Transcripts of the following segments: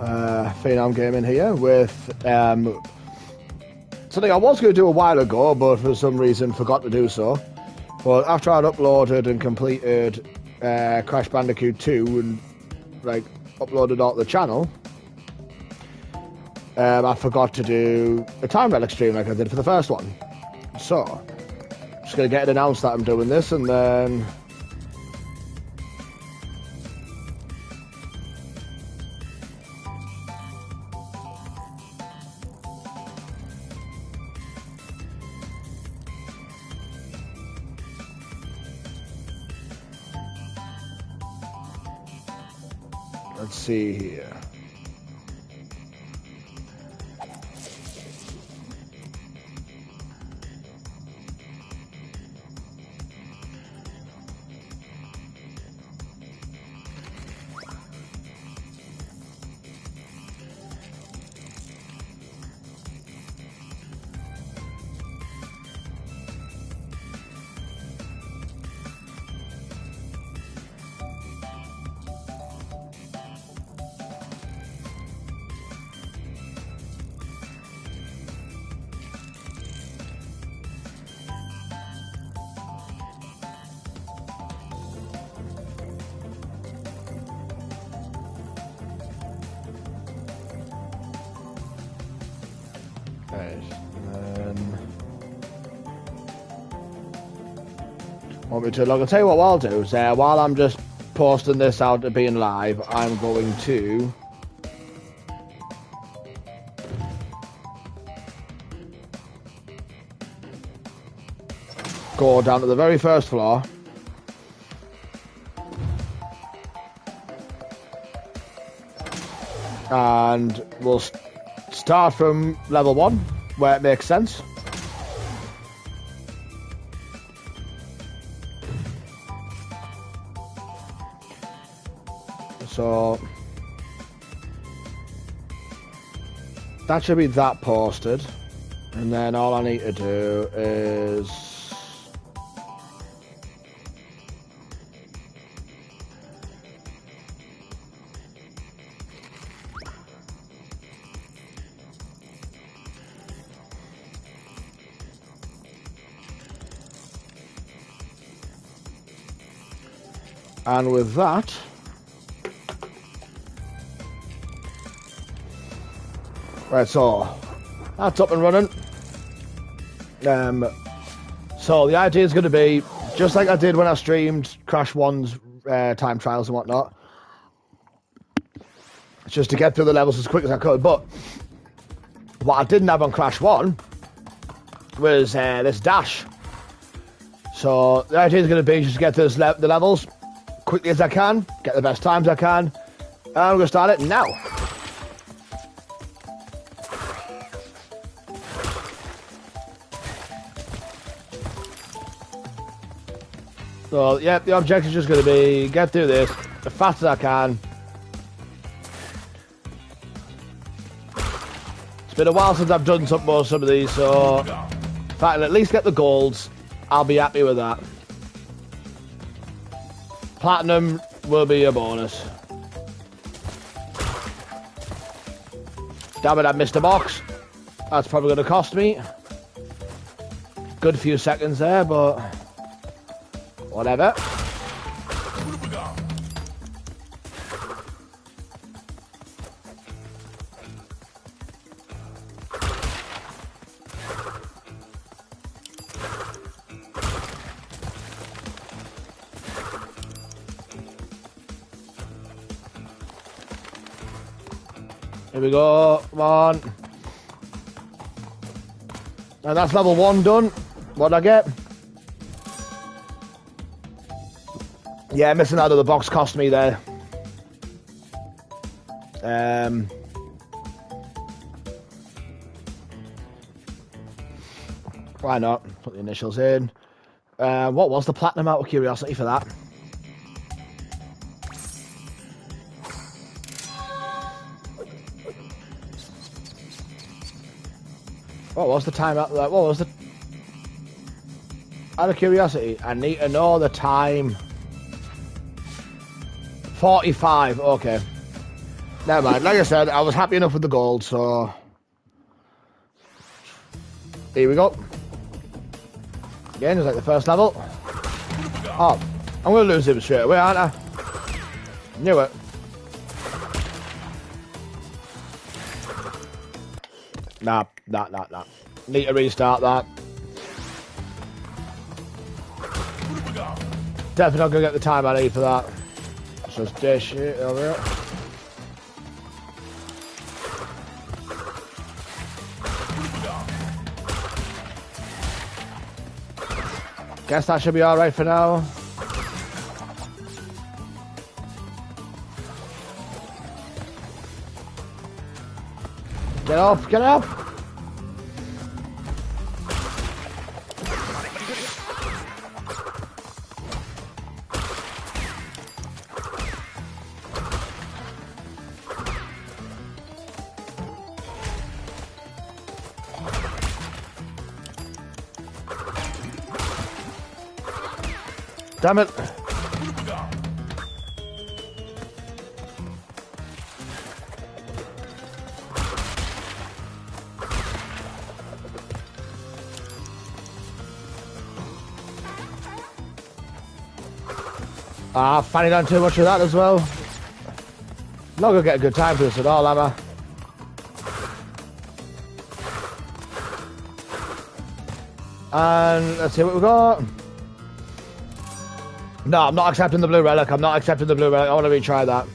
Phenom Gaming here with something I was going to do a while ago, but for some reason forgot to do so. But after I'd uploaded and completed Crash Bandicoot 2 and uploaded it to the channel, I forgot to do a Time Relic stream like I did for the first one. So, just going to get it announced that I'm doing this, and then let's see here. Want me to log? I'll tell you what I'll do is while I'm just posting this out to being live, I'm going to go down to the very first floor and we'll start from level 1 where it makes sense. So that should be that posted, and then all I need to do is and with that right, so that's up and running. So the idea is going to be just like I did when I streamed Crash 1's time trials and whatnot. It's just to get through the levels as quick as I could. But what I didn't have on Crash 1 was this dash. So the idea is going to be just to get through the levels quickly as I can, get the best times I can. And I'm going to start it now. So, yeah, the objective is just going to be get through this as fast as I can. It's been a while since I've done some of these, so if I can at least get the golds, I'll be happy with that. Platinum will be a bonus. Damn it, I missed a box. That's probably going to cost me. Good few seconds there, but whatever. Here we go, come on. And that's level 1 done. What'd I get? Yeah, missing out of the box cost me there. Why not? Put the initials in. What was the platinum out of curiosity for that? What was the time out? What was the? Out of curiosity, I need to know the time. 45. Okay. Never mind. Like I said, I was happy enough with the gold, so here we go. Again, it's like the first level. Oh, I'm gonna lose him straight away, aren't I? Knew it. Nah. Need to restart that. Definitely not gonna get the time I need for that. So just dish it over here. Guess that should be alright for now. Get up, get up! Damn it. Ah, fanning done too much of that as well. Not gonna get a good time for this at all, am I? And let's see what we got. No, I'm not accepting the blue relic. I'm not accepting the blue relic. I want to retry that.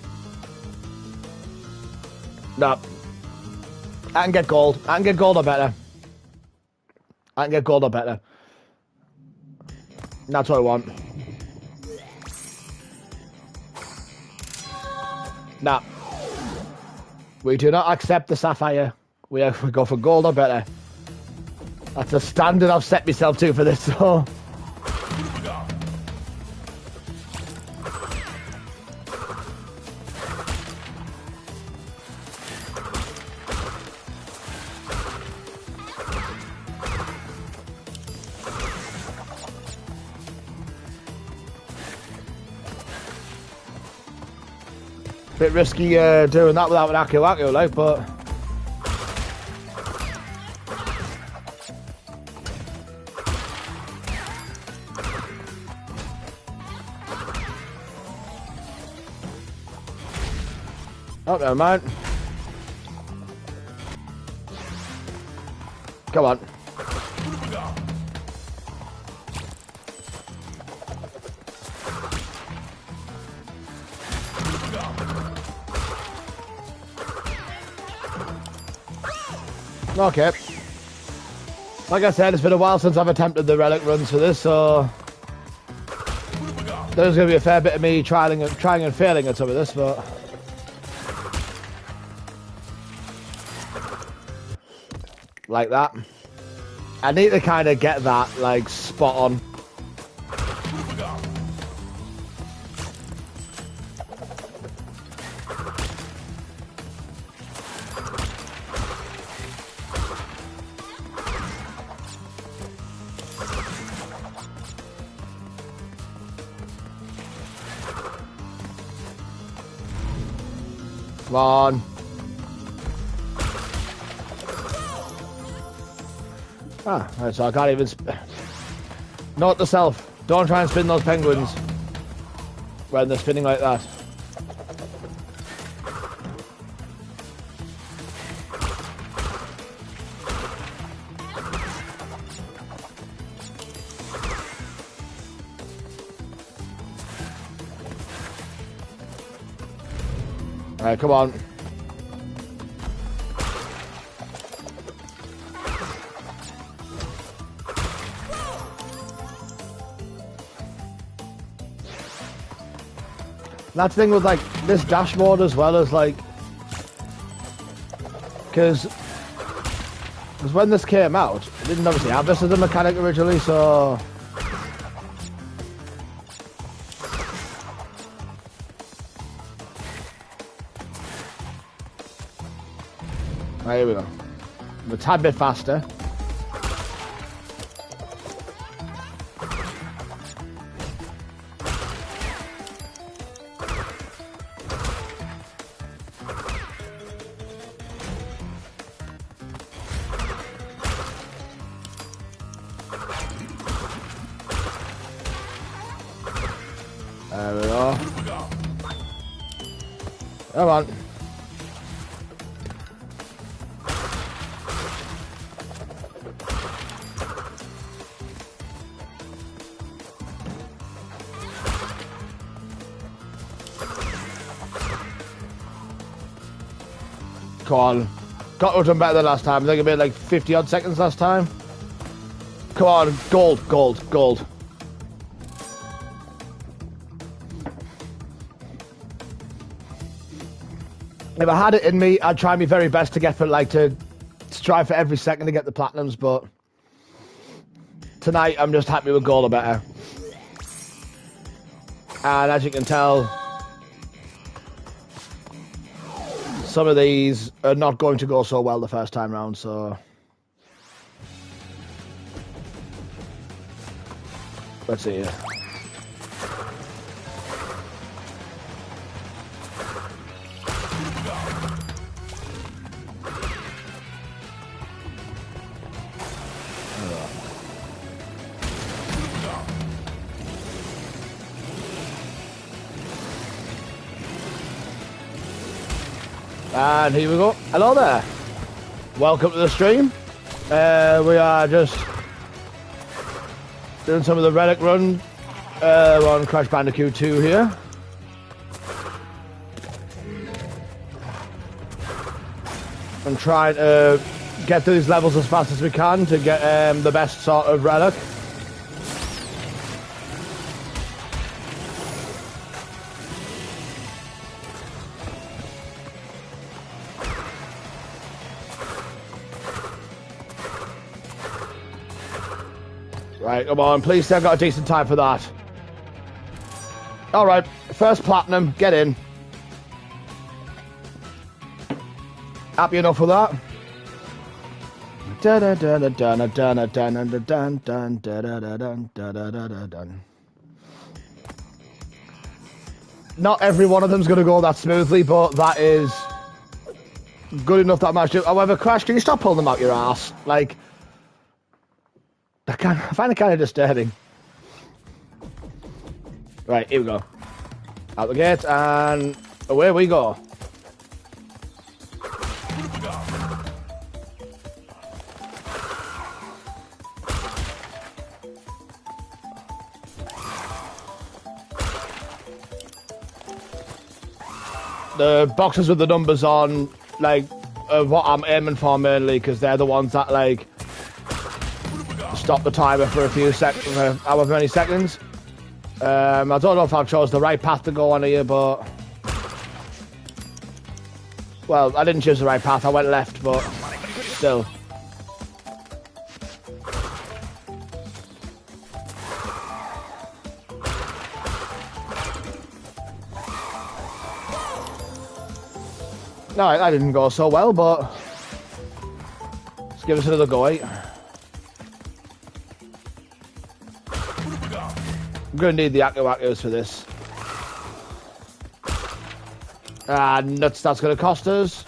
No. I can get gold. I can get gold or better. I can get gold or better. That's what I want. Nah. We do not accept the sapphire. We go for gold or better. That's a standard I've set myself to for this, so... Bit risky doing that without an Aku like, but... Oh, never mind. Come on. Okay. Like I said, it's been a while since I've attempted the relic runs for this, so there's going to be a fair bit of me trying and failing at some of this, but like that. I need to kind of get that like spot on. Come on. Ah, right, so I can't even... Note to self, don't try and spin those penguins when they're spinning like that. Alright, come on. That thing with like this dash mode as well as like, because when this came out, it didn't obviously have this as a mechanic originally, so right, here we go. I'm a tad bit faster. Come on. Come on. Got to have done better than last time. I think I made like 50 odd seconds last time. Come on. Gold, gold, gold. If I had it in me, I'd try my very best to get for like to strive for every second to get the platinums, but tonight I'm just happy with gold or better. And as you can tell, some of these are not going to go so well the first time round, so let's see here. And here we go. Hello there. Welcome to the stream. We are just doing some of the Relic run. We're on Crash Bandicoot 2 here. I'm trying to get through these levels as fast as we can to get the best sort of Relic. Right, come on, please say I've got a decent time for that. Alright, first platinum, get in. Happy enough with that? Not every one of them's going to go that smoothly, but that is good enough that I managed to. However, Crash, can you stop pulling them out your ass? Like, I find it kind of disturbing. Right, here we go. Out the gate, and away we go. The boxes with the numbers on, like, what I'm aiming for mainly, because they're the ones that, like, stop the timer for a few seconds, however many seconds. I don't know if I've chose the right path to go on here, but... Well, I didn't choose the right path, I went left, but still. No, that didn't go so well, but... Let's give us another go, eh? I'm going to need the Acco-Accos for this. Nuts, that's going to cost us.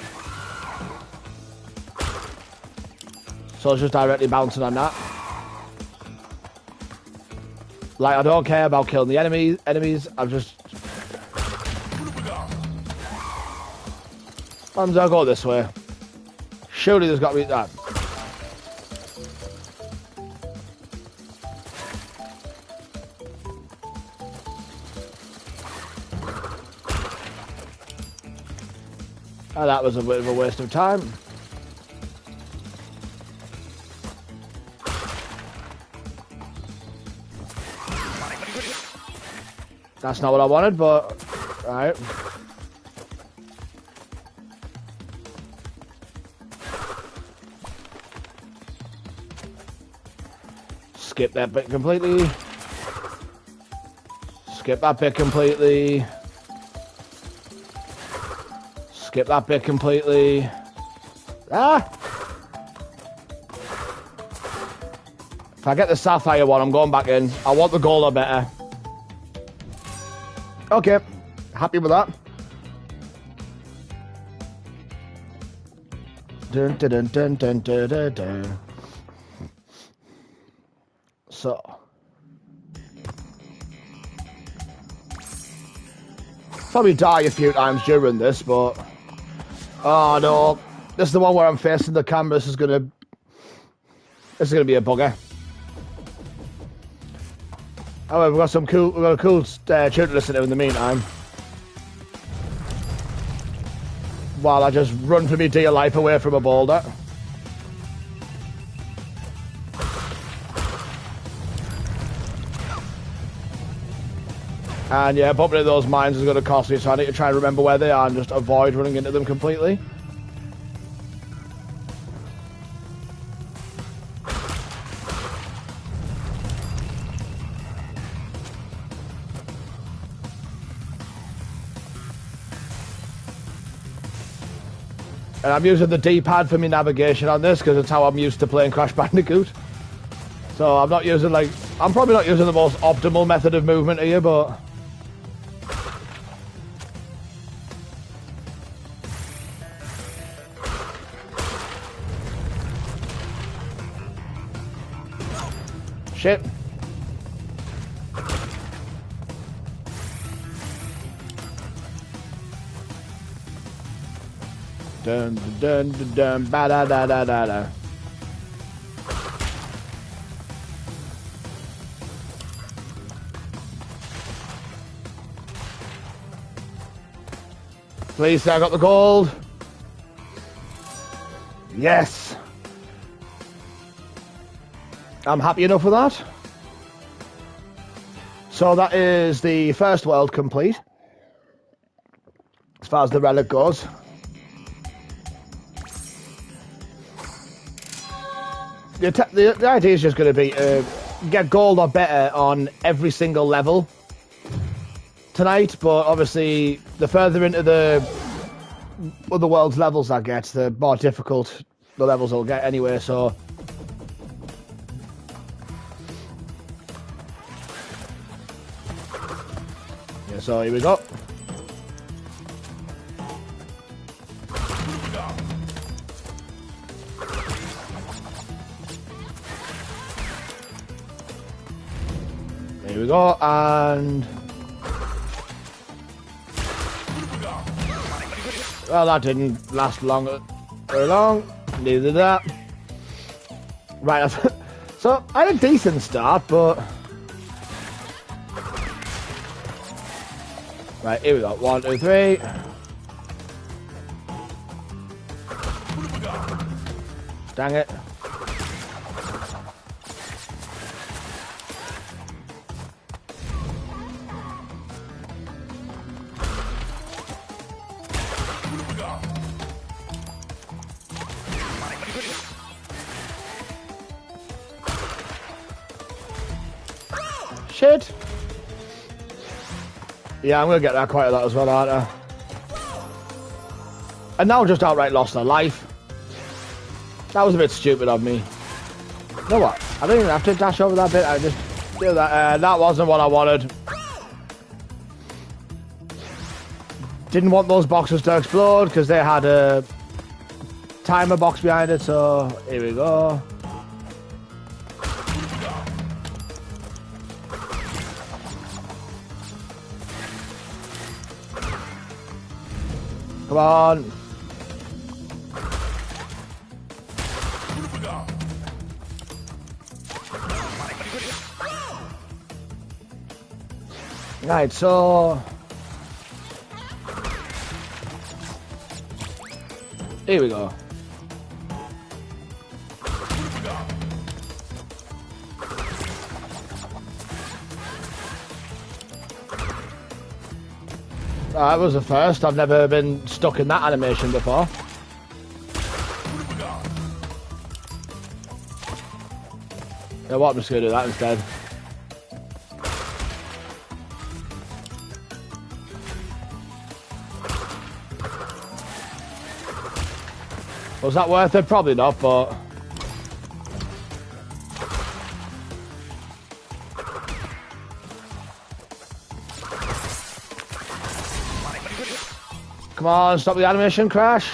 So it's just directly bouncing on that. Like, I don't care about killing the enemies. I'm just... I'll go this way. Surely there's got to be that. Oh, that was a bit of a waste of time. That's not what I wanted, but... Alright. Skip that bit completely. Skip that bit completely. Skip that bit completely. Ah! If I get the sapphire one, I'm going back in. I want the gold or better. Okay. Happy with that. Dun, dun, dun, dun, dun, dun, dun, dun. So. Probably die a few times during this, but... Oh, no. This is the one where I'm facing the camera. This is gonna be a bugger. However, we've got a cool tune to listen to in the meantime. While I just run for me dear life away from a boulder. And yeah, bumping into those mines is going to cost me, so I need to try and remember where they are and just avoid running into them completely. And I'm using the D-pad for my navigation on this because it's how I'm used to playing Crash Bandicoot. So I'm not using I'm probably not using the most optimal method of movement here, but... Shit. Dun dun dun dun, dun ba da da da da da. Please say I got the gold. Yes. I'm happy enough with that. So that is the first world complete, as far as the relic goes. The idea is just going to be get gold or better on every single level tonight, but obviously the further into the other world's levels I get, the more difficult the levels will get anyway, so... Yeah, so here we go. Here we go, and... Well, that didn't last very long. Neither did that. Right, so I had a decent start, but... Right, here we go. 1, 2, 3. Dang it. Shit. Yeah, I'm going to get that quite a lot as well, aren't I? And now just outright lost her life. That was a bit stupid of me. You know what? I don't even have to dash over that bit. I just do that. That wasn't what I wanted. Didn't want those boxes to explode because they had a timer box behind it. So here we go. Come on. Right, so... Here we go. That was the first. I've never been stuck in that animation before. You know what? I'm just going to do that instead. Was that worth it? Probably not, but... Come on, stop the animation, Crash.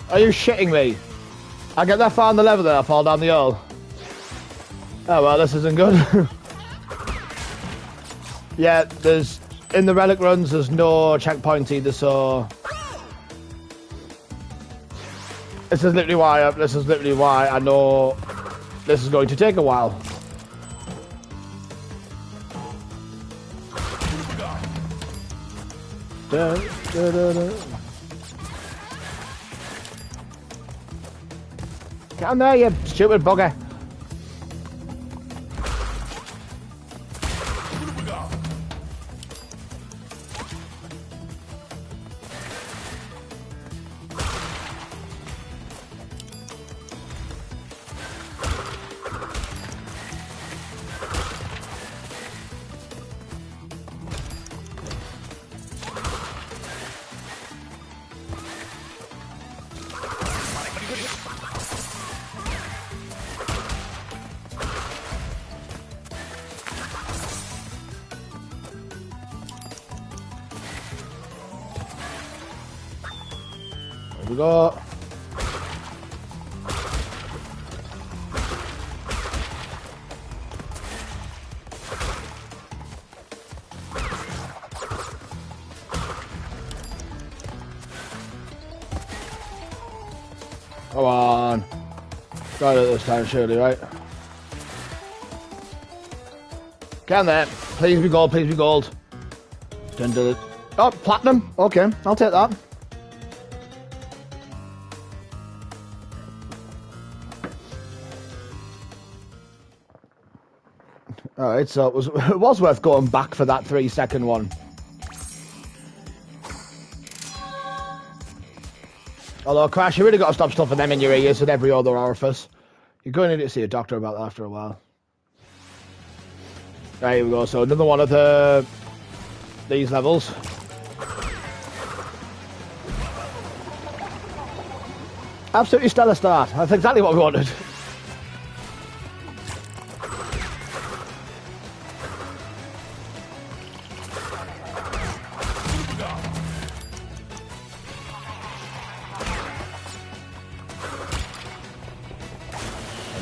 Are you shitting me? I get that far on the level then I fall down the hole. Oh well, this isn't good. Yeah, there's... In the Relic runs, there's no checkpoint either, so... This is literally why I know this is going to take a while. Get on there, you stupid bugger. Here we go. Come on. Got it this time, surely, right? Get on there. Please be gold, please be gold. Didn't do it. Oh, platinum. Okay, I'll take that. Alright, so it was worth going back for that 3-second one. Although, Crash, you really got to stop stuffing them in your ears and every other orifice. You're going to need to see a doctor about that after a while. Right, here we go. So another one of these levels. Absolutely stellar start. That's exactly what we wanted.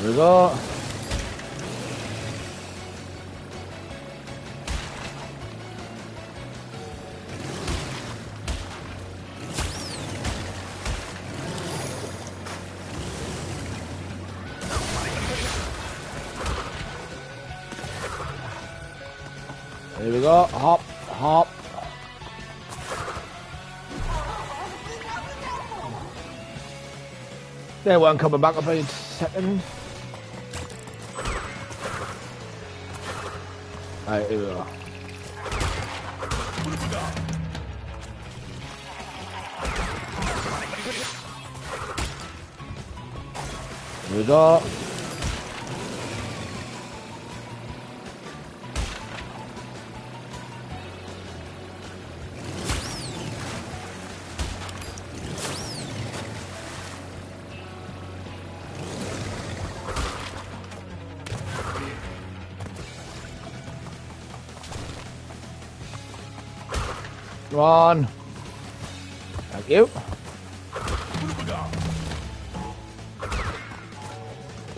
There we go. Here we go. Hop, hop. They weren't coming back up in a second. Alright, here we go. Here we go. Come on. Thank you.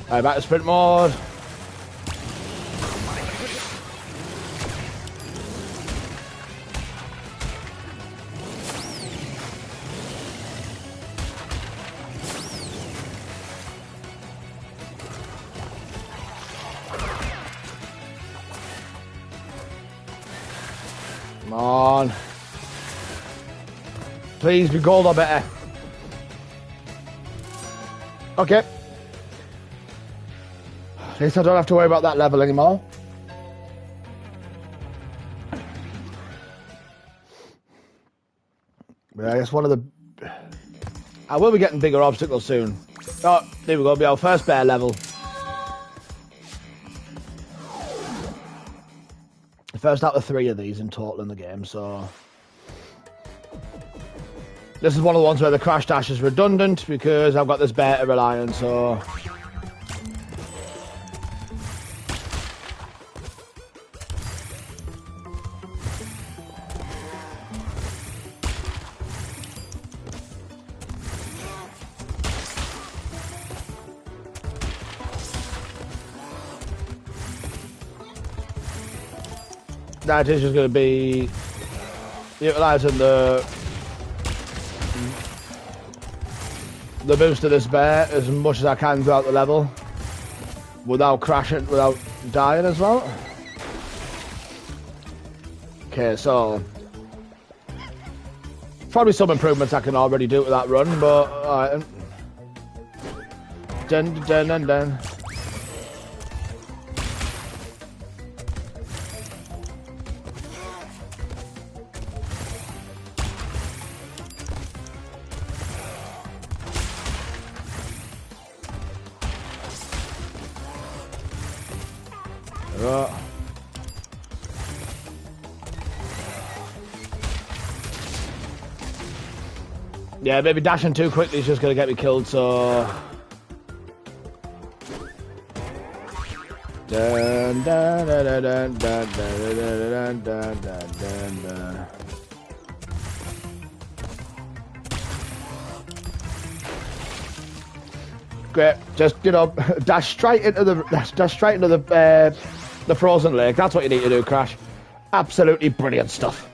Alright, back to sprint mode. Come on. Please be gold or better. Okay. At least I don't have to worry about that level anymore. But I guess one of the... I will be getting bigger obstacles soon. Oh, there we go. It'll be our first bear level. The first out of 3 of these in total in the game, so... This is one of the ones where the crash dash is redundant because I've got this bear to rely on, so... That is just going to be utilising the boost of this bear as much as I can throughout the level without crashing, without dying as well. Okay, so probably some improvements I can already do to that run, but alright. Dun. Yeah, maybe dashing too quickly is just going to get me killed, so... Dun, dun, dun, dun, dun, dun, dun, dun, dun, dun. Great, just, you know, dash straight into the frozen lake. That's what you need to do, Crash. Absolutely brilliant stuff.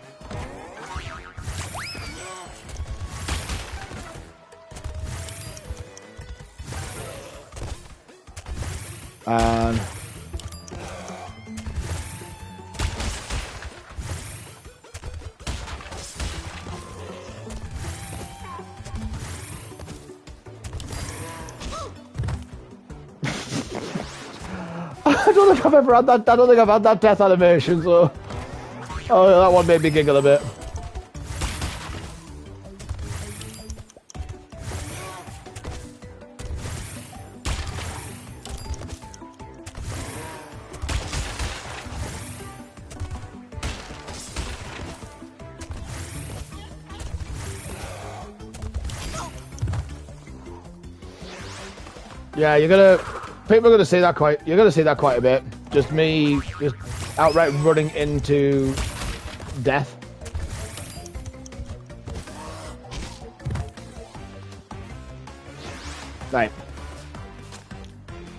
And I don't think I've ever had that. I don't think I've had that death animation. So, oh, that one made me giggle a bit. Yeah, people are gonna see that quite. You're gonna see that quite a bit. Just me, just outright running into death. Right.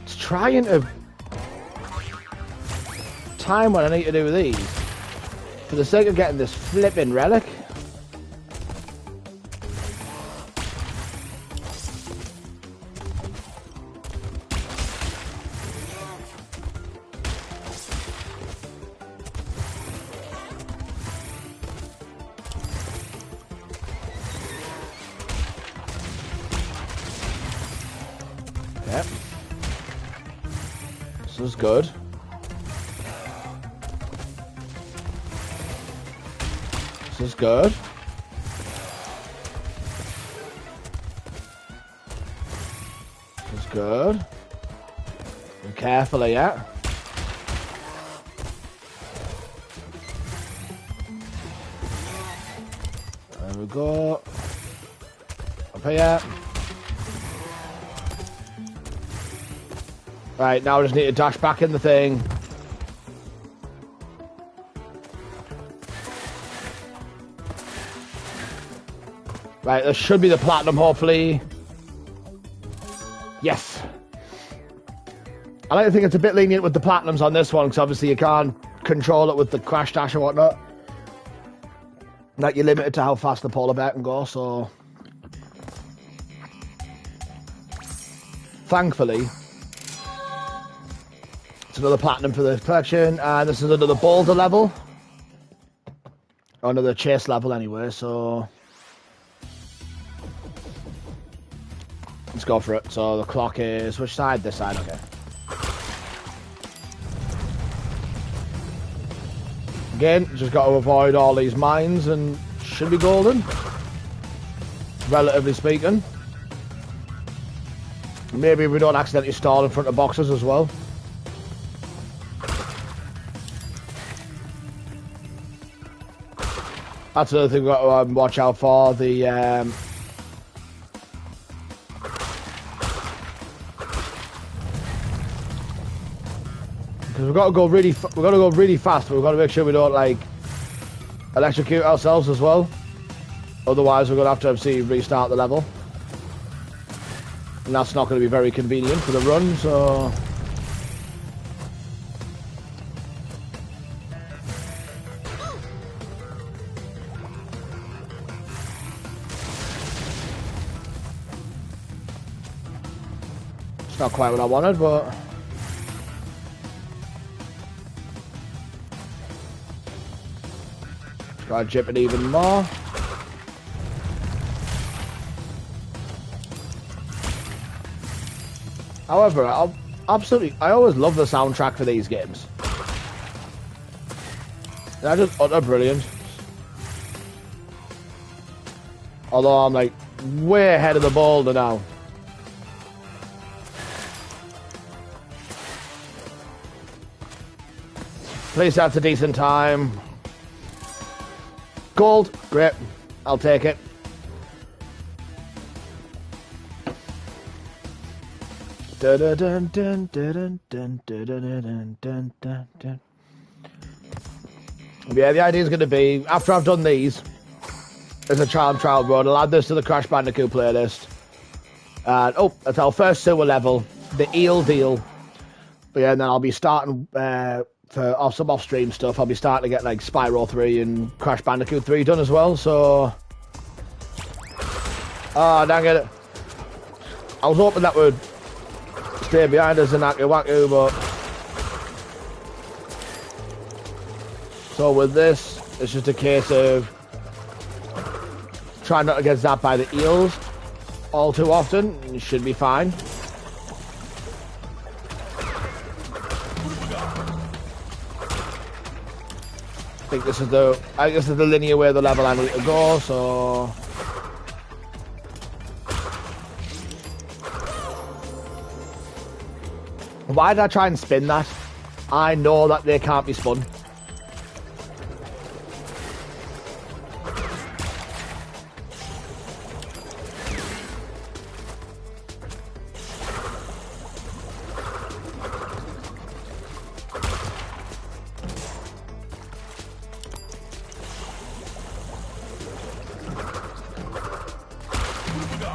Just trying to time what I need to do with these for the sake of getting this flipping relic. This is good. This is good. This is good. Be careful, yeah. There we go. Up here. Right, now I just need to dash back in the thing. Right, this should be the platinum, hopefully. Yes. I like to think it's a bit lenient with the platinums on this one, because obviously you can't control it with the crash dash or whatnot. Like, you're limited to how fast the polar bear can go, so... Thankfully... It's another platinum for the collection, and this is another boulder level. Or another chase level anyway, so... Let's go for it. So the clock is... Which side? This side, okay. Again, just got to avoid all these mines and should be golden. Relatively speaking. Maybe we don't accidentally stall in front of boxes as well. That's another thing we've got to watch out for. The because we've got to go really fast, but we've got to make sure we don't like electrocute ourselves as well. Otherwise, we're going to have to obviously restart the level, and that's not going to be very convenient for the run. So It's not quite what I wanted, but... Try to jip it even more. However, I always love the soundtrack for these games. They're just utter brilliant. Although I'm like way ahead of the boulder now. At least that's a decent time. Gold, great. I'll take it. Yeah, the idea is going to be, after I've done these, as a trial run, I'll add this to the Crash Bandicoot playlist. And, oh, that's our first sewer level, the eel deal. But yeah, and then I'll be starting, for some off-stream stuff, I'll be starting to get, like, Spyro 3 and Crash Bandicoot 3 done as well, so... Oh, dang it. I was hoping that would stay behind us in Aku Waku, but... So with this, it's just a case of trying not to get zapped by the eels all too often. You should be fine. I think this is the linear way of the level I need to go, so... Why did I try and spin that? I know that they can't be spun.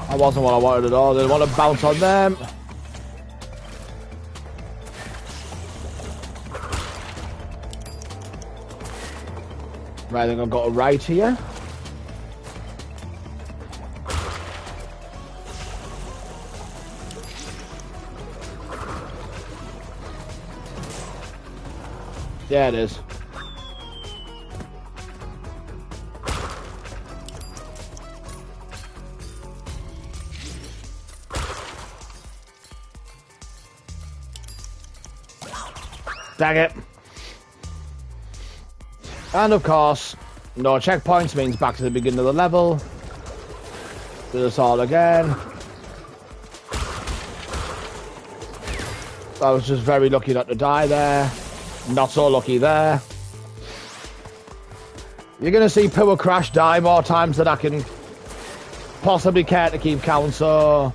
That wasn't what I wanted at all. I didn't want to bounce on them. Right, I think I've got a right here. Yeah, it is. Dang it. And of course, no checkpoints means back to the beginning of the level. Do this all again. I was just very lucky not to die there. Not so lucky there. You're going to see Poor Crash die more times than I can possibly care to keep count, so...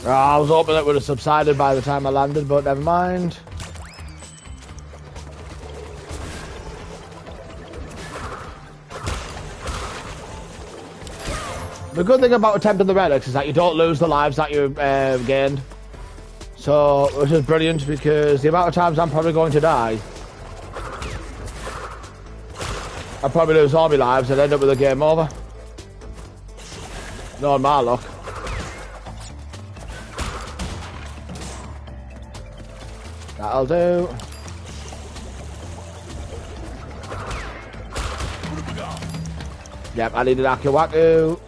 I was hoping it would have subsided by the time I landed, but never mind. The good thing about attempting the relics is that you don't lose the lives that you gained. So, which is brilliant, because the amount of times I'm probably going to die, I'll probably lose all my lives and end up with a game over. Not my luck. That'll do. Yep, I needed Aku Waku.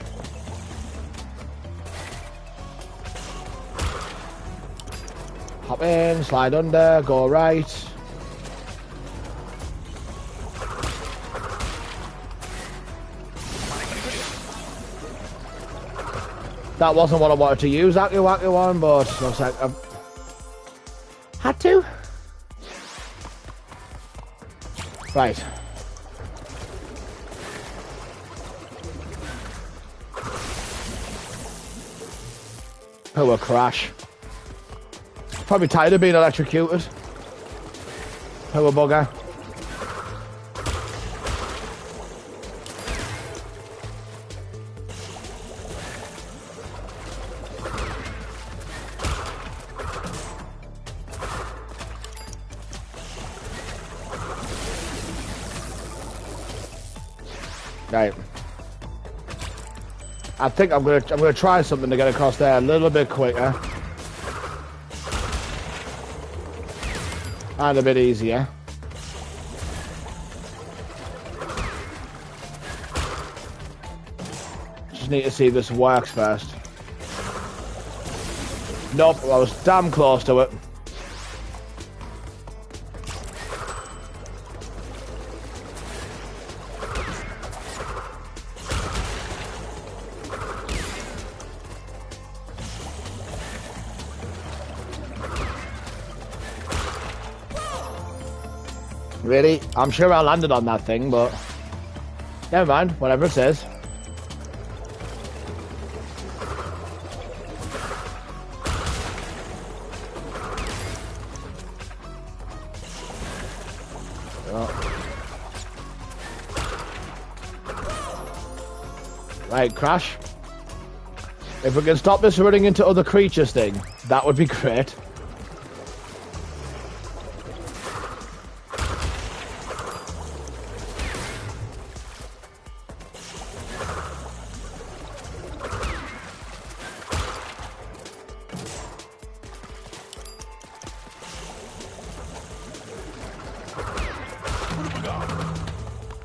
Hop in, slide under, go right. That wasn't what I wanted to use Aku Waku on, but looks like I've had to. Right. Poor Crash. Probably tired of being electrocuted. Poor bugger. Right. I think I'm gonna try something to get across there a little bit quicker. And a bit easier. Just need to see if this works first. Nope, I was damn close to it. Really? I'm sure I landed on that thing, but never mind, whatever it says. Right, Crash. If we can stop this running into other creatures thing, that would be great.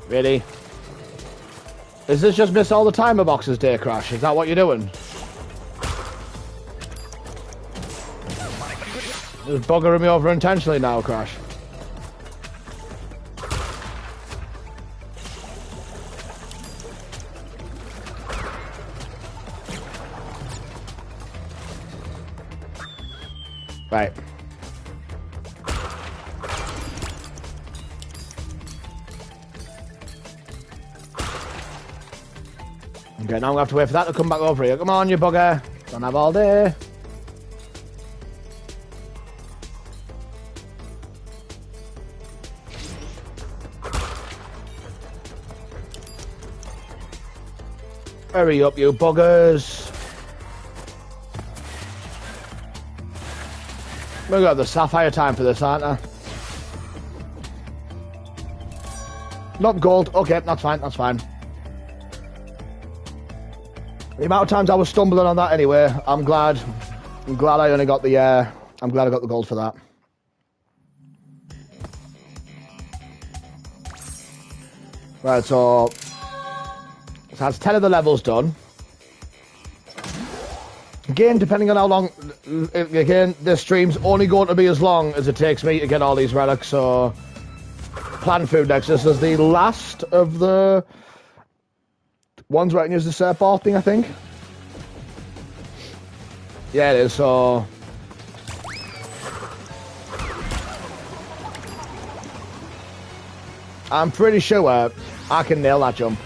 Really? Is this just miss all the timer boxes day, Crash? Is that what you're doing? Just buggering me over intentionally now, Crash. Right. Okay, now I'm gonna have to wait for that to come back over here. Come on, you bugger. Don't have all day. Hurry up, you buggers. We're gonna have the sapphire time for this, aren't I? Not gold. Okay, that's fine, that's fine. The amount of times I was stumbling on that anyway, I'm glad I only got the, I'm glad I got the gold for that. Right, so that's 10 of the levels done. Again, depending on how long, again, this stream's only going to be as long as it takes me to get all these relics, so Plan Food next. This is the last of the ones where I can use the surfboard thing, I think. Yeah, it is, so I'm pretty sure I can nail that jump.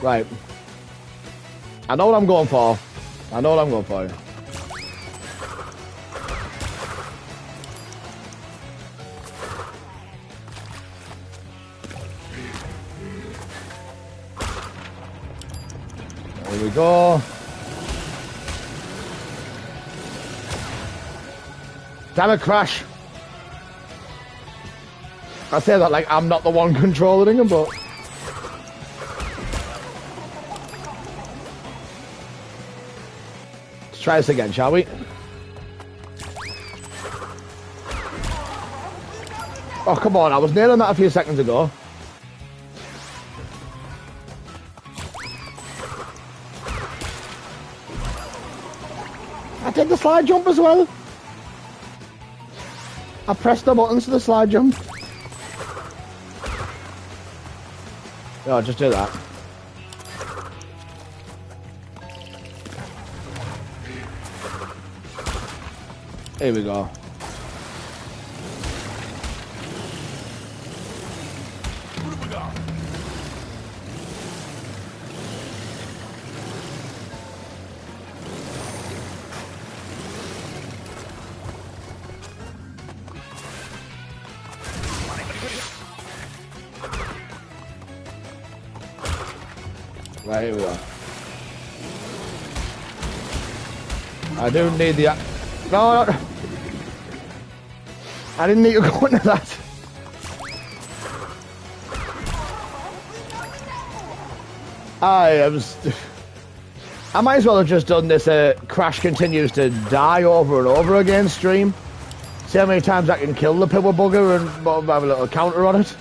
Right. I know what I'm going for. I know what I'm going for. There we go. Damn it, Crash. I say that like I'm not the one controlling him, but let's try this again, shall we? Oh, come on. I was nailing that a few seconds ago. I did the slide jump as well. I pressed the buttons to the slide jump. Oh, just do that. Here we go. Right, here we go. I do need the... No, no. I didn't need to go into that. I might as well have just done this Crash continues to die over and over again stream. See how many times I can kill the pibble bugger and have a little counter on it.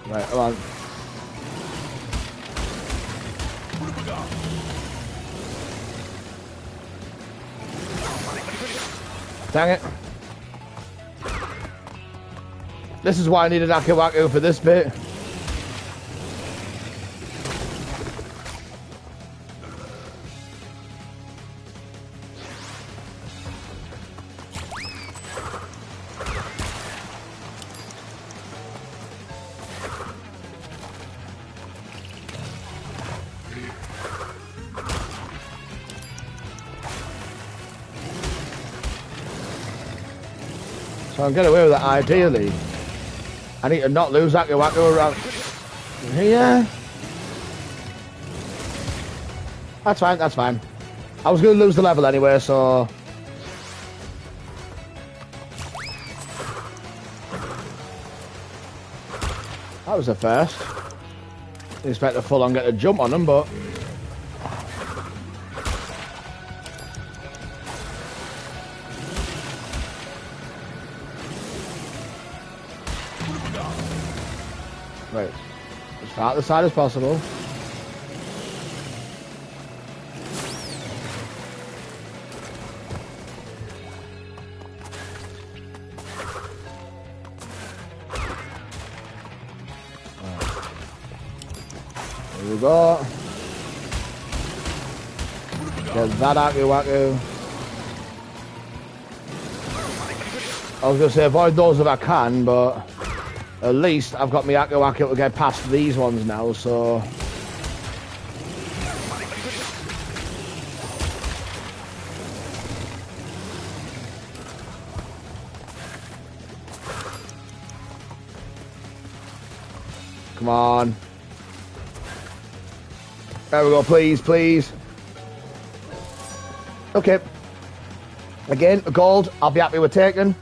Right, hold on. Dang it. This is why I needed Aku Aku for this bit. So I'll get away with that ideally. I need to not lose Aku Aku around here. That's fine, that's fine. I was going to lose the level anyway, so... That was the first. Didn't expect to full on get a jump on them, but... Right, as far out the side as possible. Here we go. Get that Aku Aku. I was going to say avoid those if I can, but... At least I've got my Aku Aku to get past these ones now, so... Come on. There we go, please, please. Okay. Again, a gold, I'll be happy with taking.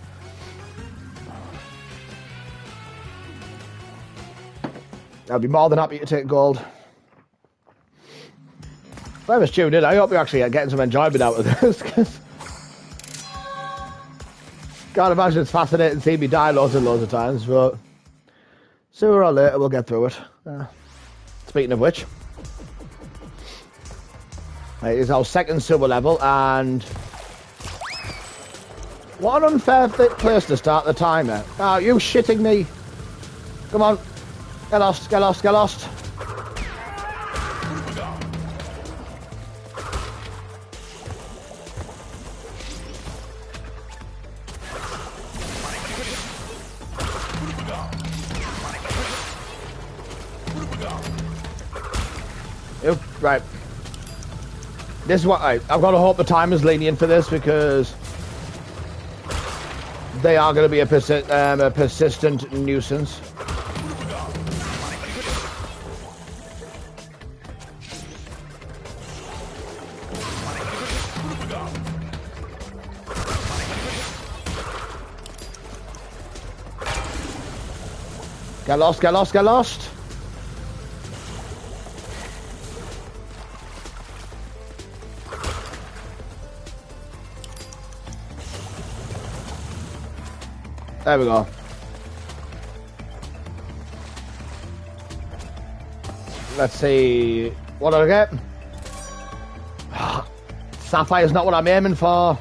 I'd be more than happy to take gold. Whoever's tuned in, I hope you're actually getting some enjoyment out of this, because... Can't imagine it's fascinating seeing me die loads and loads of times, but... Sooner or later, we'll get through it. Speaking of which... It is our second silver level, and... What an unfair place to start the timer. Oh, you shitting me? Come on. Get lost, get lost, get lost. Right. This is what I've got to hope the time is lenient for this, because they are going to be a persistent nuisance. Get lost, get lost, get lost. There we go. Let's see. What do I get? Sapphire's not what I'm aiming for.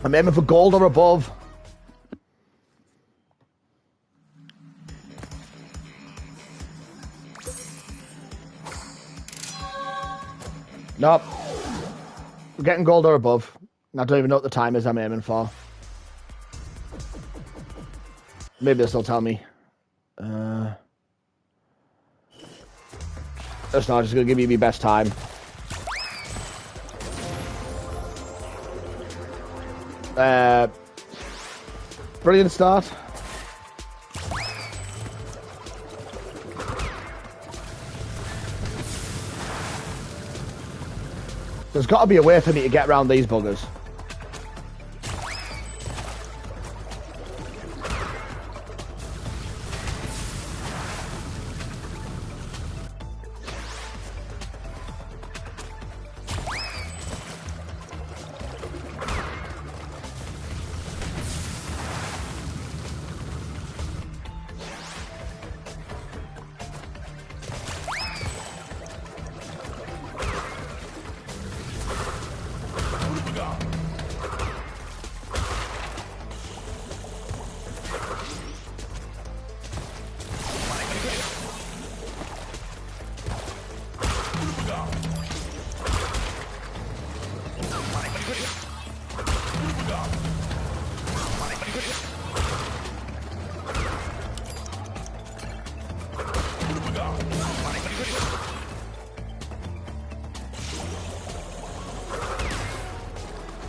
I'm aiming for gold or above. Nope. We're getting gold or above. I don't even know what the time is I'm aiming for. Maybe this will tell me. It's not just going to give me my best time. Brilliant start. There's got to be a way for me to get around these buggers.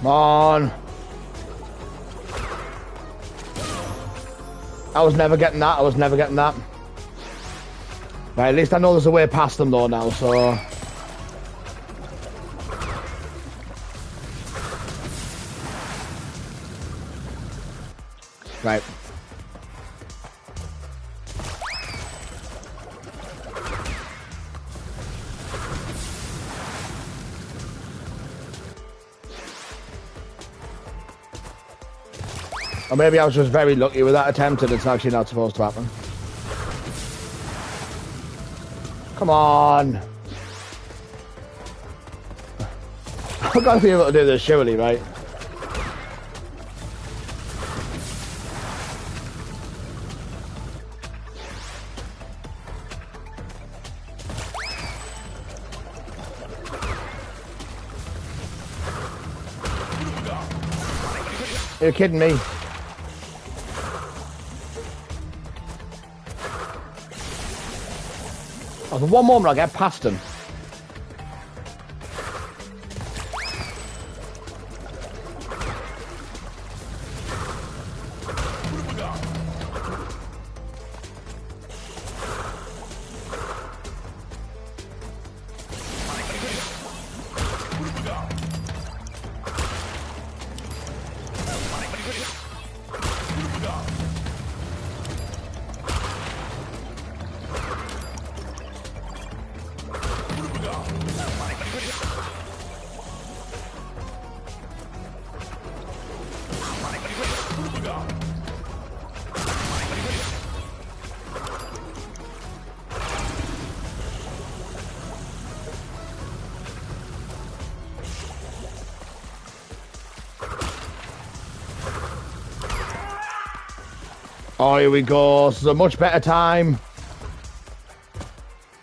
Come on. I was never getting that. I was never getting that. Right, at least I know there's a way past them though now, so... Right. Or maybe I was just very lucky with that attempt and it's actually not supposed to happen. Come on! I've got to be able to do this surely, right? You're kidding me. Oh, for one moment I'll get past him. Oh, here we go. This is a much better time.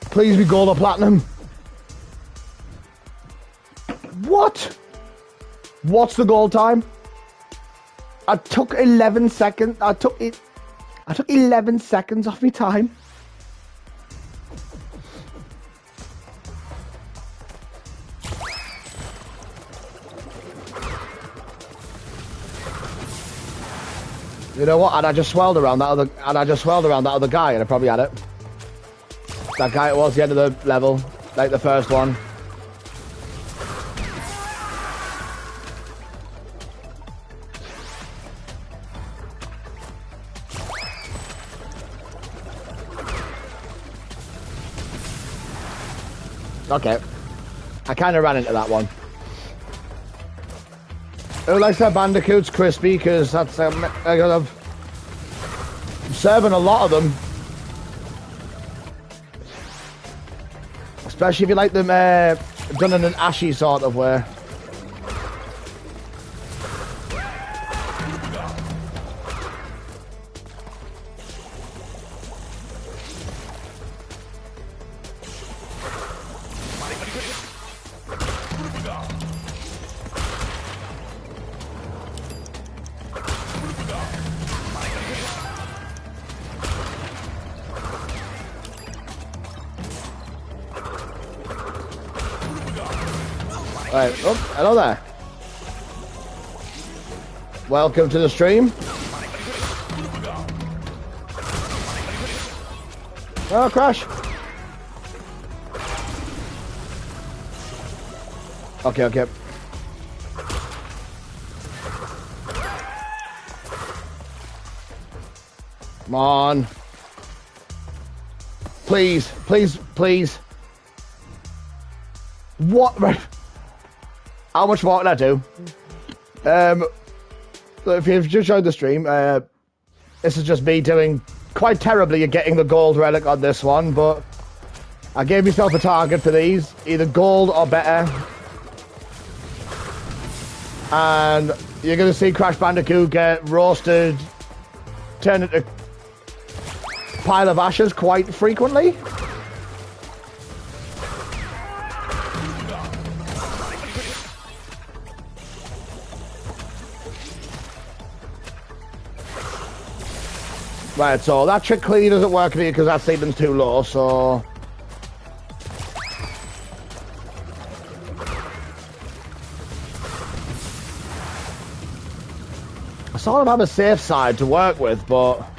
Please be gold or platinum. What? What's the gold time? I took 11 seconds. I took 11 seconds off my time. You know what? And I just swirled around that other guy, and I probably had it. That guy towards the end of the level, like the first one. Okay. I kind of ran into that one. Who likes their Bandicoots crispy? Because that's I'm serving a lot of them. Especially if you like them done in an ashy sort of way. Right, oh, hello there. Welcome to the stream. Oh, crash. Okay, okay. Come on. Please, please, please. What? How much more can I do? If you've just joined the stream, this is just me doing quite terribly at getting the gold relic on this one, but I gave myself a target for these, either gold or better. And you're going to see Crash Bandicoot get roasted, turn into a pile of ashes quite frequently. Right, so that trick clearly doesn't work here because that ceiling's too low, so... I sort of have a safe side to work with, but...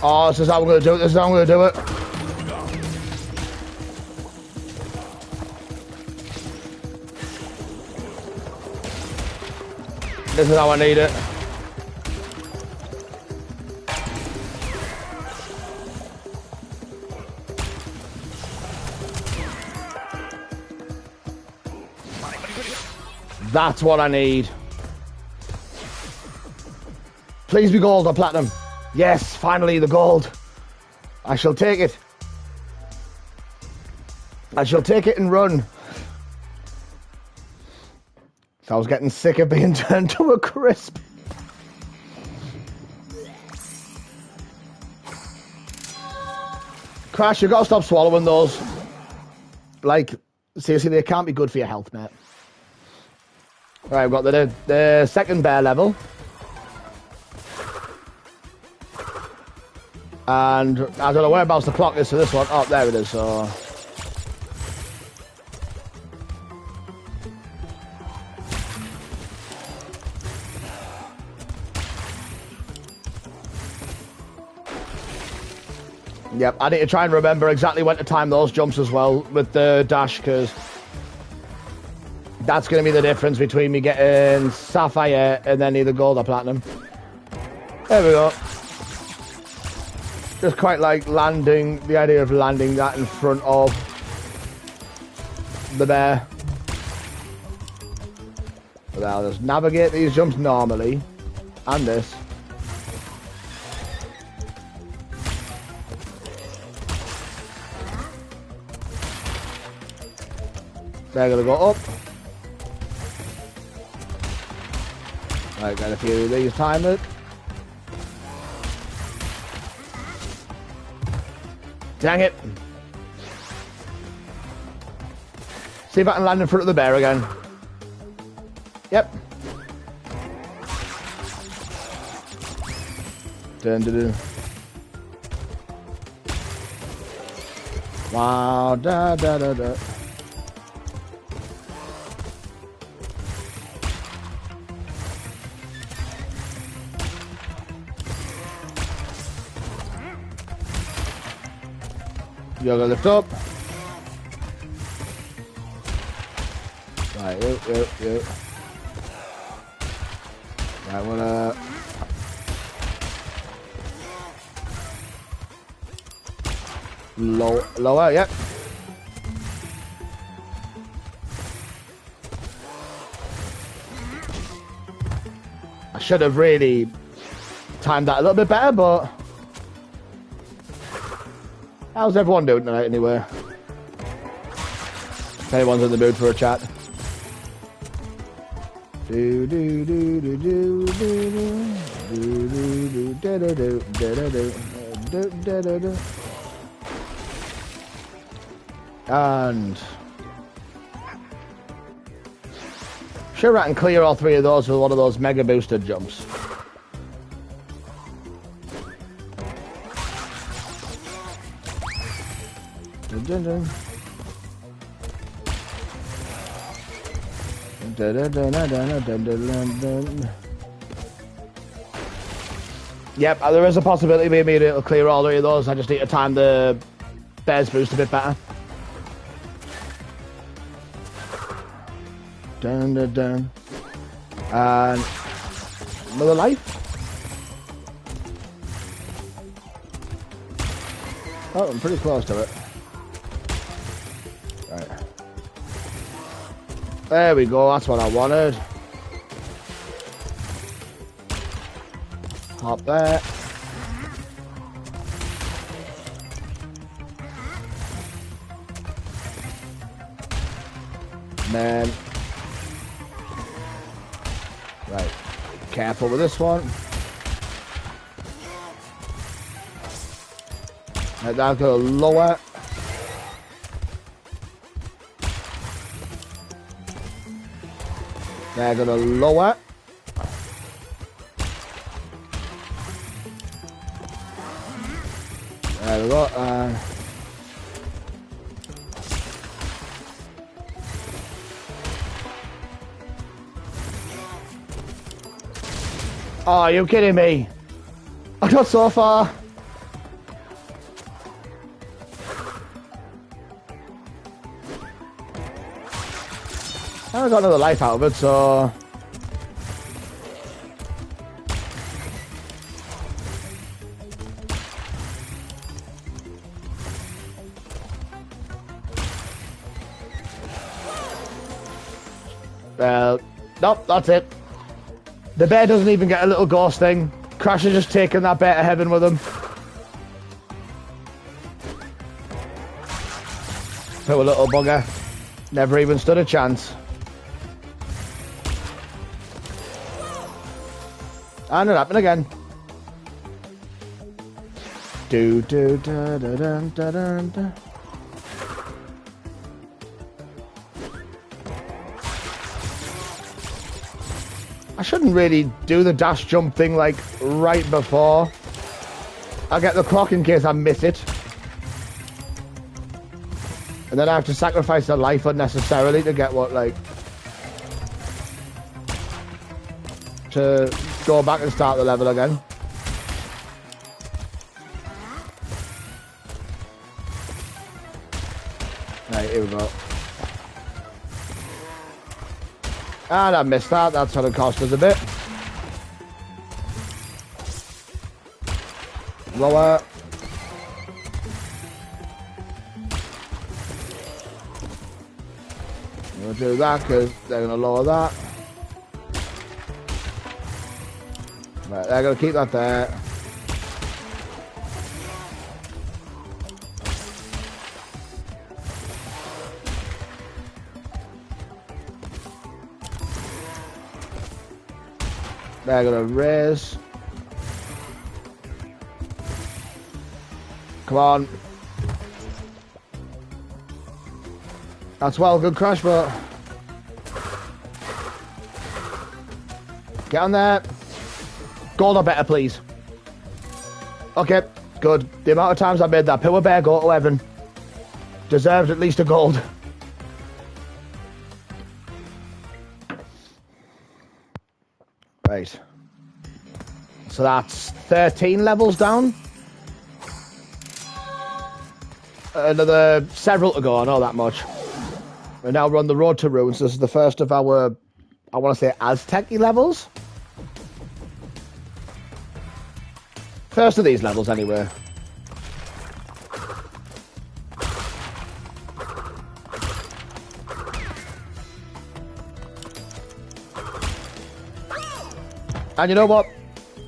Oh, this is how we're going to do it. This is how I'm going to do it. This is how I need it. That's what I need. Please be gold or platinum. Yes, finally the gold. I shall take it. I shall take it and run. So I was getting sick of being turned to a crisp. Crash, you've got to stop swallowing those. Like, seriously, they can't be good for your health, mate. Right, we've got the second bear level. And I don't know whereabouts the clock is for this one. Oh, there it is, so... Yep, I need to try and remember exactly when to time those jumps as well with the dash, because that's going to be the difference between me getting Sapphire and then either gold or platinum. There we go. Just quite like landing, the idea of landing that in front of the bear. But I'll just navigate these jumps normally, and this. They're gonna go up. Right, got a few of these timed. Dang it. See if I can land in front of the bear again. Yep. Dun, dun, dun. Wow, da da da da. You're gonna lift up. Right, yep. Right, wanna... Lower, yep. I should have really timed that a little bit better, but... How's everyone doing tonight anyway? If anyone's in the mood for a chat. Do do do do do do do do do do do do do do do. And sure, I can clear all three of those with one of those mega boosted jumps. Dun, dun, dun. Dun, dun, dun, dun, dun, dun, dun, dun. Yep, there is a possibility maybe it'll clear all three of those. I just need to time the bear's boost a bit better. Dun, dun, dun. And another life. Oh, I'm pretty close to it. Right. There we go, that's what I wanted. Hop there. Man. Right. Careful with this one. Right, that's gonna lower. They're gonna lower. There we go. Oh, are you kidding me? I got so far. I got another life out of it, so... Well, nope, that's it. The bear doesn't even get a little ghost thing. Crash is just taking that bear to heaven with him. Poor little bugger. Never even stood a chance. And it happened again. Do do da da da da da da. I shouldn't really do the dash jump thing like right before I get the clock in case I miss it. And then I have to sacrifice a life unnecessarily to get what, like... to go back and start the level again. Right, here we go. And I missed that, that's gonna cost us a bit. Lower. We'll do that because they're gonna lower that. Right, they're gonna keep that there. They're gonna raise. Come on. That's well, good crash, but get on there. Gold or better, please. Okay, good. The amount of times I made that poor bear go to heaven deserved at least a gold. Right. So that's 13 levels down. Another several to go, I know that much. We're now on the road to ruins. This is the first of our, I want to say, Aztec-y levels. First of these levels, anyway. And you know what?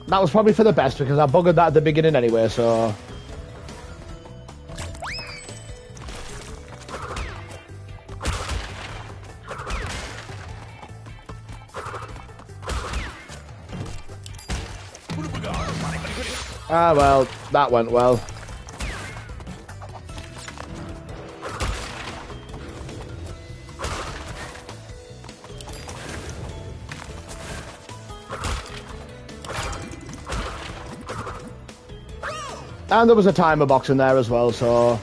That was probably for the best, because I buggered that at the beginning anyway, so... Ah, well, that went well. And there was a timer box in there as well, so...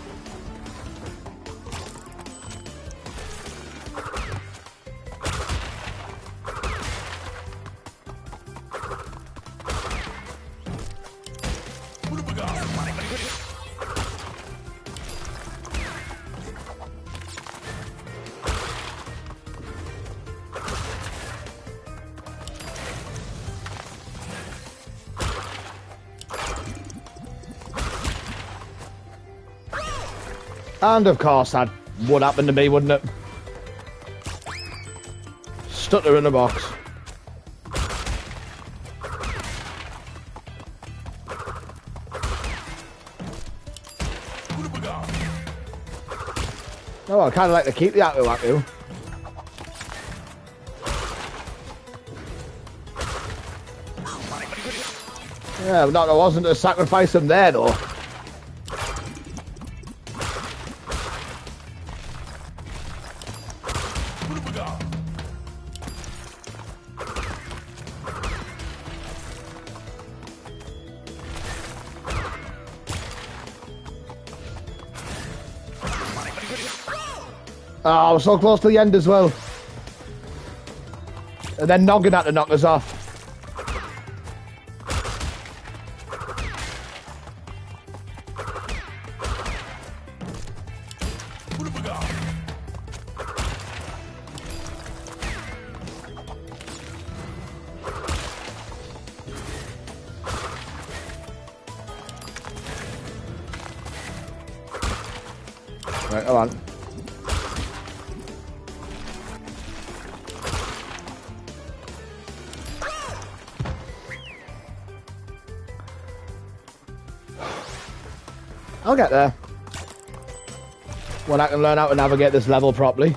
And of course that would happen to me, wouldn't it? Stuck her in the box. Oh, I kind of like to keep the Aku-Aku. Yeah, no, there wasn't a sacrifice him there though. Oh, I was so close to the end as well. And then Noggin had to knock us off. Right, hold on. I'll get there. When I can learn how to navigate this level properly.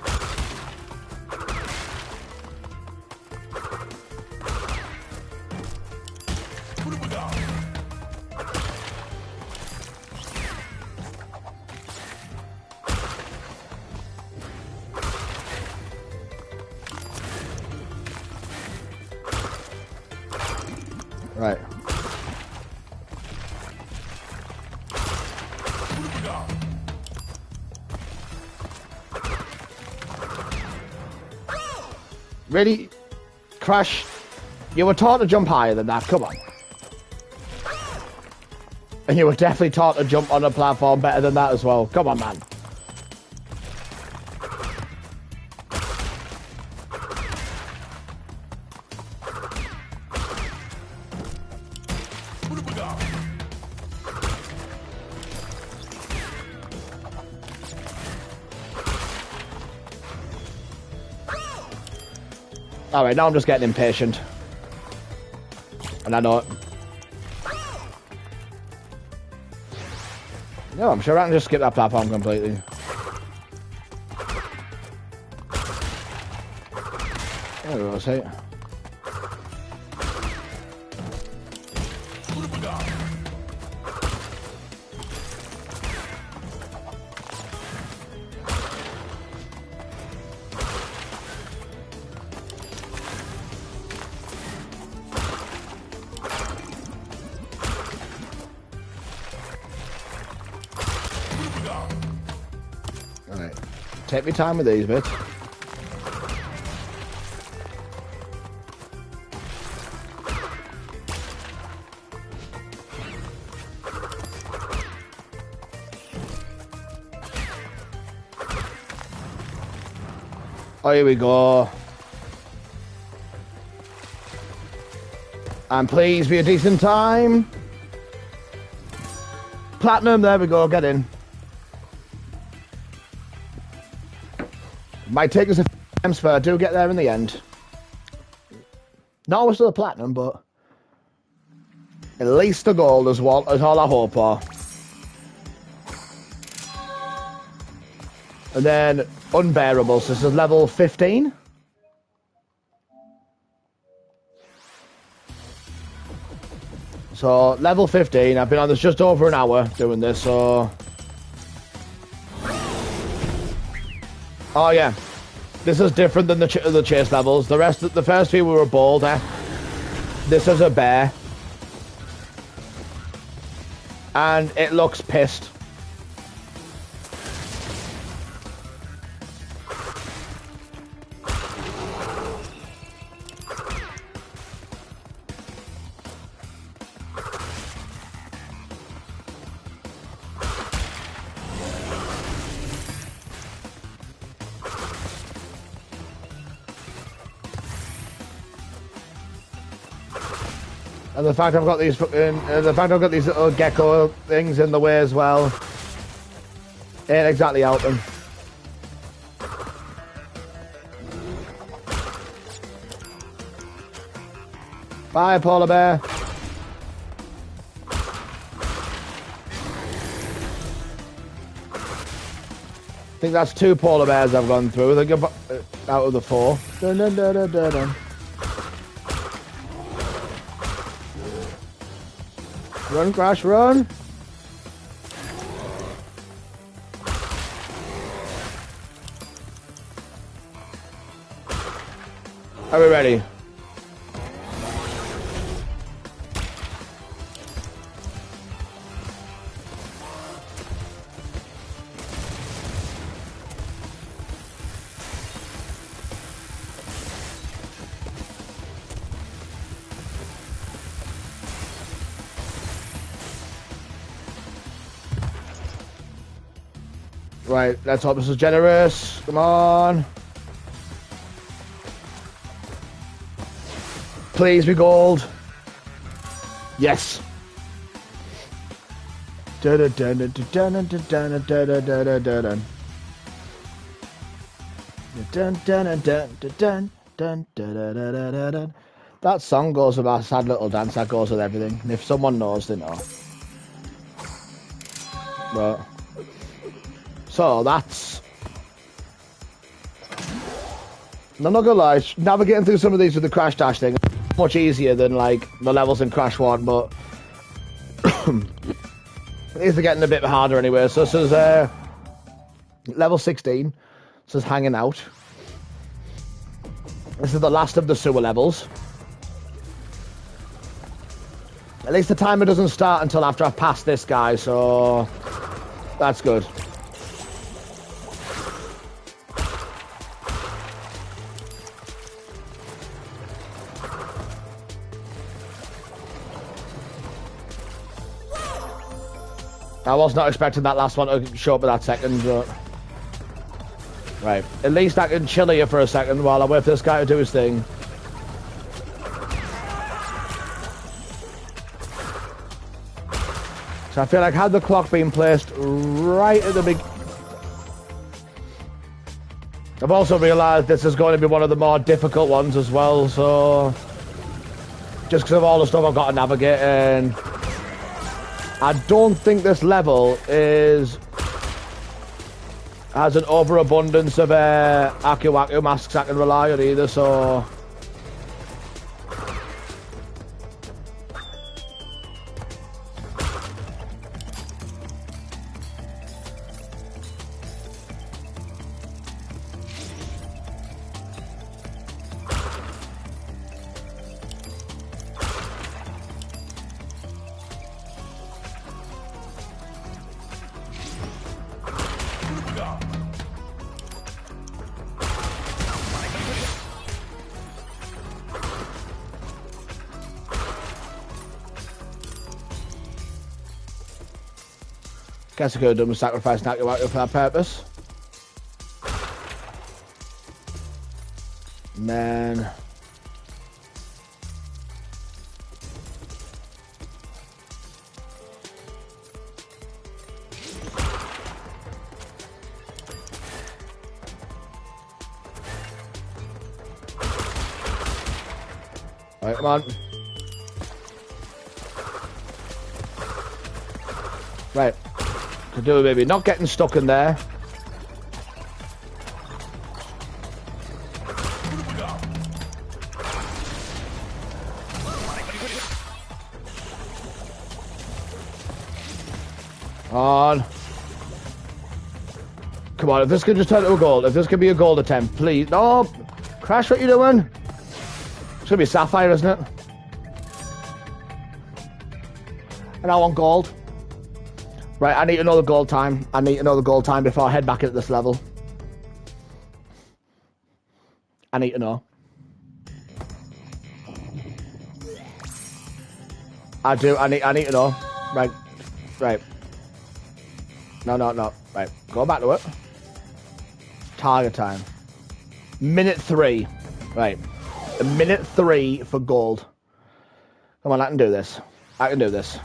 Right. Really? Crash? You were taught to jump higher than that, come on. And you were definitely taught to jump on a platform better than that as well. Come on, man. Alright, now I'm just getting impatient. And I know it. No, I'm sure I can just skip that platform completely. There we go, see. Take me time with these bits. Oh, here we go. And please be a decent time. Platinum, there we go, get in. Might take us a few times, but I do get there in the end. Not always to the platinum, but at least the gold is all I hope for. And then unbearable, so this is level 15. So, level 15. I've been on this just over an hour doing this, so... Oh, yeah. This is different than the chase levels. The first few were a boulder. This is a bear. And it looks pissed. And the fact I've got these little gecko things in the way as well ain't exactly helping. Bye, polar bear. I think that's 2 polar bears I've gone through. I think out of the 4. Dun, dun, dun, dun, dun, dun. Run, Crash, run! Are we ready? Right, let's hope this is generous. Come on. Please be gold. Yes. That song goes with our sad little dance. That goes with everything. And if someone knows, they know. But so that's. I'm not gonna lie, navigating through some of these with the Crash Dash thing is much easier than like the levels in Crash 1, but these are getting a bit harder anyway. So this is level 16. This is hanging out. This is the last of the sewer levels. At least the timer doesn't start until after I've passed this guy, so that's good. I was not expecting that last one to show up at that second, but... Right, at least I can chill here for a second while I wait for this guy to do his thing. So I feel like had the clock been placed right at the beginning... I've also realised this is going to be one of the more difficult ones as well, so... Just because of all the stuff I've got to navigate, and... I don't think this level has an overabundance of Aku Aku masks I can rely on either, so... Guess I could have done with sacrificing Aku Aku for that purpose. And then... Right, come on. Right. To do it, baby. Not getting stuck in there. On. Come on, if this could just turn to a gold. If this could be a gold attempt, please. No! Crash, what you doing? It's gonna be Sapphire, isn't it? And I want gold. Right, I need to know the gold time. I need to know the gold time before I head back at this level. I need to know. I do. I need to know. Right. Right. No. Right. Go back to it. Target time. Minute 3. Right. A minute 3 for gold. Come on, I can do this. I can do this.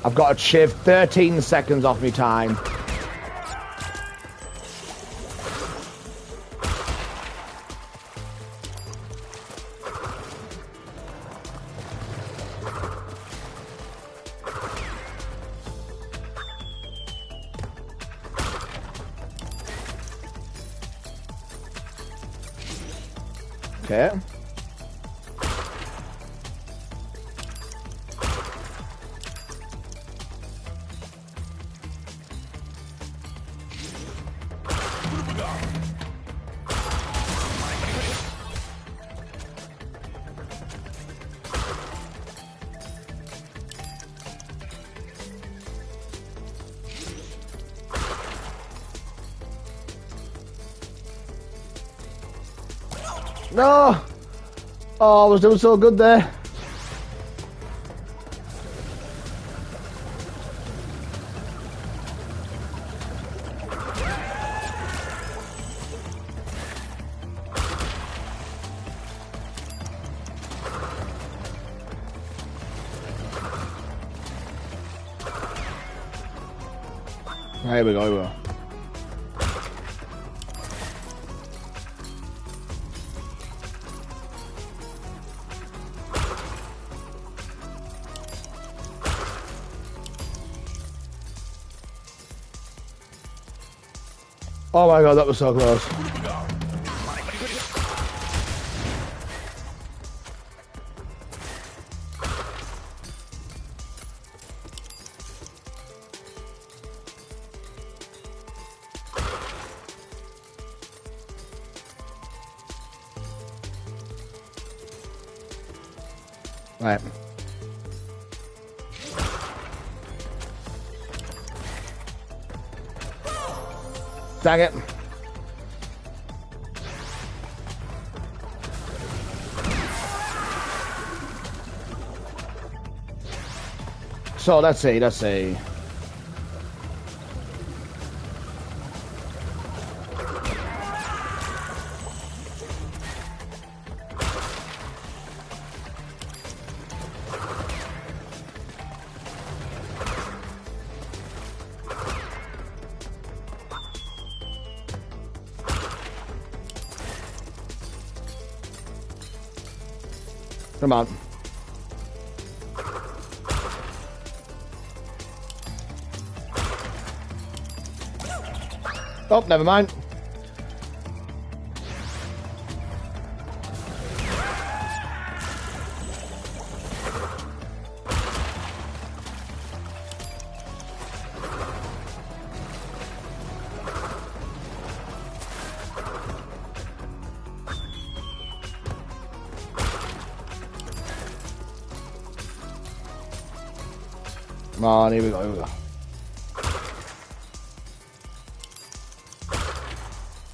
I've got to shave 13 seconds off my time. Okay. No! Oh, I was doing so good there. Here we go, here we go. Oh my god, that was so close. Right. Dang it. So let's see. Come on. Oh, never mind. Come on, here we go, here we go.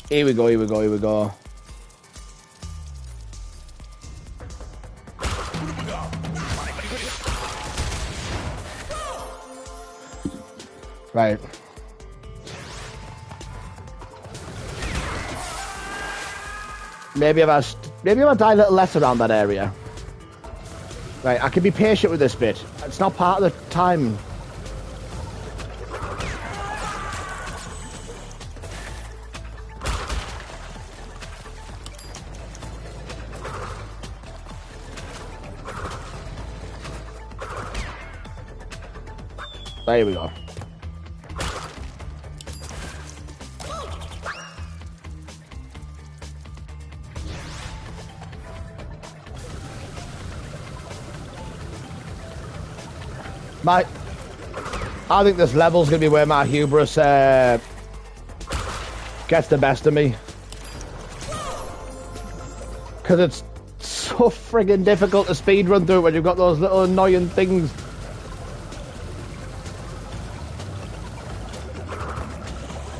Here we go, here we go, here we go. Right. Maybe if I die a little less around that area. Right, I can be patient with this bit. It's not part of the time. There we go. I think this level's gonna be where my hubris gets the best of me. Because it's so friggin' difficult to speedrun through when you've got those little annoying things.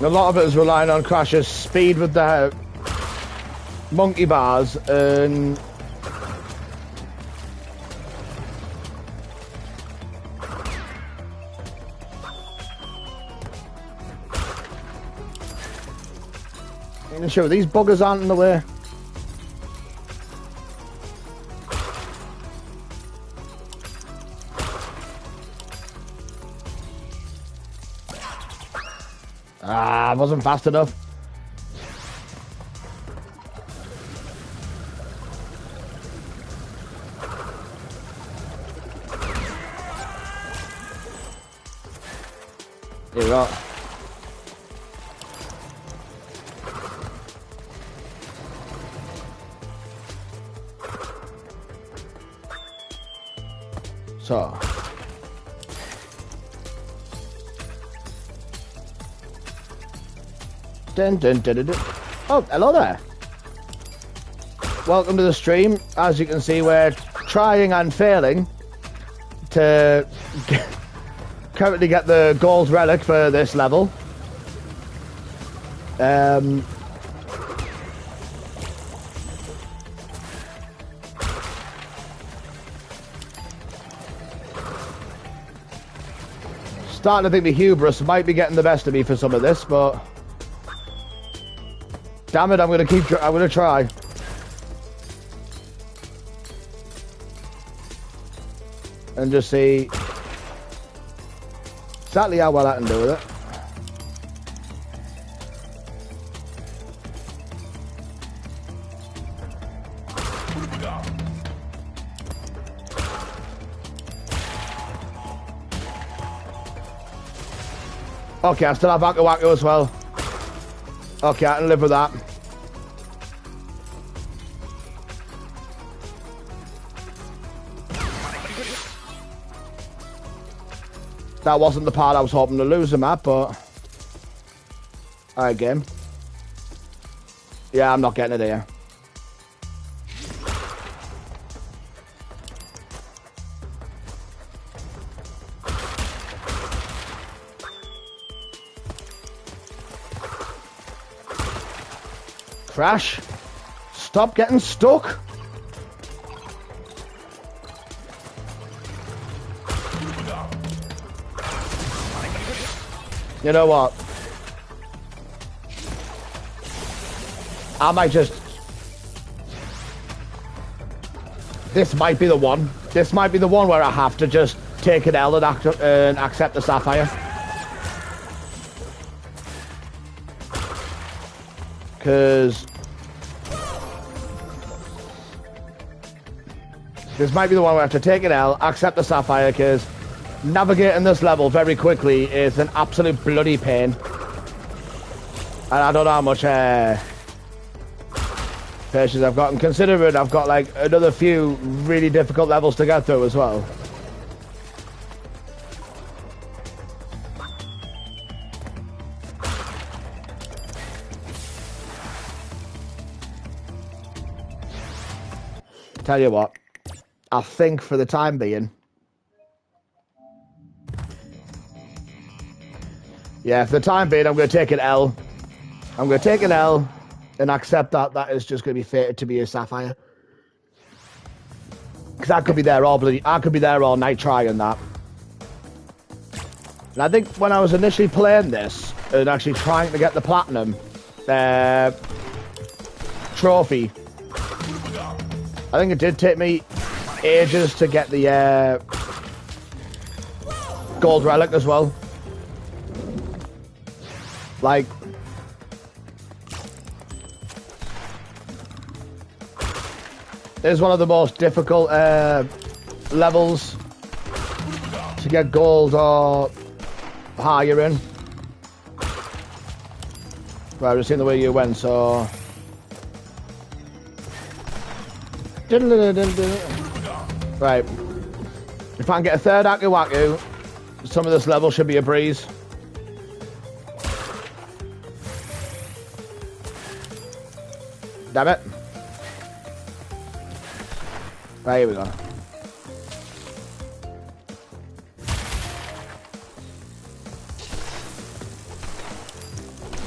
A lot of it is relying on Crash's speed with the monkey bars and I'm sure these buggers aren't in the way. Ah, I wasn't fast enough. Here we go. So. Dun, dun, dun, dun, dun. Oh, hello there. Welcome to the stream. As you can see, we're trying and failing to currently get the gold relic for this level. Starting to think the hubris might be getting the best of me for some of this, but damn it, I'm gonna try. And just see exactly how well I can do with it. Okay, I still have Wacko Wacko as well. Okay, I can live with that. That wasn't the part I was hoping to lose him at, but... Alright, game. Yeah, I'm not getting it here. Crash. Stop getting stuck. You know what? I might just... This might be the one. This might be the one where I have to just take an L and accept the Sapphire. Because... This might be the one where I have to take an L, accept the Sapphire, because navigating this level very quickly is an absolute bloody pain. And I don't know how much patience I've got. And considering I've got like another few really difficult levels to get through as well. Tell you what, I think for the time being, yeah, for the time being, I'm going to take an L. I'm going to take an L and accept that that is just going to be fated to be a Sapphire. Because I could be there all night trying that. And I think when I was initially playing this and actually trying to get the platinum trophy, I think it did take me ages to get the gold relic as well. Like, it's one of the most difficult levels to get gold or higher in. Right, I've just seen the way you went, so... Right. If I can get a third Wacko Wacko some of this level should be a breeze. Damn it. Right, here we go.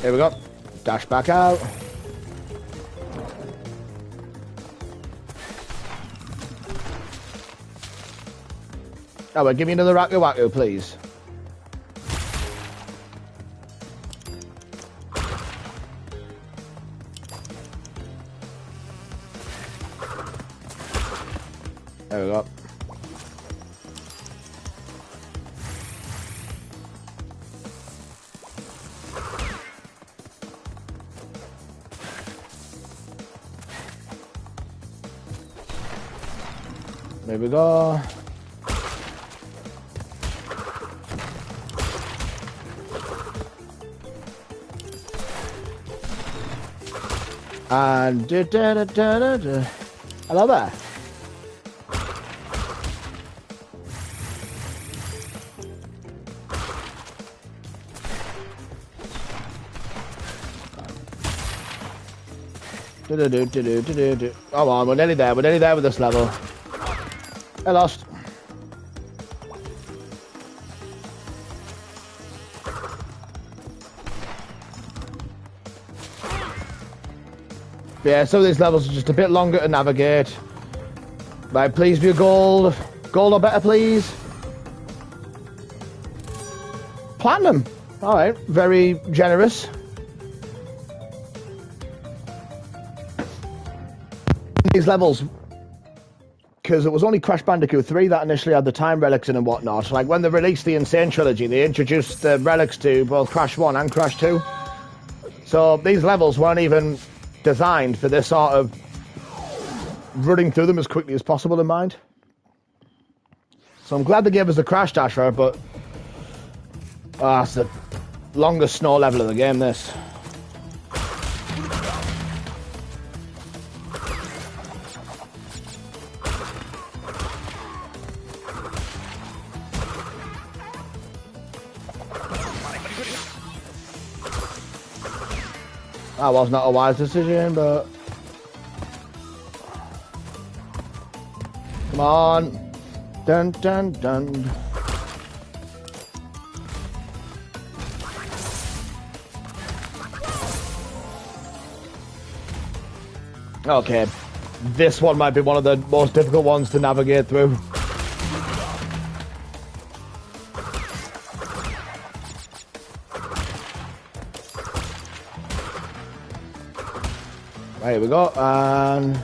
Here we go. Dash back out. Oh, well, give me another Raku Waku, please. There we go. There we go. And hello there. Come on, we're nearly there. We're nearly there with this level. I lost. Yeah, some of these levels are just a bit longer to navigate. Right, please be gold. Gold or better, please. Platinum. Alright, very generous. These levels, because it was only Crash Bandicoot 3 that initially had the time relics in and whatnot. Like when they released the Insane Trilogy, they introduced the relics to both Crash 1 and Crash 2. So these levels weren't even designed for this sort of running through them as quickly as possible in mind. So I'm glad they gave us the Crash Dasher, but it's the longest snow level of the game, this. That was not a wise decision, but... Come on. Dun, dun, dun. Okay. This one might be one of the most difficult ones to navigate through. Here we go, and...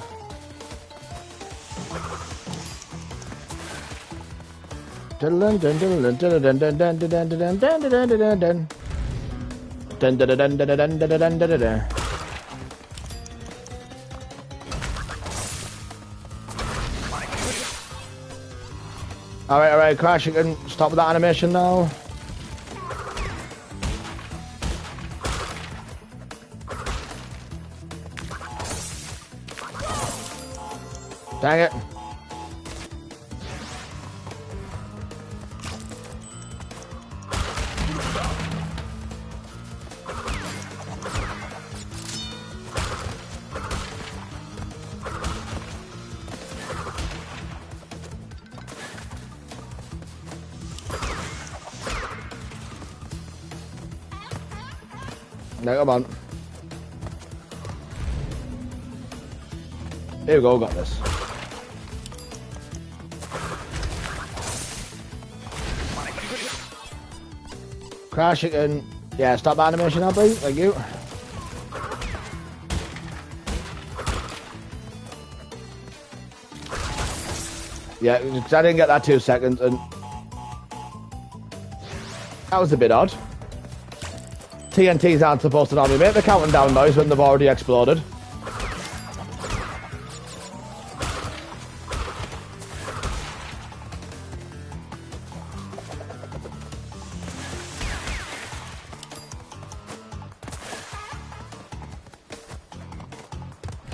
Alright, Crash, you can stop with that animation now. Dang it. No, come on. Here we go, got this. Crash, you can... Yeah, stop animation now, please. Thank you. Yeah, because I didn't get that 2 seconds, and... That was a bit odd. TNTs aren't supposed to normally make the counting down noise when they've already exploded.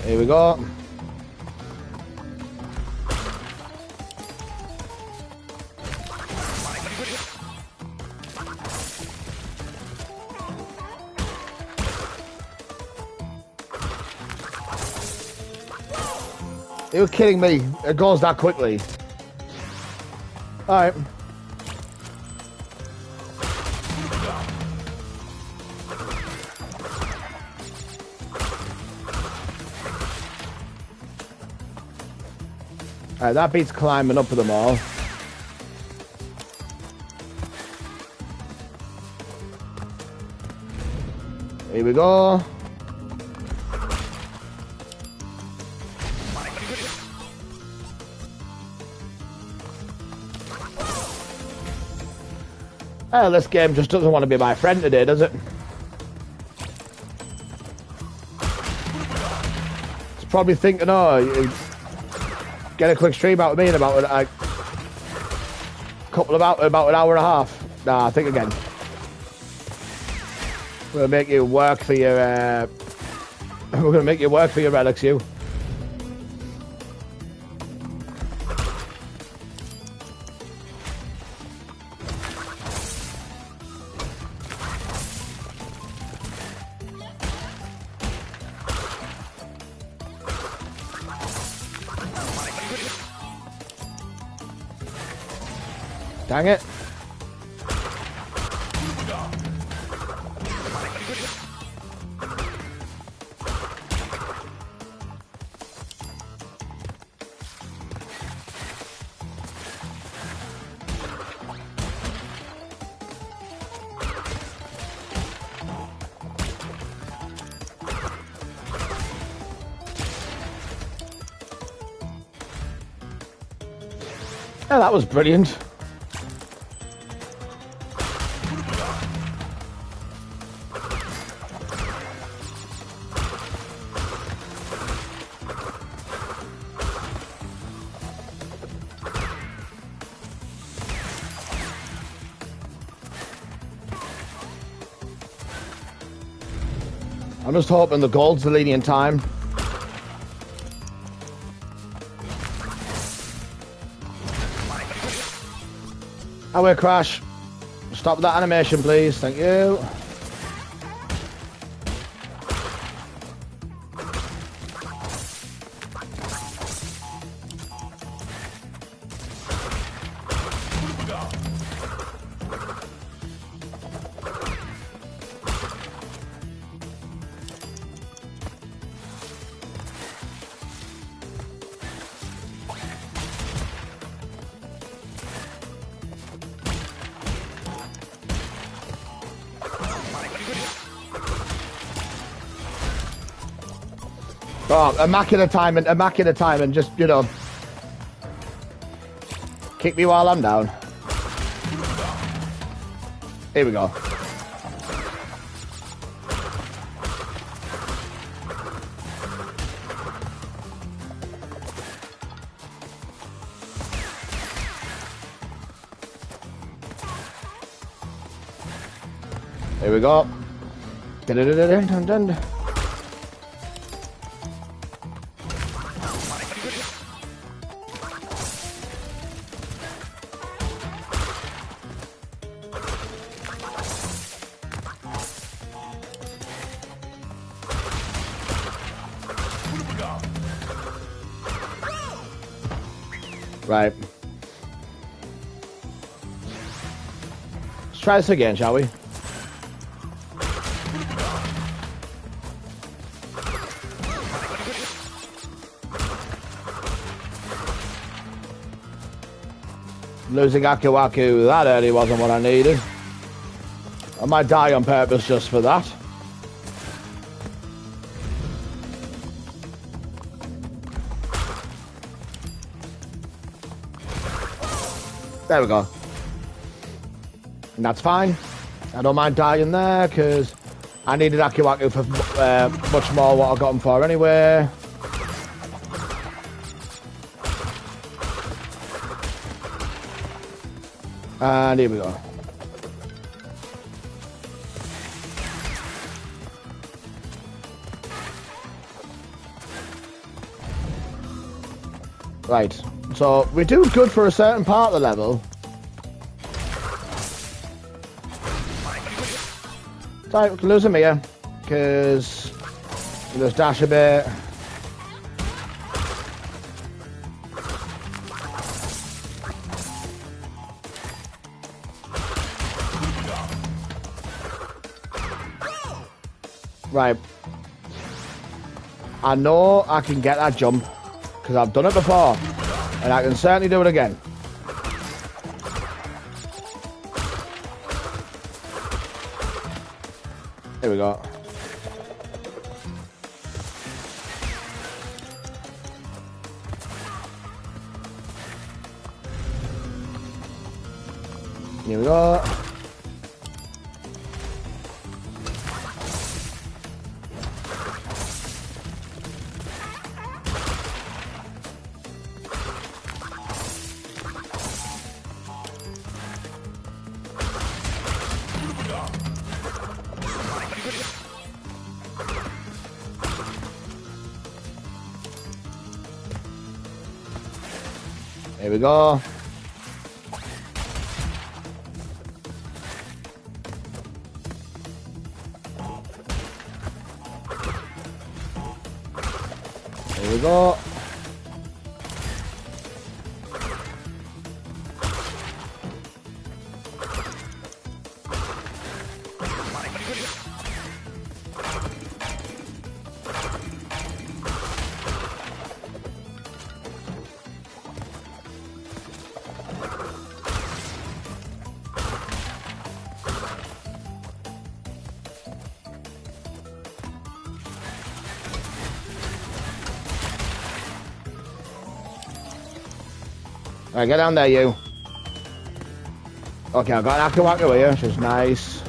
Here we go. You're kidding me. It goes that quickly. Alright. Alright, that beats climbing up to them all. Here we go. Well, this game just doesn't want to be my friend today, does it? It's probably thinking, oh, you get a quick stream out of me in about a couple of hours, about an hour and a half. Nah, think again. We're gonna make you work for your. We're gonna make you work for your relics, you. Dang it. Yeah, that was brilliant. I'm just hoping the gold's the lenient time. Highway crash. Stop that animation, please. Thank you. Oh, immaculate timing, just, you know, kick me while I'm down. Here we go. Here we go. Dun-dun-dun-dun-dun-dun. Right. Let's try this again, shall we? Losing Aku Aku that early wasn't what I needed. I might die on purpose just for that. There we go. And that's fine. I don't mind dying there, because I needed Aku Aku for much more what I got him for anyway. And here we go. Right. So, we do good for a certain part of the level. So, we can lose him here, because we'll just dash a bit. Right. I know I can get that jump, because I've done it before, and I can certainly do it again. Here we go. Here we go. Here we go. Here we go. Alright, get down there, you. Okay, I've got an Akawaka here, which is nice.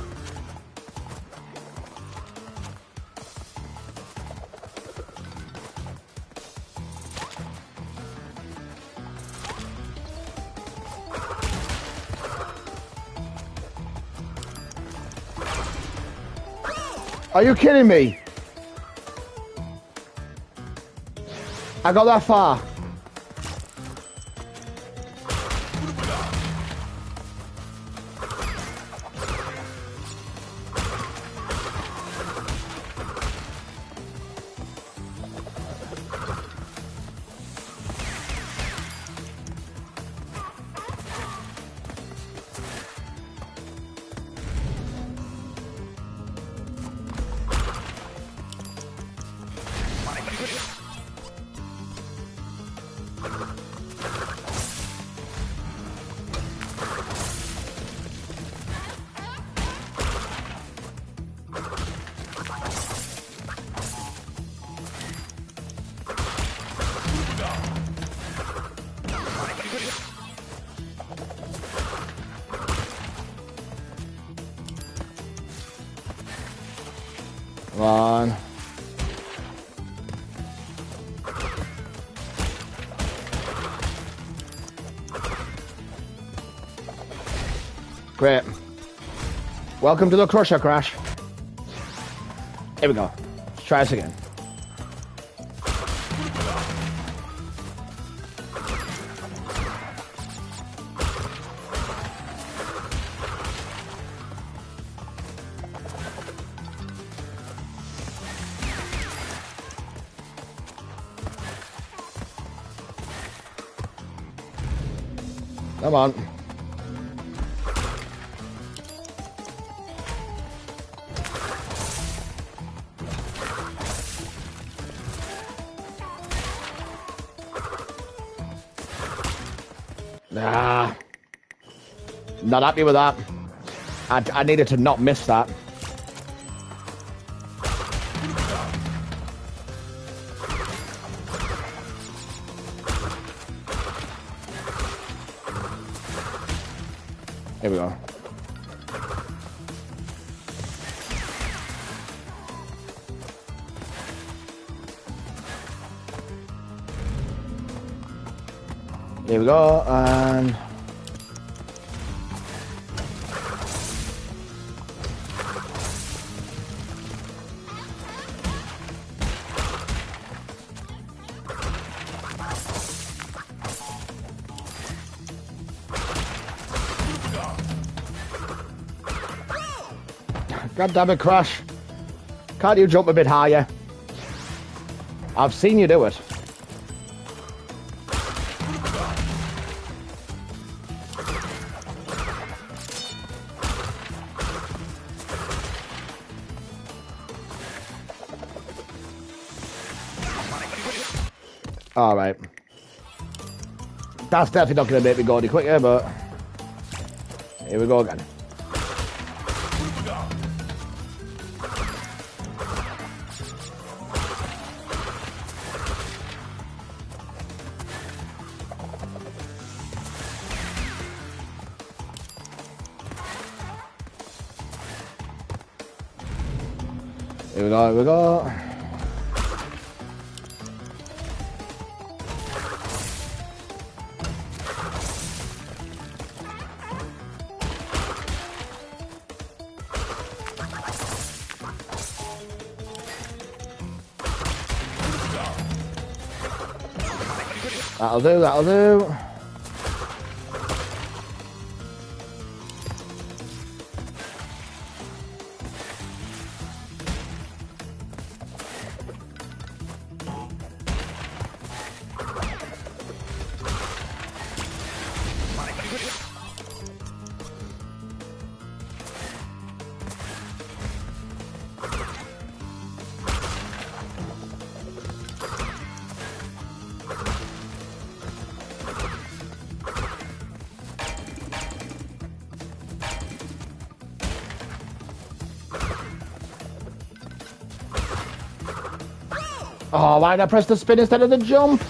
Are you kidding me? I got that far. Come on. Great. Welcome to the Crusher Crash. Here we go. Let's try this again. Come on. Nah. Not happy with that. I needed to not miss that. Here we go. Here we go, and God damn it, Crash. Can't you jump a bit higher? I've seen you do it. Alright. That's definitely not going to make me go any quicker, but... Here we go again. Here we go, here we go. That'll do, that'll do. Oh, why did I press the spin instead of the jump?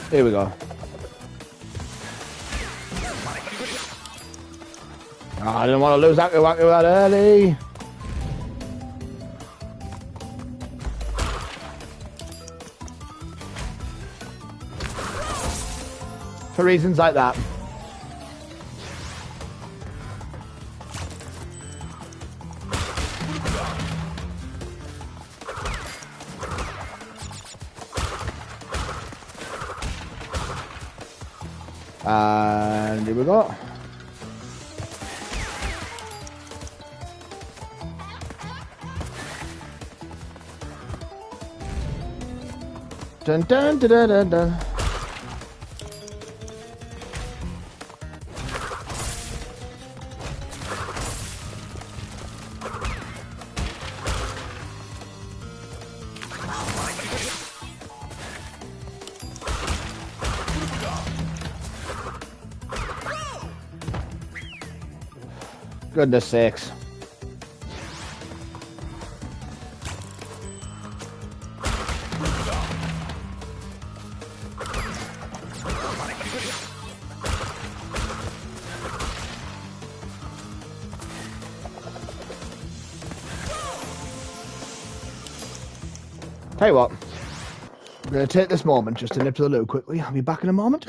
Here we go. Oh, I didn't want to lose Aku Aku that early. For reasons like that. And here we go. Dun dun dun dun dun dun. Goodness sakes. Tell you what, I'm going to take this moment just to nip to the loo quickly. I'll be back in a moment.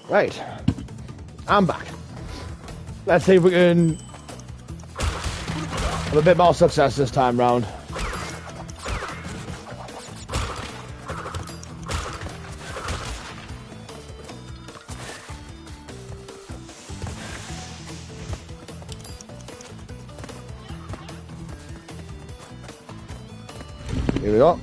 Right. I'm back. Let's see if we can have a bit more success this time round. Here we go.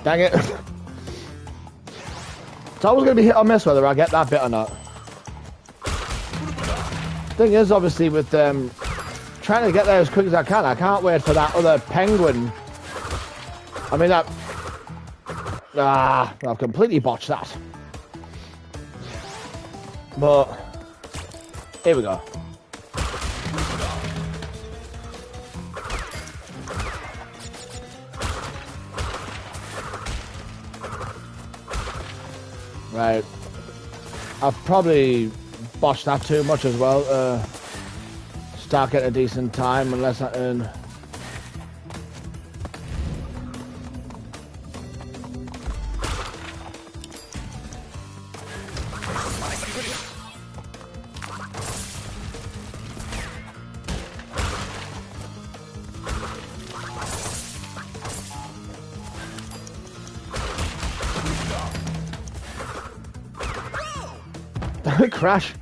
Dang it. It's always going to be hit or miss whether I get that bit or not. Thing is, obviously, with trying to get there as quick as I can't wait for that other penguin. I mean, that... I've completely botched that. But... Here we go. Right. I've probably botched that too much as well. Start getting a decent time unless I earn. Crash.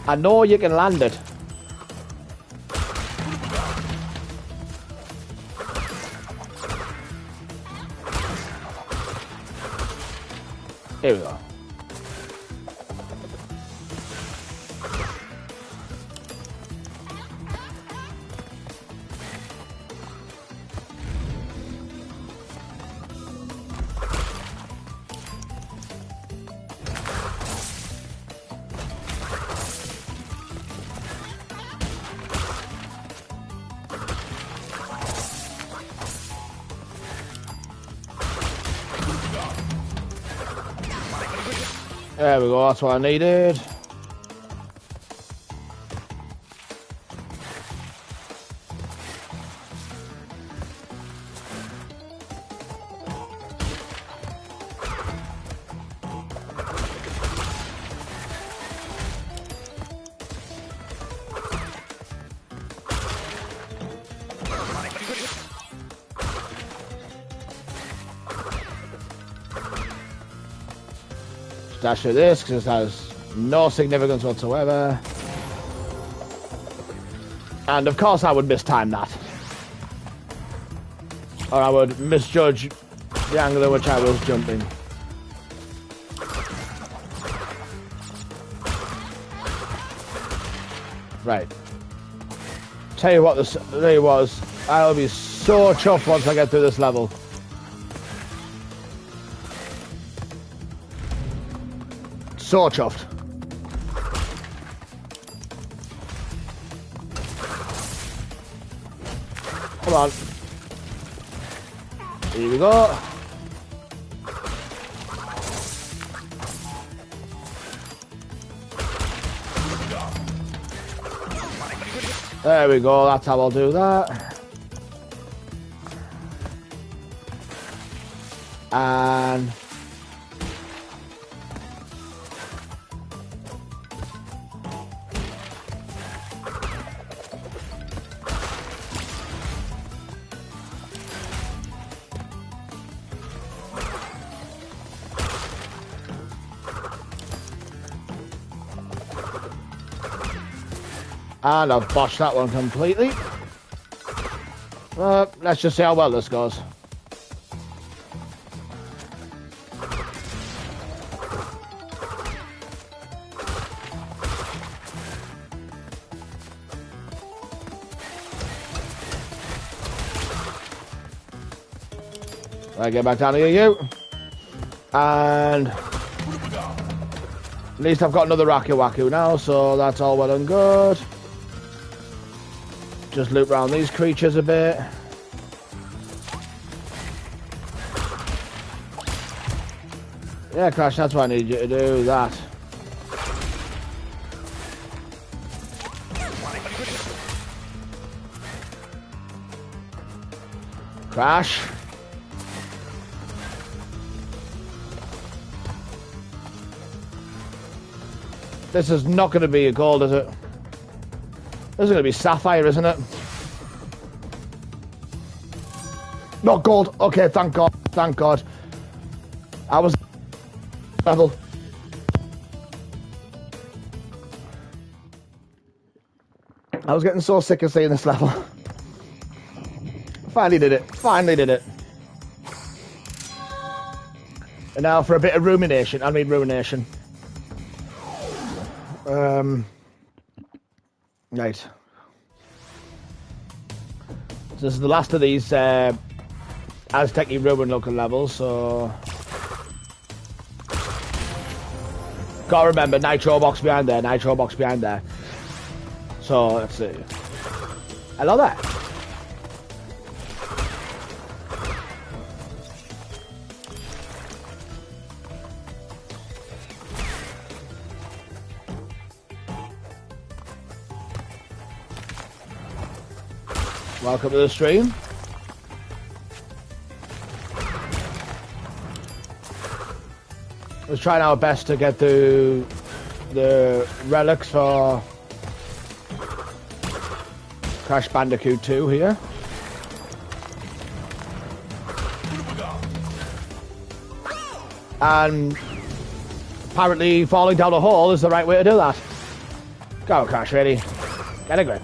I know you can land it. Here we go. There we go, that's what I needed. Dash through this because it has no significance whatsoever. And of course I would mistime that. Or I would misjudge the angle at which I was jumping. Right. Tell you what this really was. I'll be so chuffed once I get through this level. So chuffed. Come on. Here we go. There we go, that's how I'll do that. And... And I've botched that one completely. Let's just see how well this goes. Right, get back down here, you. And... at least I've got another Raku Waku now, so that's all well and good. just loop around these creatures a bit. Yeah, Crash, that's what I need you to do, that. Crash. This is not going to be a gold, is it? This is going to be sapphire, isn't it? Not gold. Okay, thank God. Thank God. I was level. I was getting so sick of seeing this level. Finally did it. Finally did it. And now for a bit of rumination. I mean rumination. Right. So this is the last of these Aztec-y ruin looking levels, so... Gotta remember, nitro box behind there, nitro box behind there. So, let's see. Hello there. Welcome to the stream. Let's try our best to get through the relics for Crash Bandicoot 2 here. And apparently falling down a hole is the right way to do that. Go, Crash, ready? Get a grip.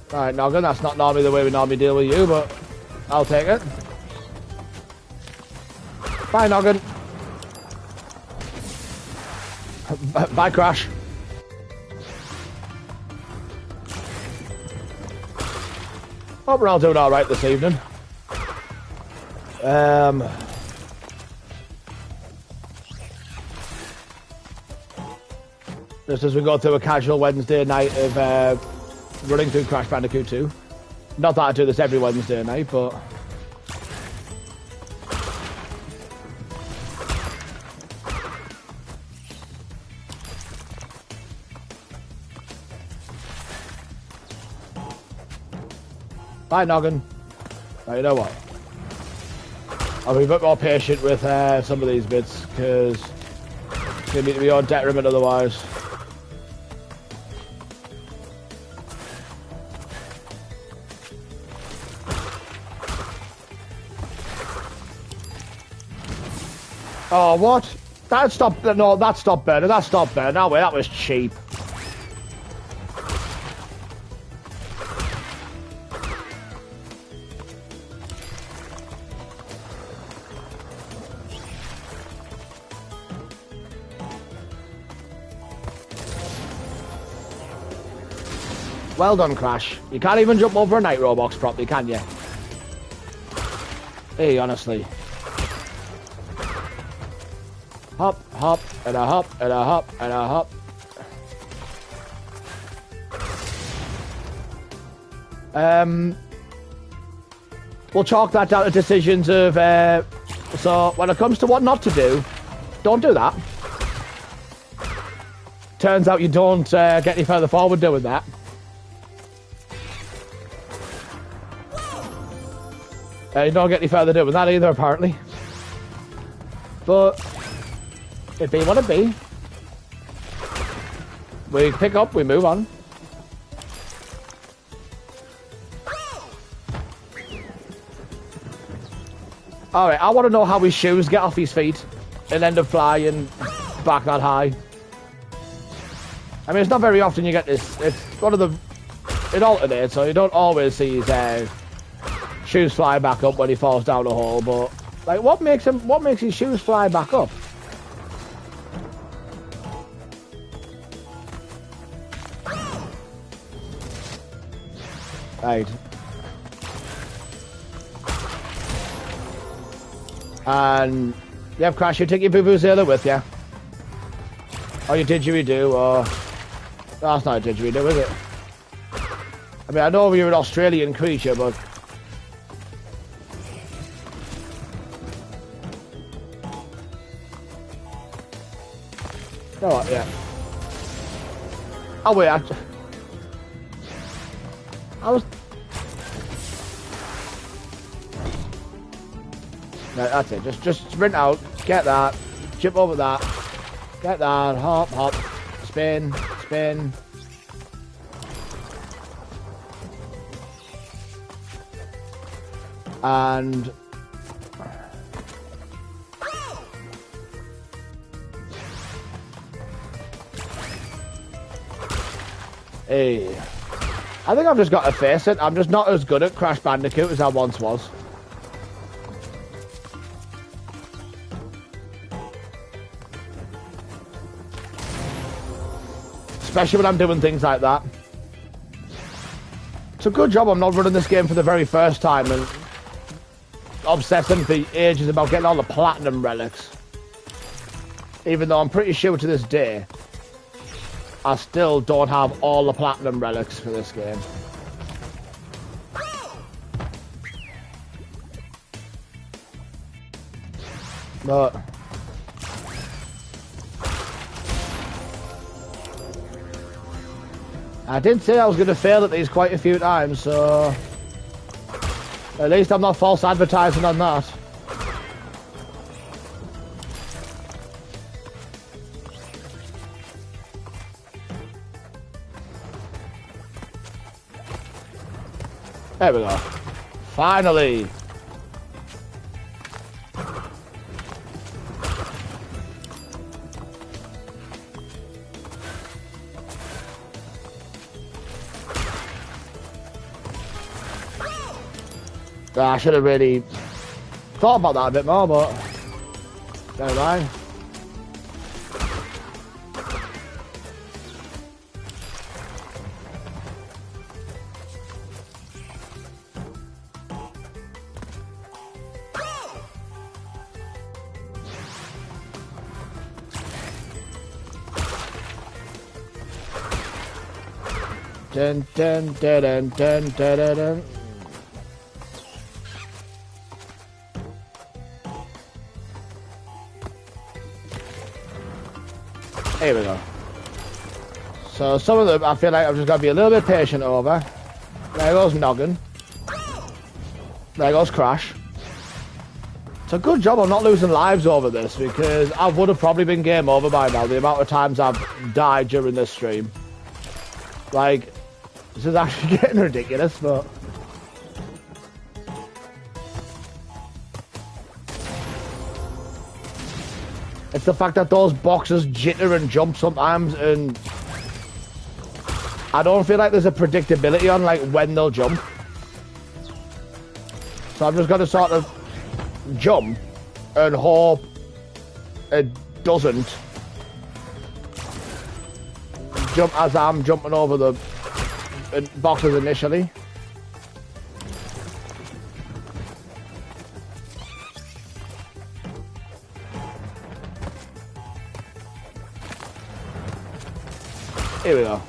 Alright, Noggin, that's not normally the way we normally deal with you, but I'll take it. Bye, Noggin. Bye, Crash. Hope we're all doing alright this evening. Just as we go through a casual Wednesday night of running through Crash Bandicoot 2. Not that I do this every Wednesday night, but... Bye, Noggin. Right, you know what? I'll be a bit more patient with some of these bits, because it's going to be your detriment otherwise. Oh, what? That stopped. No, that stopped burning. That stopped burning. No way, that was cheap. Well done, Crash. You can't even jump over a nitro box properly, can you? Hey, honestly. Hop, hop, and a hop, and a hop, and a hop. We'll chalk that down to decisions of, so when it comes to what not to do, don't do that. Turns out you don't get any further forward doing that. You don't get any further doing that either, apparently. But it be what it be. We pick up, we move on. Alright, I want to know how his shoes get off his feet and end up flying back that high. I mean, it's not very often you get this. It's one of the... It alternates, so you don't always see his shoes fly back up when he falls down a hole, but... Like, what makes his shoes fly back up? Right. And yeah, Crash, you take your Vuvuzela with you. Or your didgeridoo, or... That's not a didgeridoo, is it? I mean, I know you're an Australian creature, but... You know what, yeah. Oh wait, I was... No, that's it, just sprint out, get that, jump over that, get that, hop, hop, spin, spin. And... Hey. I think I've just got to face it. I'm just not as good at Crash Bandicoot as I once was. Especially when I'm doing things like that. It's a good job I'm not running this game for the very first time and obsessing for ages about getting all the platinum relics. Even though I'm pretty sure to this day I still don't have all the platinum relics for this game. But I did say I was going to fail at these quite a few times, so at least I'm not false advertising on that. There we go. Finally! I should have really thought about that a bit more, but never mind. Dun dun dun dun dun dun dun. Here we go. So some of them I feel like I've just got to be a little bit patient over. There goes Noggin. There goes Crash. It's a good job I'm not losing lives over this, because I would have probably been game over by now, the amount of times I've died during this stream. Like, this is actually getting ridiculous, but... It's the fact that those boxes jitter and jump sometimes, and I don't feel like there's a predictability on like when they'll jump. So I'm just going to sort of jump and hope it doesn't jump as I'm jumping over the boxes initially. Here we go.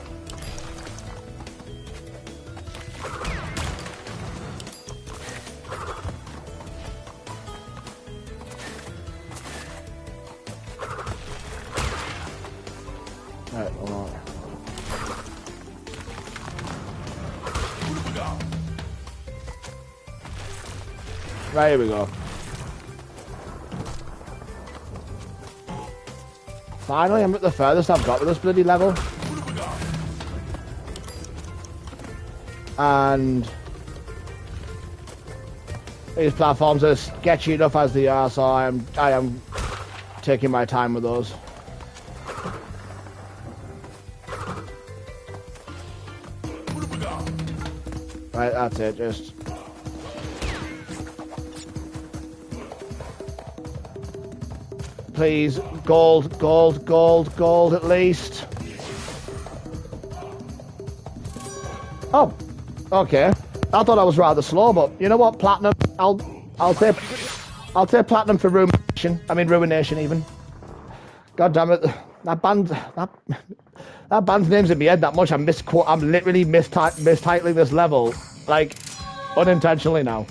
Right, hold on. Right, here we go. Finally, I'm at the furthest I've got with this bloody level. And these platforms are sketchy enough as they are, so I am taking my time with those. Right, that's it, just... Please, gold, gold, gold, gold at least. Oh, okay. I thought I was rather slow, but you know what, platinum, I'll take... I'll take platinum for ruination. I mean ruination even. God damn it! That band's name's in my head that much. I'm literally mistitling this level, like unintentionally now.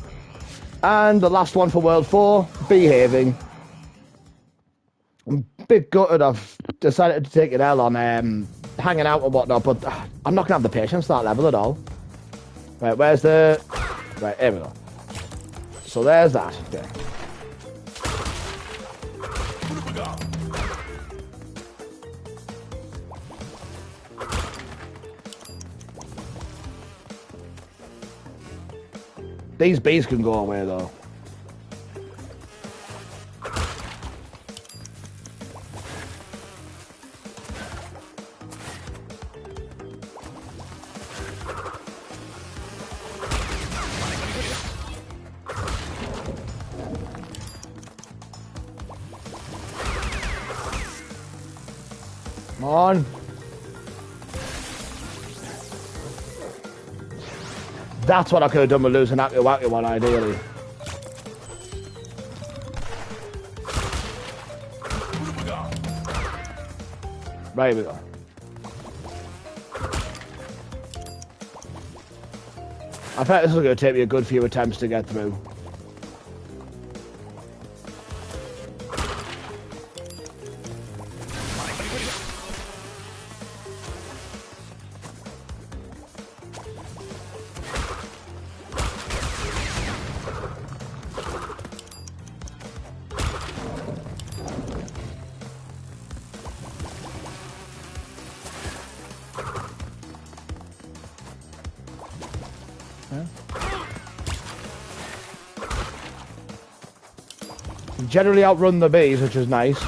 And the last one for World 4, behaving. I'm a bit gutted. I've decided to take an L on hanging out and whatnot, but I'm not gonna have the patience for that level at all. Right, where's the? Right, here we go. So there's that. Okay. These bees can go away though. Come on. That's what I could have done with losing Aki Waki one, ideally. Right, here we go. I bet this is going to take me a good few attempts to get through. Generally outrun the bees, which is nice.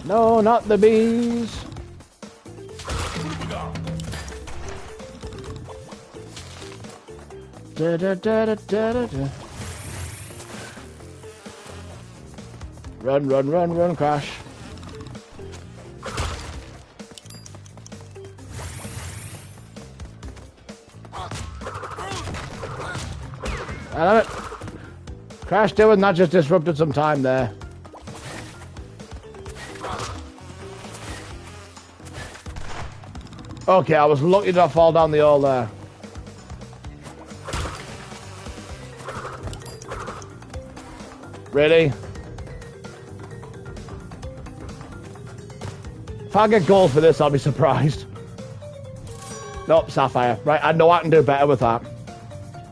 No, not the bees. Da, da, da, da, da, da. Run, run, run, run, crash. I love it. Crash doing that just disrupted some time there. Okay, I was lucky to not fall down the hole there. Really? If I get gold for this, I'll be surprised. Nope, Sapphire. Right, I know I can do better with that.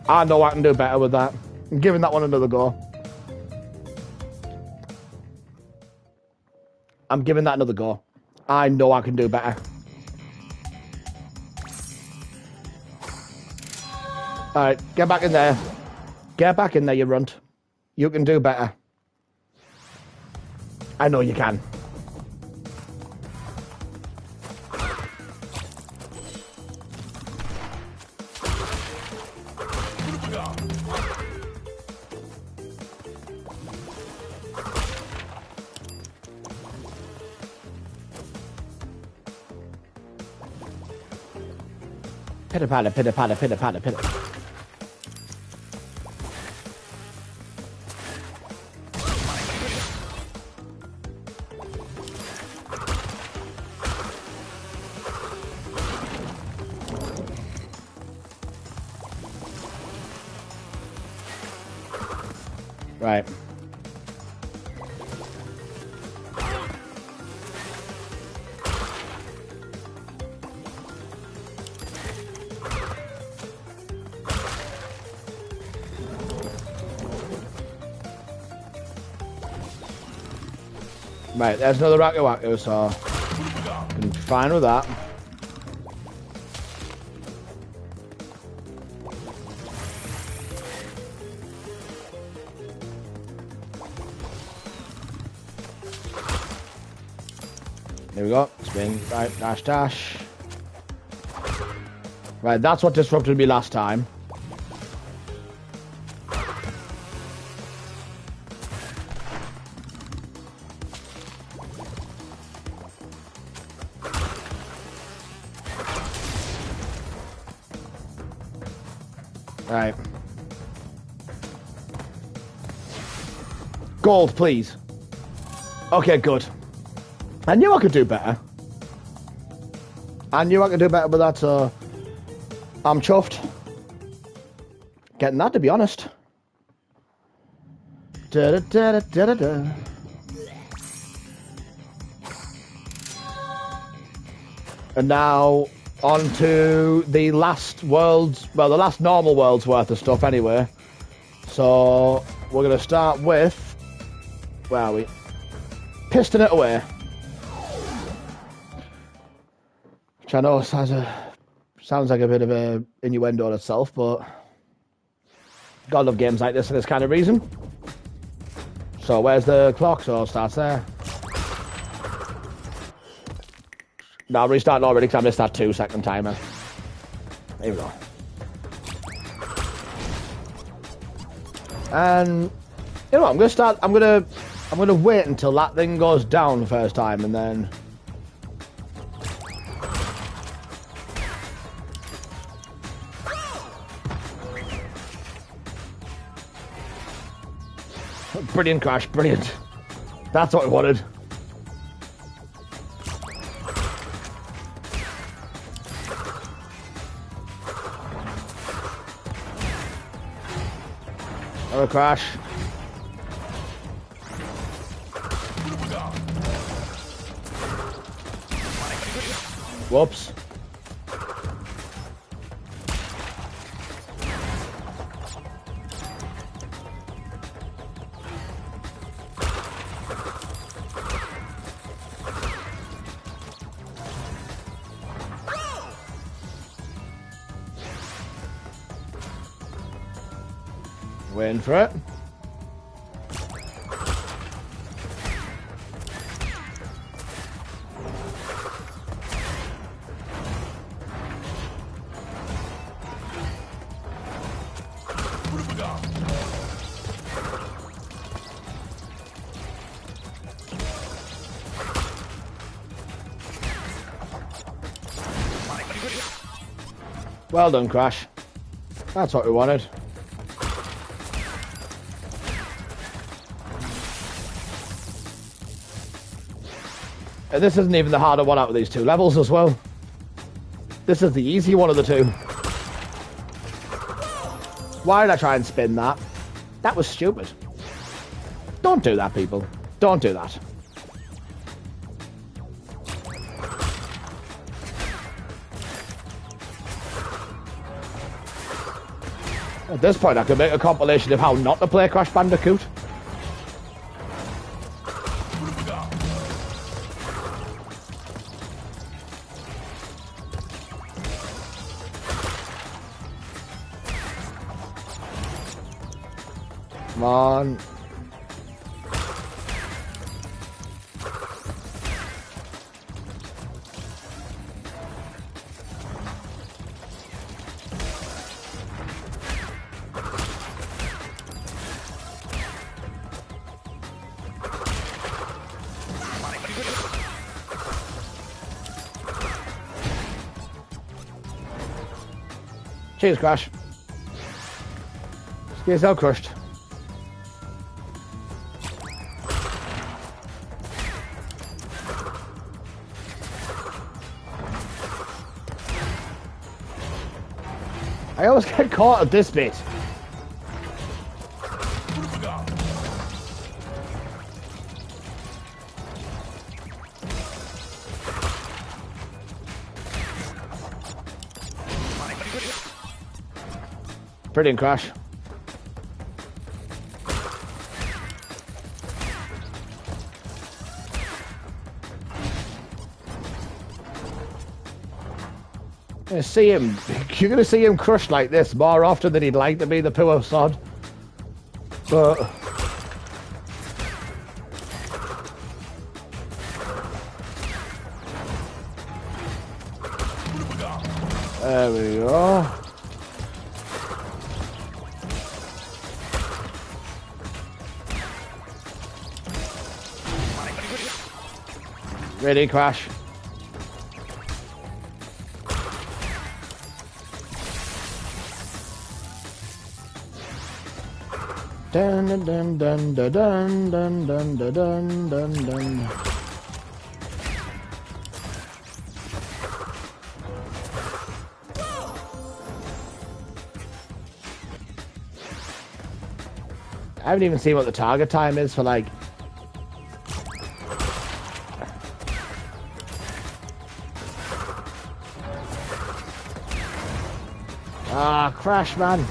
I know I can do better with that. I'm giving that one another go. I'm giving that another go. I know I can do better. Alright, get back in there. Get back in there, you runt. You can do better. I know you can. Pitter patter, pitter patter, pitter patter, pitter. Right. Right, there's another Raku Waku, so I'm fine with that. There we go. Spin, right, dash, dash. Right, that's what disrupted me last time. Right. Gold, please. Okay, good. I knew I could do better. I knew I could do better with that, so I'm chuffed. Getting that, to be honest. Da, da, da, da, da, da. And now on to the last world's, well, the last normal world's worth of stuff anyway. So we're going to start with, where are we? Piston it away. Which I know sounds like a bit of a innuendo in itself, but gotta love games like this for this kind of reason. So where's the clock? So it starts there. No, I'm restarting already because I missed that 2-second timer. Here we go. And you know what, I'm gonna wait until that thing goes down the first time and then brilliant crash, brilliant. That's what I wanted. Another crash. Whoops. Waiting for it. Well done, Crash. That's what we wanted. And this isn't even the harder one out of these two levels as well. This is the easy one of the two. Why did I try and spin that? That was stupid. Don't do that, people. Don't do that. At this point, I could make a compilation of how not to play Crash Bandicoot. Come on. Cheers, Crash. Just get yourself crushed. I always get caught at this bit. Brilliant, Crash. You're gonna see him crushed like this more often than he'd like to be, the poor sod. But there we go. Ready, Crash? Dun dun dun dun dun dun dun dun dun dun dun. I haven't even seen what the target time is for like. Ah, crash, man.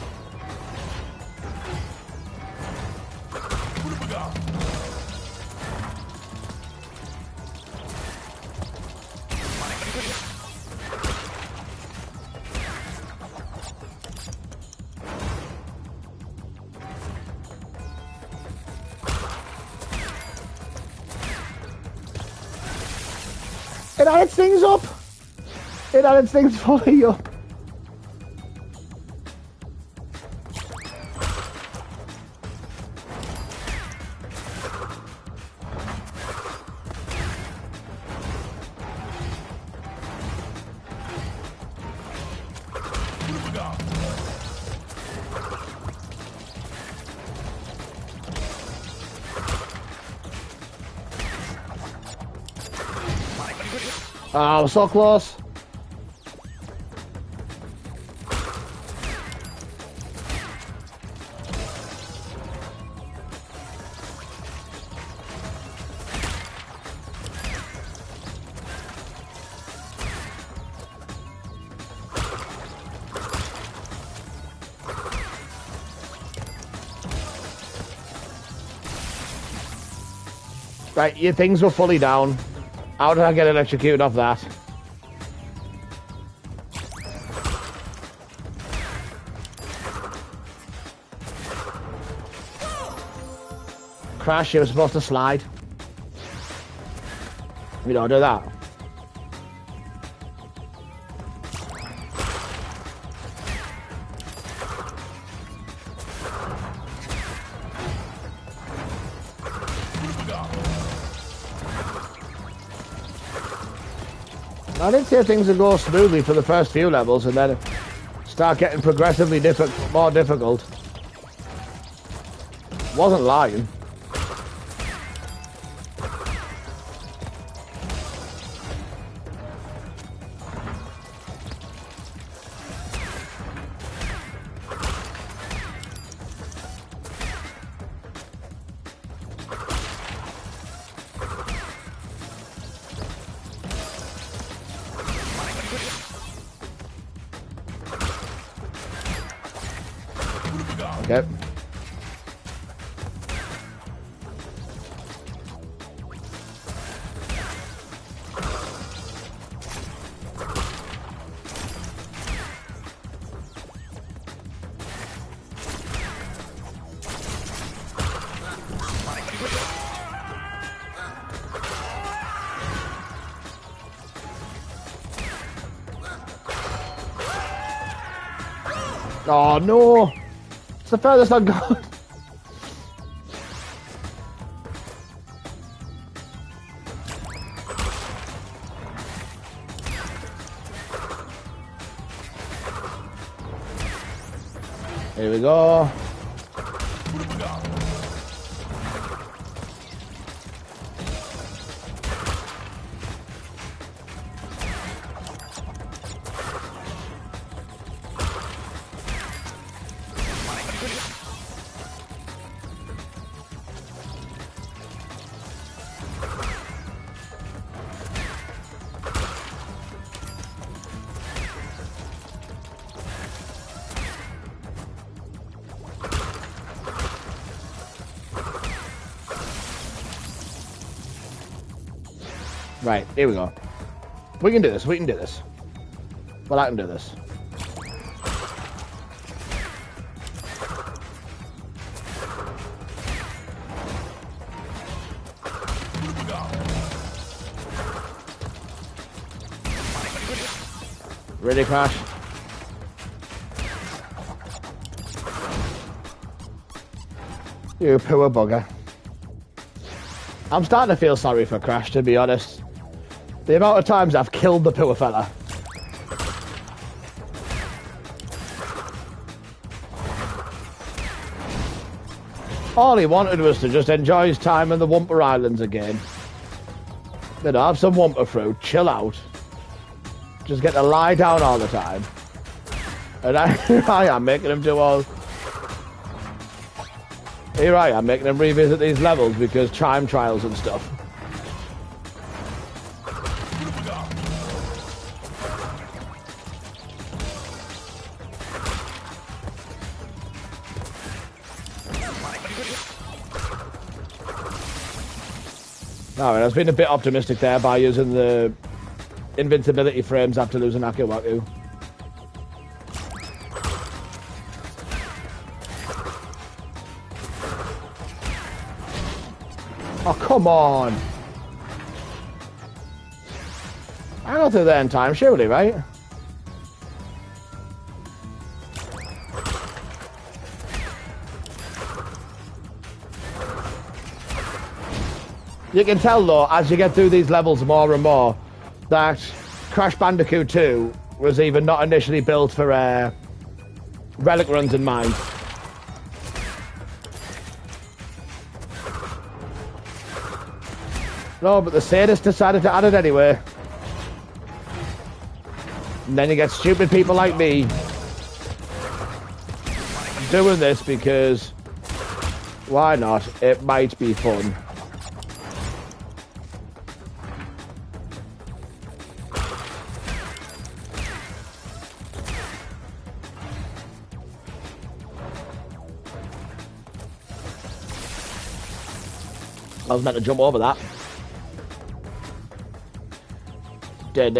It added things up. It added things fully up. Oh, so close. Right, your things were fully down. How did I get electrocuted off that? Crash, you were supposed to slide. You don't do that. I did say things would go smoothly for the first few levels and then start getting progressively more difficult. Wasn't lying. Okay. Oh no! It's the furthest I've gone. Here we go. Right, here we go. We can do this, we can do this. Well, I can do this. Ready, Crash? You poor bugger. I'm starting to feel sorry for Crash, to be honest. The amount of times I've killed the poor fella. All he wanted was to just enjoy his time in the Wumper Islands again. You know, have some Wumper fruit, chill out. Just get to lie down all the time. And I am making him do all... Here I am making him revisit these levels because time trials and stuff. Alright, I was being a bit optimistic there by using the invincibility frames after losing Aku Waku. Oh, come on! I got through there in time, surely, right? You can tell, though, as you get through these levels more and more, that Crash Bandicoot 2 was even not initially built for Relic runs in mind. No, but the sadists decided to add it anyway. And then you get stupid people like me doing this because why not? It might be fun. I was meant to jump over that. Da.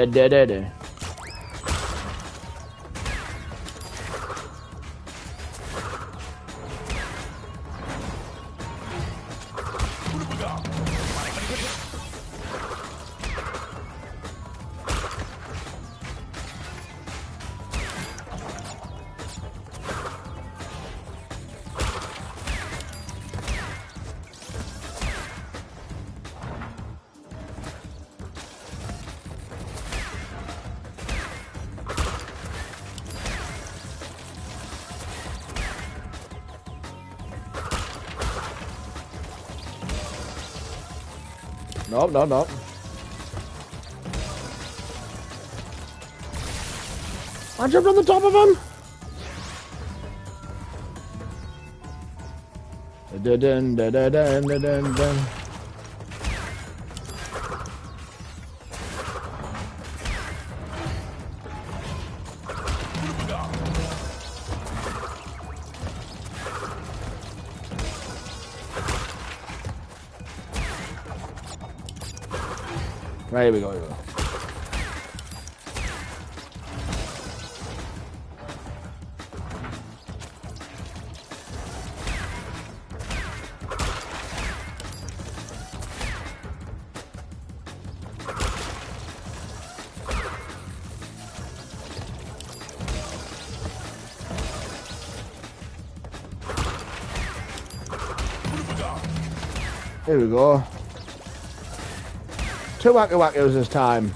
No. I jumped on the top of him. Dun. Right, here we go. Here we go. 2 Aku Wakus this time.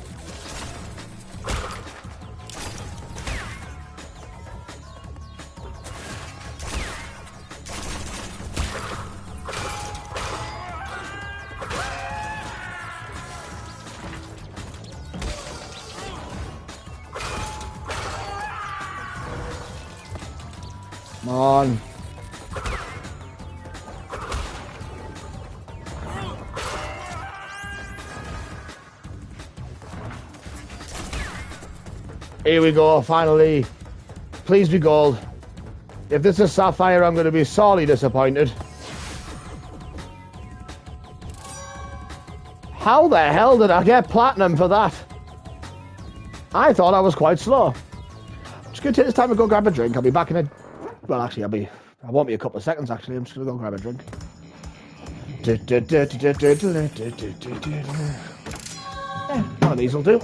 Come on. Here we go, finally. Please be gold. If this is Sapphire, I'm going to be sorely disappointed. How the hell did I get platinum for that? I thought I was quite slow. I'm just going to take this time to go grab a drink. I'll be back in a... Well, actually, I won't be a couple of seconds, actually. I'm just going to go grab a drink. One of these will do.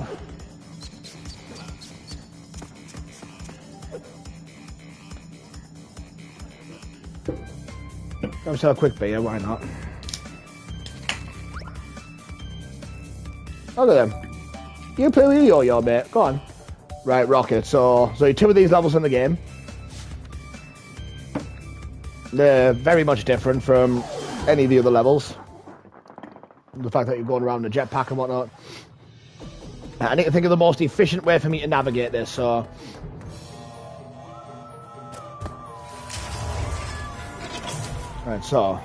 Let's have a quick beer, why not? Look at them. You play yo-yo, mate. Go on. Right, Rocket. So 2 of these levels in the game. They're very much different from any of the other levels. The fact that you're going around the jetpack and whatnot. I need to think of the most efficient way for me to navigate this, so... Right, so...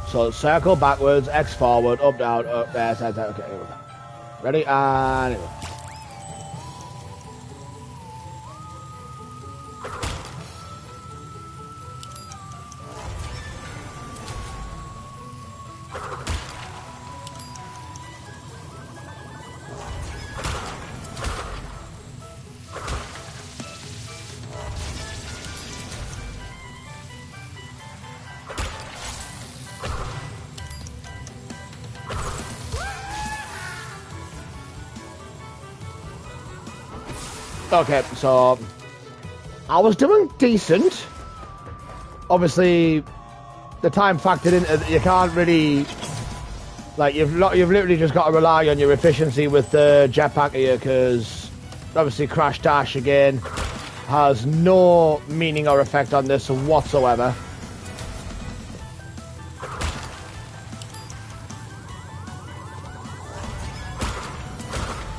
So, circle backwards, X forward, up, down, up, there, side, side, okay, here we go. Ready? And here we go. Okay, so I was doing decent. Obviously, the time factored in. You can't really, like, you've literally just got to rely on your efficiency with the jetpack here, because obviously crash dash again has no meaning or effect on this whatsoever.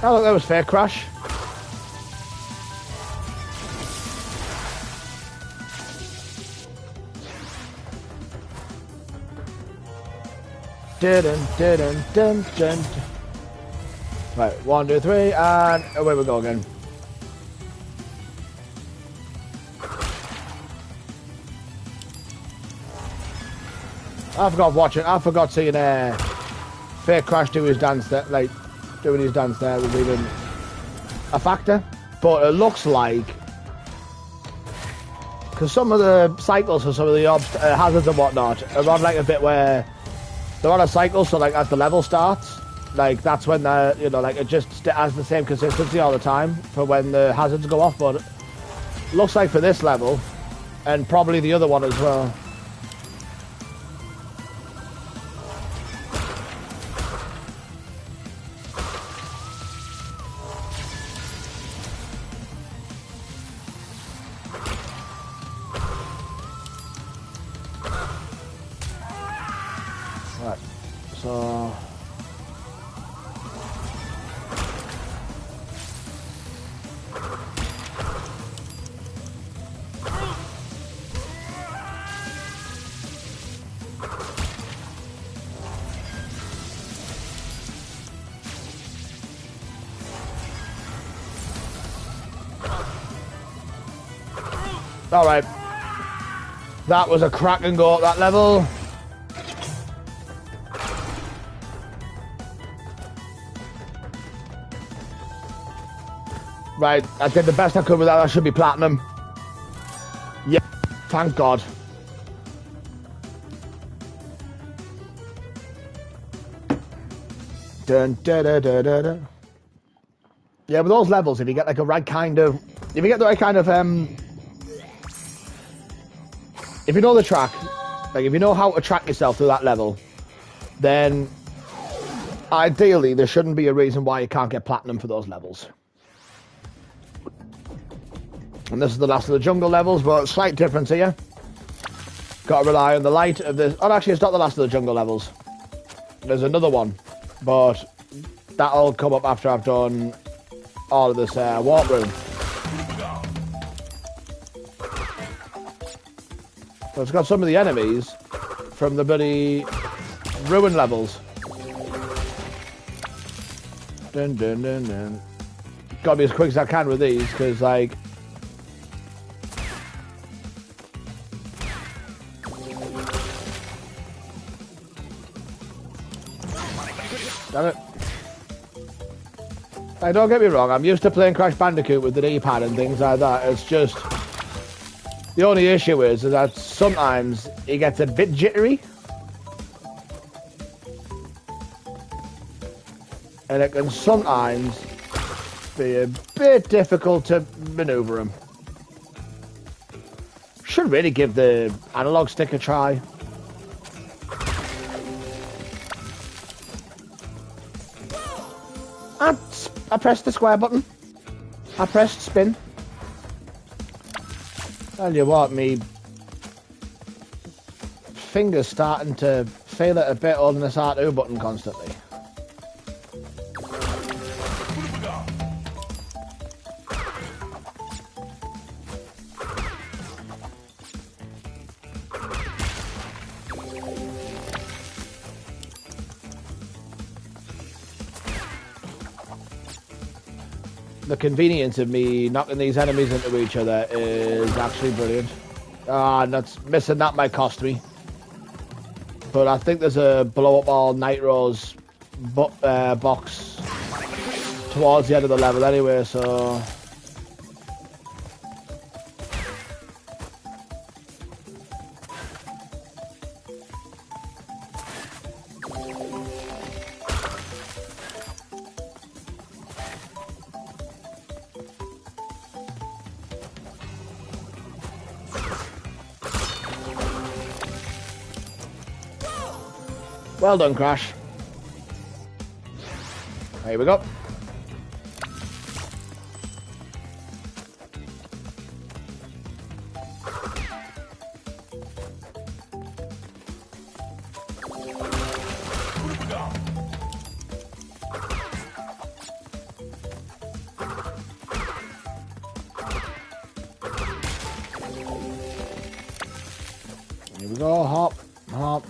Oh, look, that was fair crash. Dun. Right, 1, 2, 3, and away we go again. I forgot seeing Fair Crash do his dance there, like doing his dance there was even a factor. But it looks like, because some of the cycles for some of the hazards and whatnot are on like a bit where they're on a cycle, so like as the level starts, like that's when the, you know, like it just has the same consistency all the time for when the hazards go off. But it looks like for this level, and probably the other one as well. Right, so alright. That was a crack and go at that level. Right, I did the best I could with that. That should be platinum. Yeah, thank God. Dun, da, da, da, da, da. Yeah, with those levels, if you get like a right kind of, if you get the right kind of, if you know the track, like if you know how to track yourself through that level, then ideally there shouldn't be a reason why you can't get platinum for those levels. And this is the last of the jungle levels, but slight difference here. Got to rely on the light of this. Oh, actually, it's not the last of the jungle levels. There's another one, but that'll come up after I've done all of this warp room. So it's got some of the enemies from the bloody ruin levels. Dun, dun, dun, dun. Gotta be as quick as I can with these, because like, damn it. Hey, don't get me wrong, I'm used to playing Crash Bandicoot with the D-pad and things like that. It's just, the only issue is that sometimes it gets a bit jittery. And it can sometimes be a bit difficult to maneuver them. Should really give the analog stick a try. I pressed the square button. I pressed spin. Tell you what, me fingers starting to feel it a bit holding this R2 button constantly. The convenience of me knocking these enemies into each other is actually brilliant. Ah, that's missing that might cost me. But I think there's a blow up all nitros box towards the end of the level anyway, so... Well done, Crash. Here we go. Here we go, hop, hop.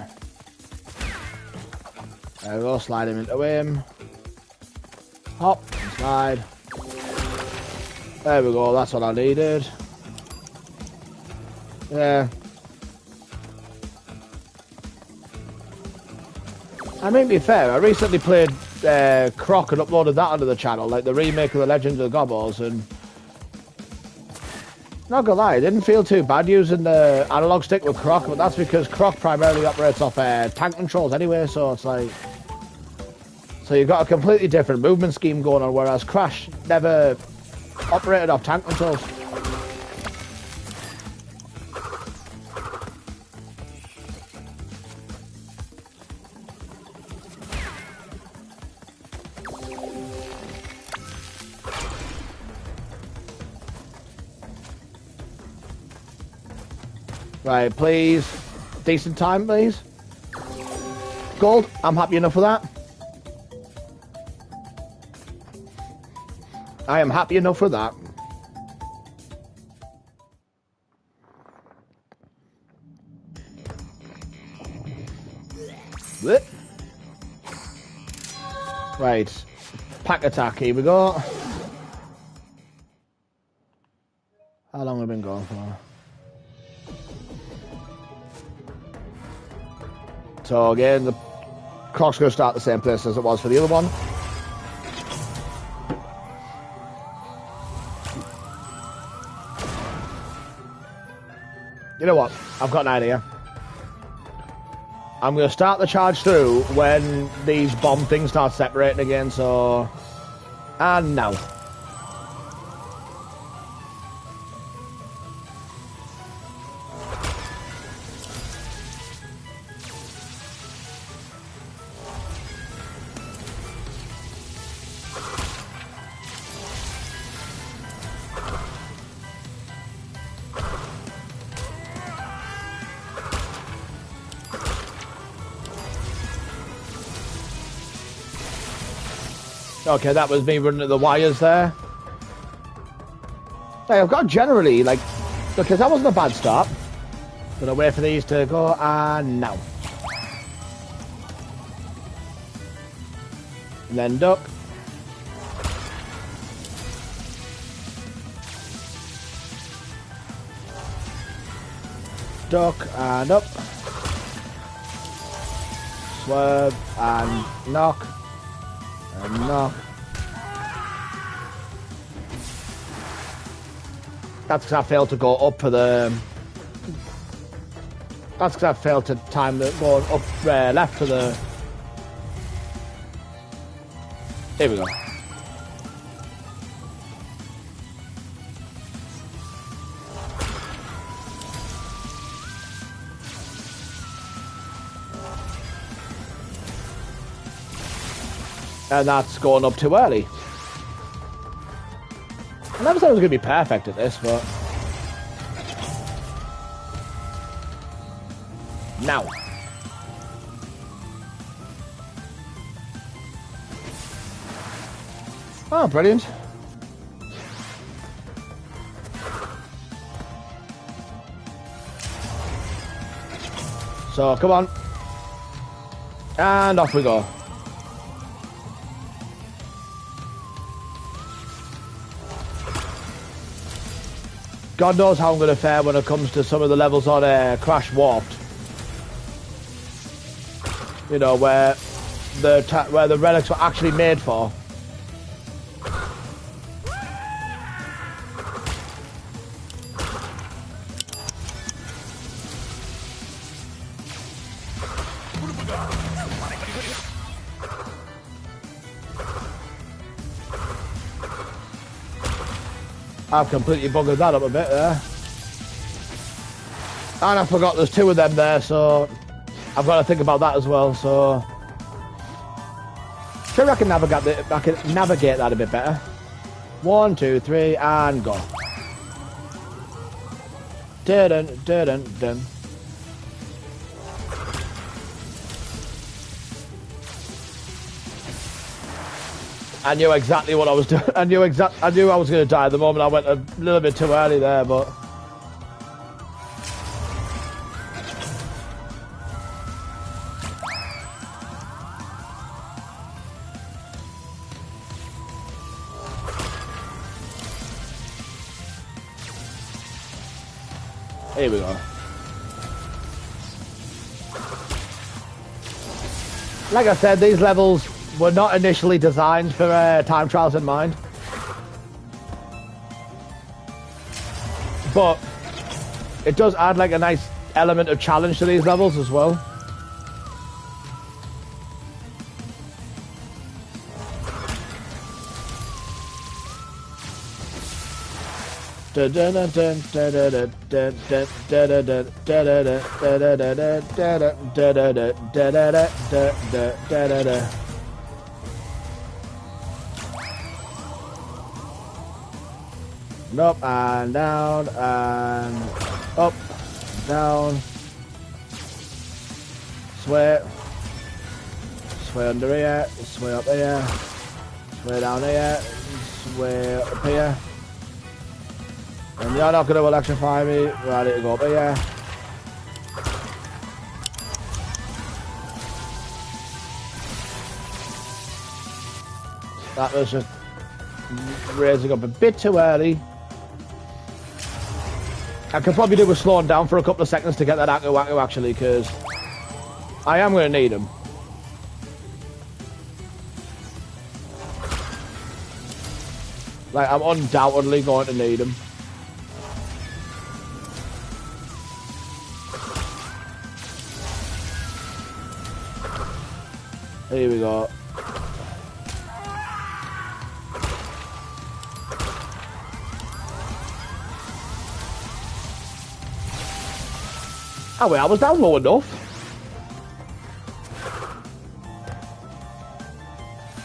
There we go, slide him into him. Hop, and slide. There we go, that's what I needed. Yeah. I mean, to be fair, I recently played Croc and uploaded that onto the channel, like the remake of the Legend of the Gobbos, and not gonna lie, it didn't feel too bad using the analog stick with Croc, but that's because Croc primarily operates off tank controls anyway, so it's like... So you've got a completely different movement scheme going on, whereas Crash never operated off tank controls. Right, please. Decent time, please. Gold, I'm happy enough with that. I am happy enough for that. Blip. Right. Pack attack, here we go. How long have we been going for? So again, the clock's going to start the same place as it was for the other one. You know what? I've got an idea. I'm going to start the charge through when these bomb things start separating again, so... And now. Okay, that was me running at the wires there. Hey, I've got generally, like... Okay, that wasn't a bad start. Gonna wait for these to go, and now. And then duck. Duck, and up. Swerve, and knock. And knock. That's because I failed to go up for the... That's because I failed to time the going up left for the... Here we go. And that's going up too early. I never said I was going to be perfect at this, but... Now. Oh, brilliant. So, come on. And off we go. God knows how I'm going to fare when it comes to some of the levels on Crash Warped. You know, where the relics were actually made for. I've completely buggered that up a bit there. And I forgot there's two of them there, so I've got to think about that as well, so... Sure, I can navigate that a bit better. 1, 2, 3, and go. Dun dun dun dun. I knew exactly what I was doing. I knew I was going to die at the moment. I went a little bit too early there, but here we go. Like I said, these levels were not initially designed for time trials in mind. But it does add like a nice element of challenge to these levels as well. Up and down and up, down, sway under here, sway up here, sway down here, sway up here. And you're not going to electrify me, ready to go up here. That was just raising up a bit too early. I could probably do with slowing down for a couple of seconds to get that Aku Aku actually, because I am going to need him. Like, I'm undoubtedly going to need him. Here we go. Oh wait, I was down low enough.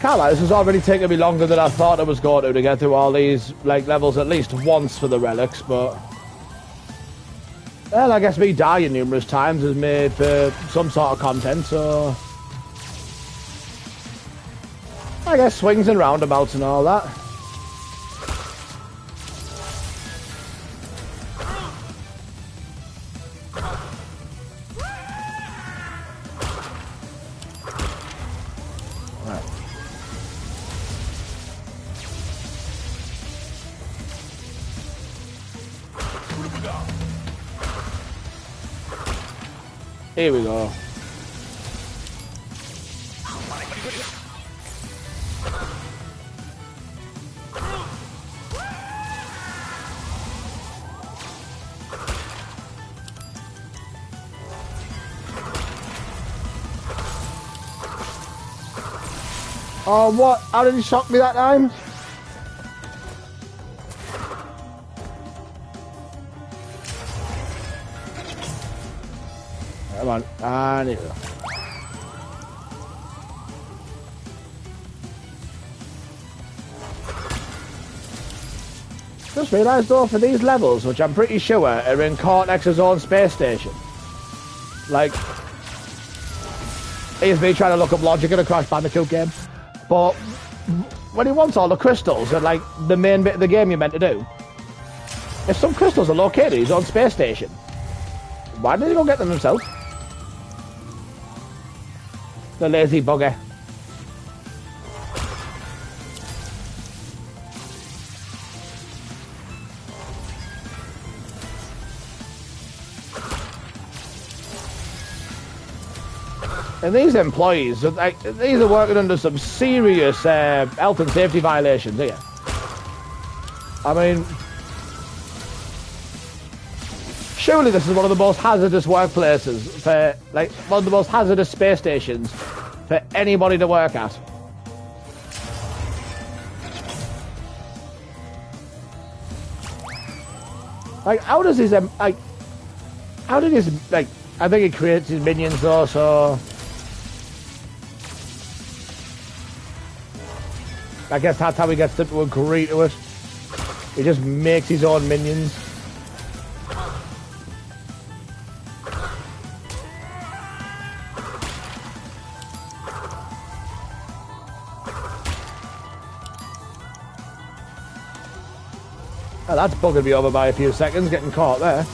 Can't lie, this has already taken me longer than I thought it was going to get through all these like levels at least once for the relics, but well, I guess me dying numerous times is made for some sort of content, so I guess swings and roundabouts and all that. Here we go. Oh, what? How did he shock me that time? Come on, and here we go. Just realised though, for these levels, which I'm pretty sure are in Cortex's own space station, Like, here's me trying to look up logic in a Crash Bandicoot game. But when he wants all the crystals and, like, the main bit of the game you're meant to do, if some crystals are located, he's on space station. Why didn't he go get them himself? The lazy bugger. And these employees, like, these are working under some serious health and safety violations here. I mean, surely this is one of the most hazardous workplaces for, like, one of the most hazardous space stations for anybody to work at. Like, how does his, like, how did his, like, I think he creates his minions though, so I guess that's how he gets them to agree to it. He just makes his own minions. Oh, that's bugging me over by a few seconds, getting caught there.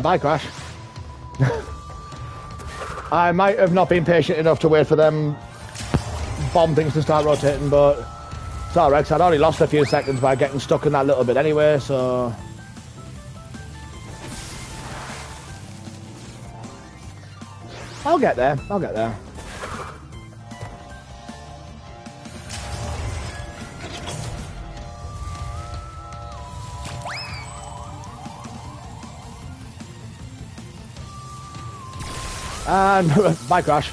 Bye, Crash. I might have not been patient enough to wait for them bomb things to start rotating, but it's alright, 'cause I'd already lost a few seconds by getting stuck in that little bit anyway, so... I'll get there, I'll get there. And bye, Crash.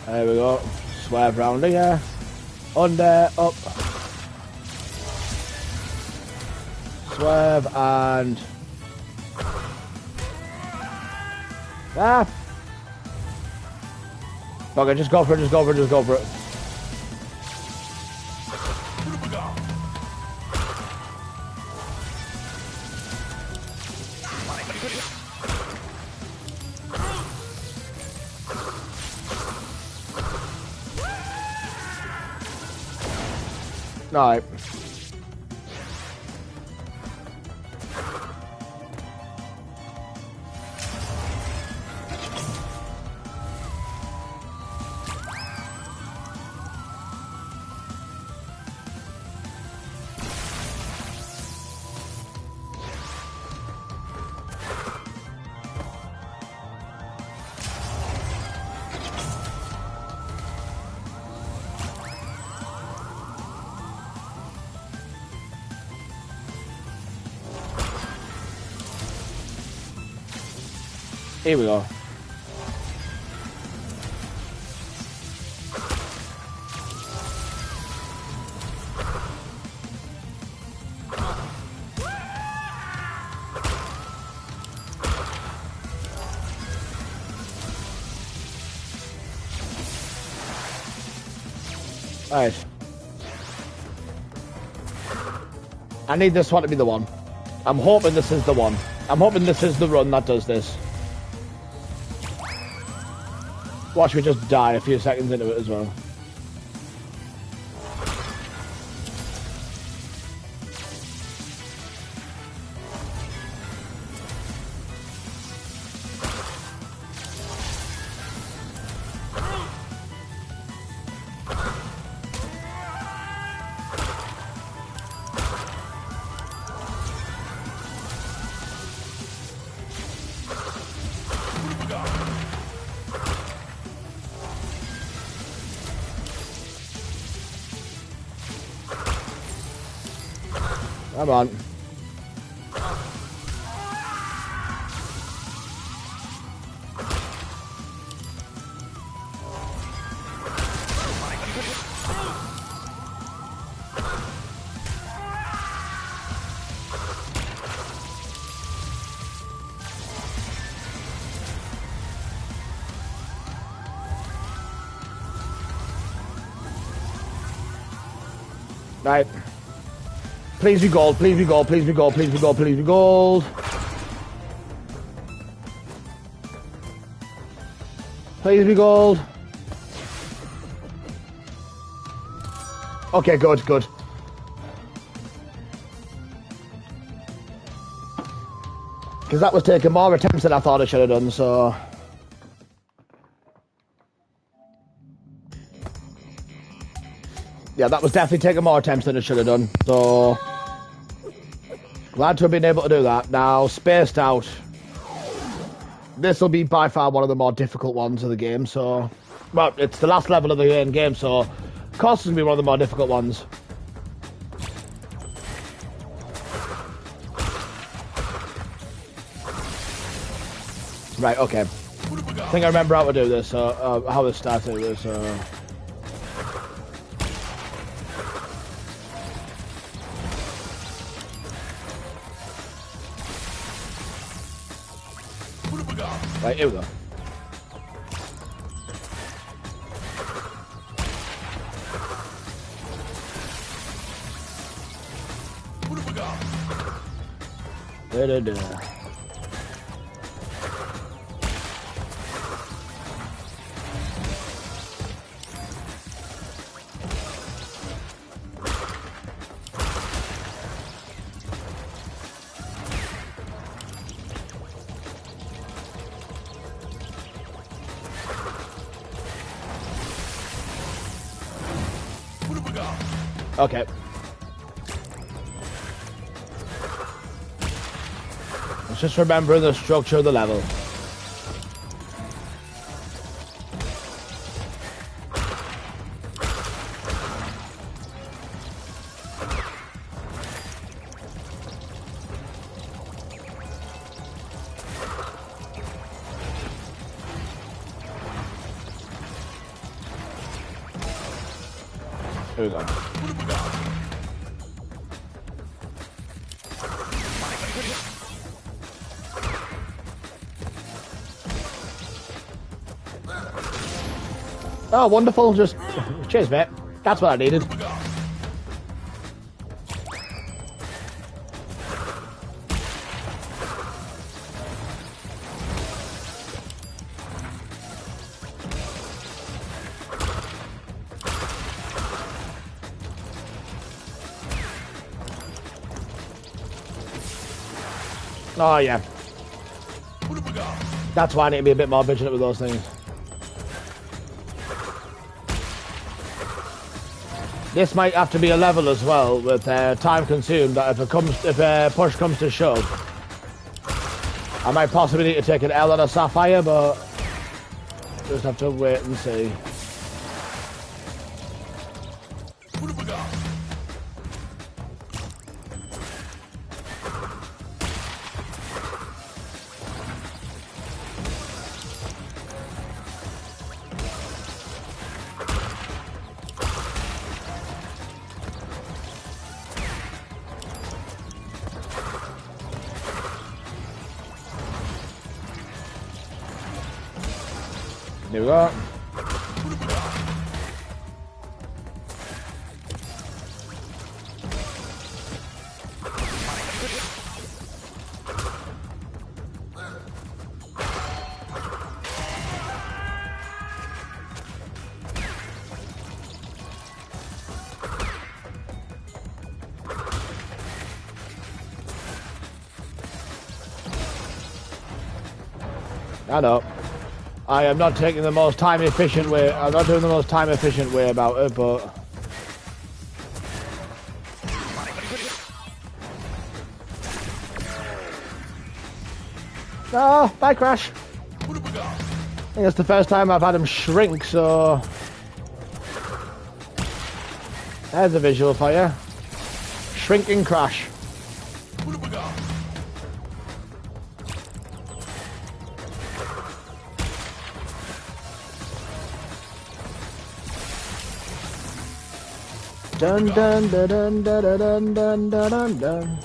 There we go. Swerve round here. Under, up. Swerve and... Ah! Okay, just go for it, just go for it, just go for it. Alright. Here we go. Alright. I need this one to be the one. I'm hoping this is the one. I'm hoping this is the run that does this. Watch me just die a few seconds into it as well. Come on. Right. Please be gold, please be gold, please be gold, please be gold, please be gold. Please be gold. Okay, good, good. Because that was taking more attempts than I thought I should have done, so... Yeah, that was definitely taking more attempts than it should have done. So, glad to have been able to do that. Now, spaced out. This will be by far one of the more difficult ones of the game. So, well, it's the last level of the main game, so of course it's going to be one of the more difficult ones. Right, okay. I think I remember how to do this, how this started. Right, here we go. What have we got? Da-da-da. Okay. Let's just remember the structure of the level. Here we go. Oh, wonderful. Just cheers, mate. That's what I needed. Oh, yeah. That's why I need to be a bit more vigilant with those things. This might have to be a level as well with time consumed. That if push comes to shove, I might possibly need to take an L on a Sapphire, but just have to wait and see. Here we go. I know. I am not taking the most time efficient way. I'm not doing the most time efficient way about it, but oh, bye, Crash. I think it's the first time I've had him shrink, so there's a visual for you. Shrinking Crash. Dun dun dun dun dun dun dun dun dun dun.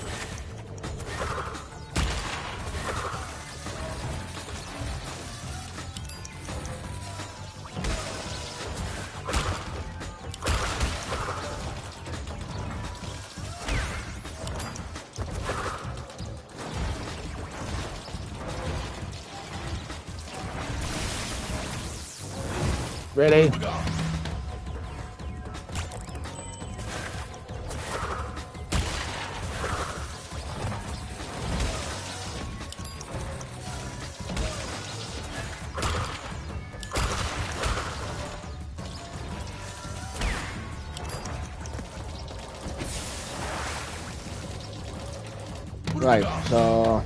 Really? Right, so...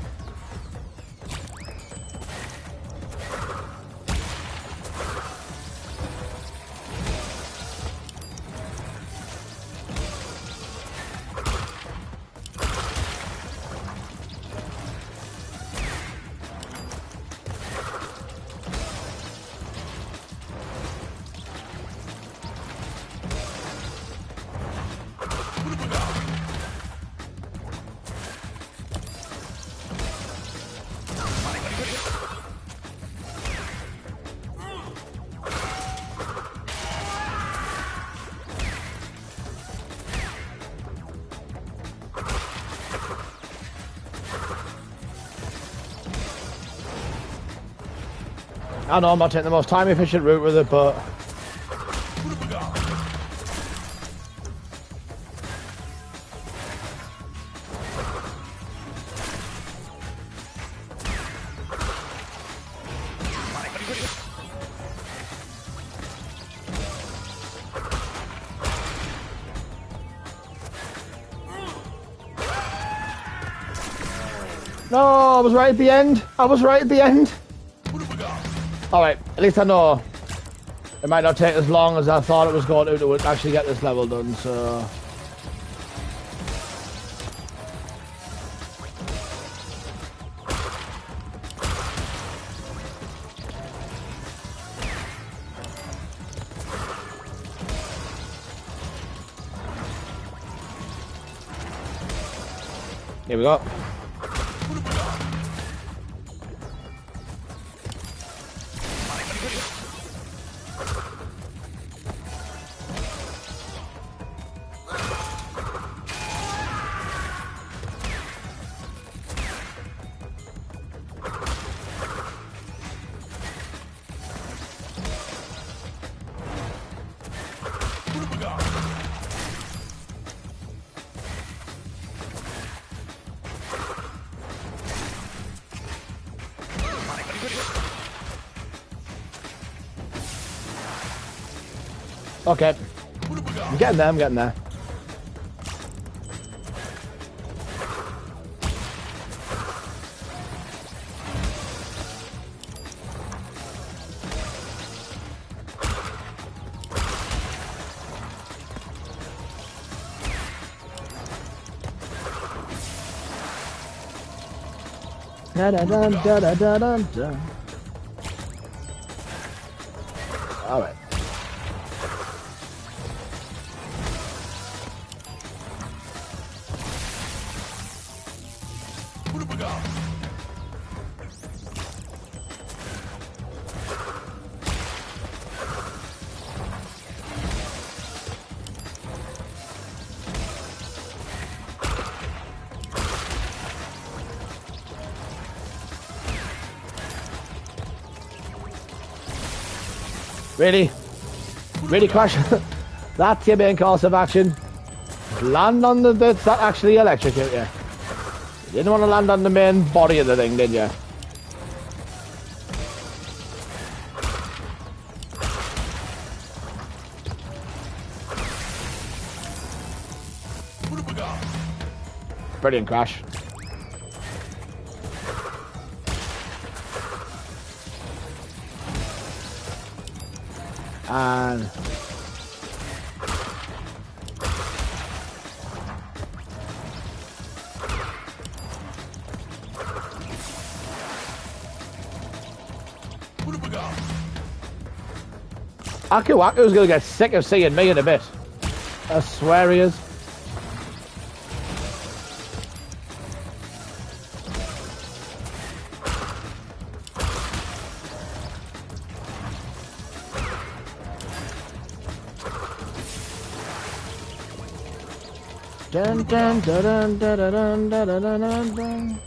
I know I'm not taking the most time efficient route with it, but... No, I was right at the end. I was right at the end. Alright, at least I know it might not take as long as I thought it was going to actually get this level done, so... Here we go. Okay. I'm getting there, I'm getting there. Da da da da da da da da. All right. Really? Really, Crash? That's your main course of action? Land on the bits that actually electrocute you. You didn't want to land on the main body of the thing, did you? Brilliant, Crash. And Aku Aku's gonna get sick of seeing me in a bit. I swear he is. Dun dun dun dun dun dun dun dun dun dun.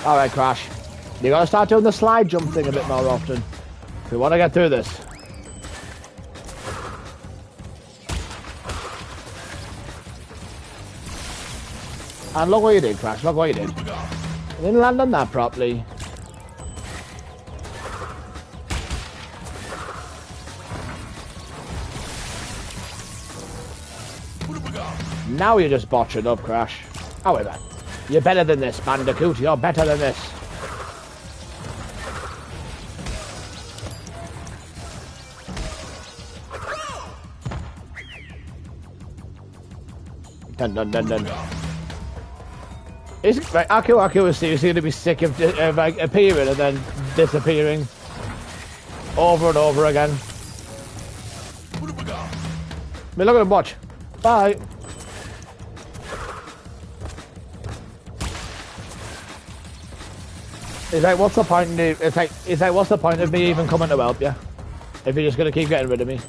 Alright, Crash. You gotta start doing the slide jump thing a bit more often. If we want to get through this. And look what you did, Crash. Look what you did. You didn't land on that properly. Now you're just botching up, Crash. However, you're better than this, Bandicoot. You're better than this. Dun dun dun dun. Is right, Aku is seriously going to be sick of like appearing and then disappearing over and over again. I mean, look at him, watch. Bye. It's like, what's the point? It's like, what's the point of me even coming to help you if you're just going to keep getting rid of me?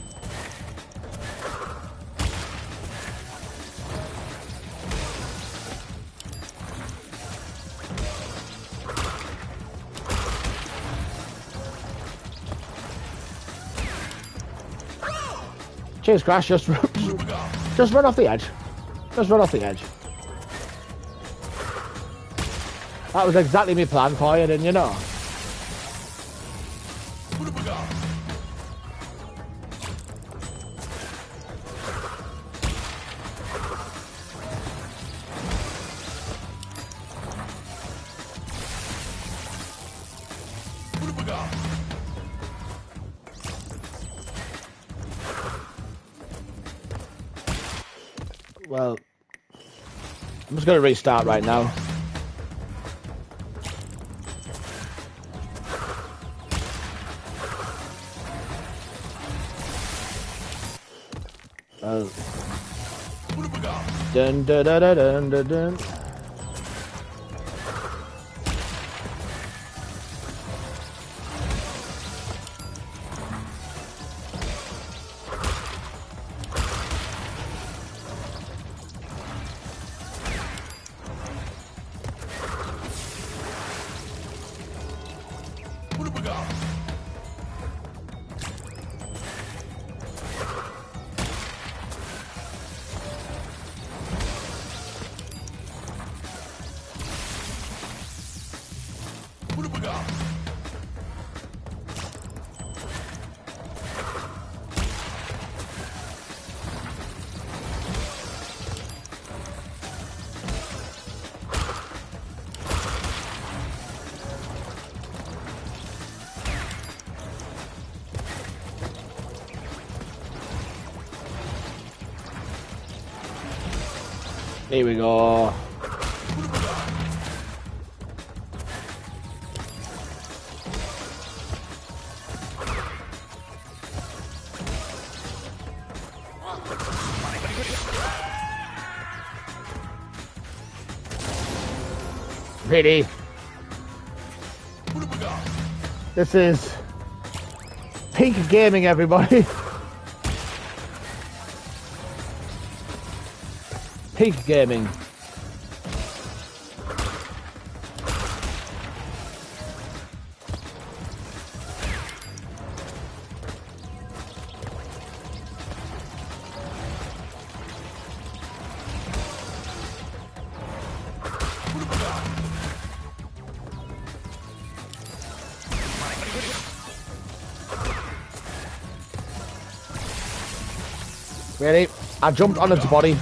Cheers, Crash. Just run off the edge. Just run off the edge. That was exactly my plan for you, didn't you know? Well, I'm just going to restart right now. Dun dun dun dun dun dun. Here we go. Really? This is peak gaming, everybody. Peak gaming. Ready? I jumped on its body.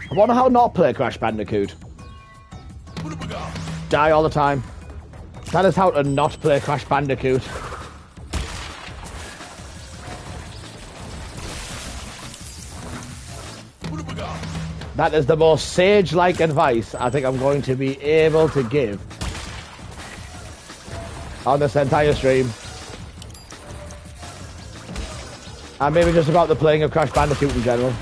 I wonder how not play Crash Bandicoot. Die all the time. That is how to not play Crash Bandicoot. That is the most sage-like advice I think I'm going to be able to give on this entire stream. And maybe just about the playing of Crash Bandicoot in general.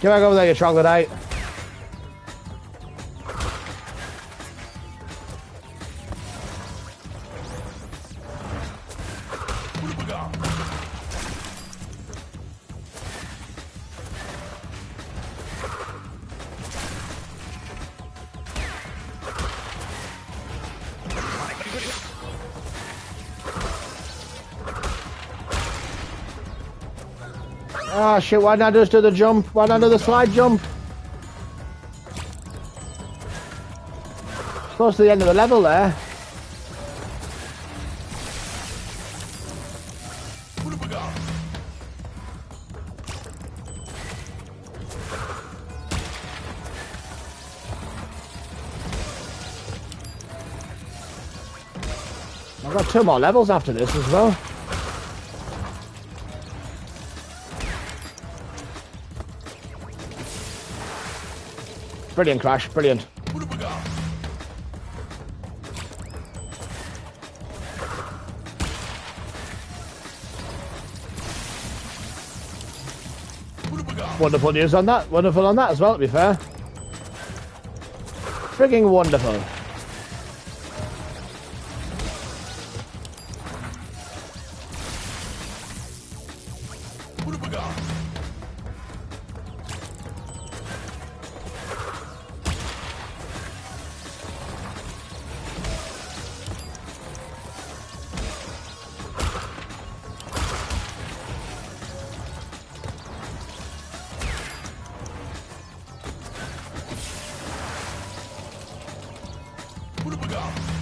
Get back over there, you troglodyte. Ah, shit, why not just do the jump? Why not do the slide jump? Close to the end of the level there. I've got 2 more levels after this as well. Brilliant, Crash, brilliant. Wonderful news on that. Wonderful on that as well, to be fair. Frigging wonderful.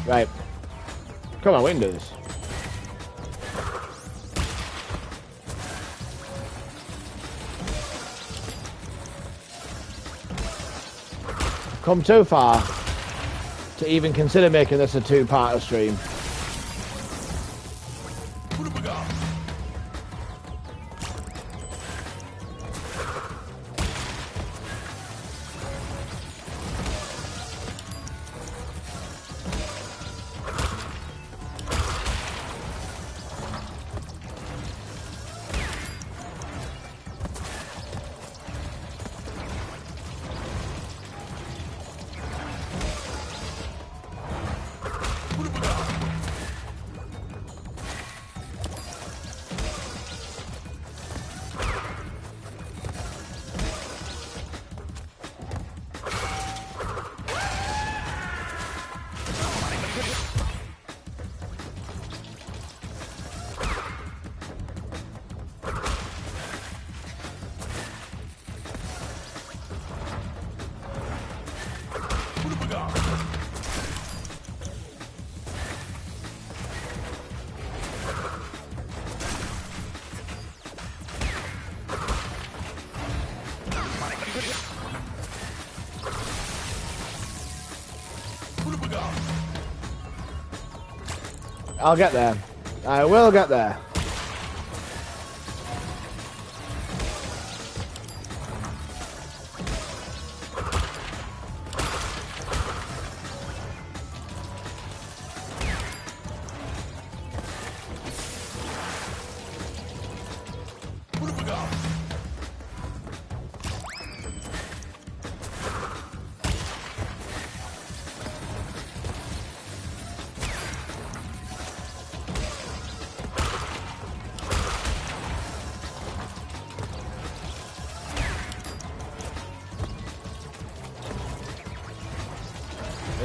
Right. Come on, we can do this. Come too far to even consider making this a 2-parter stream. I'll get there. I will get there.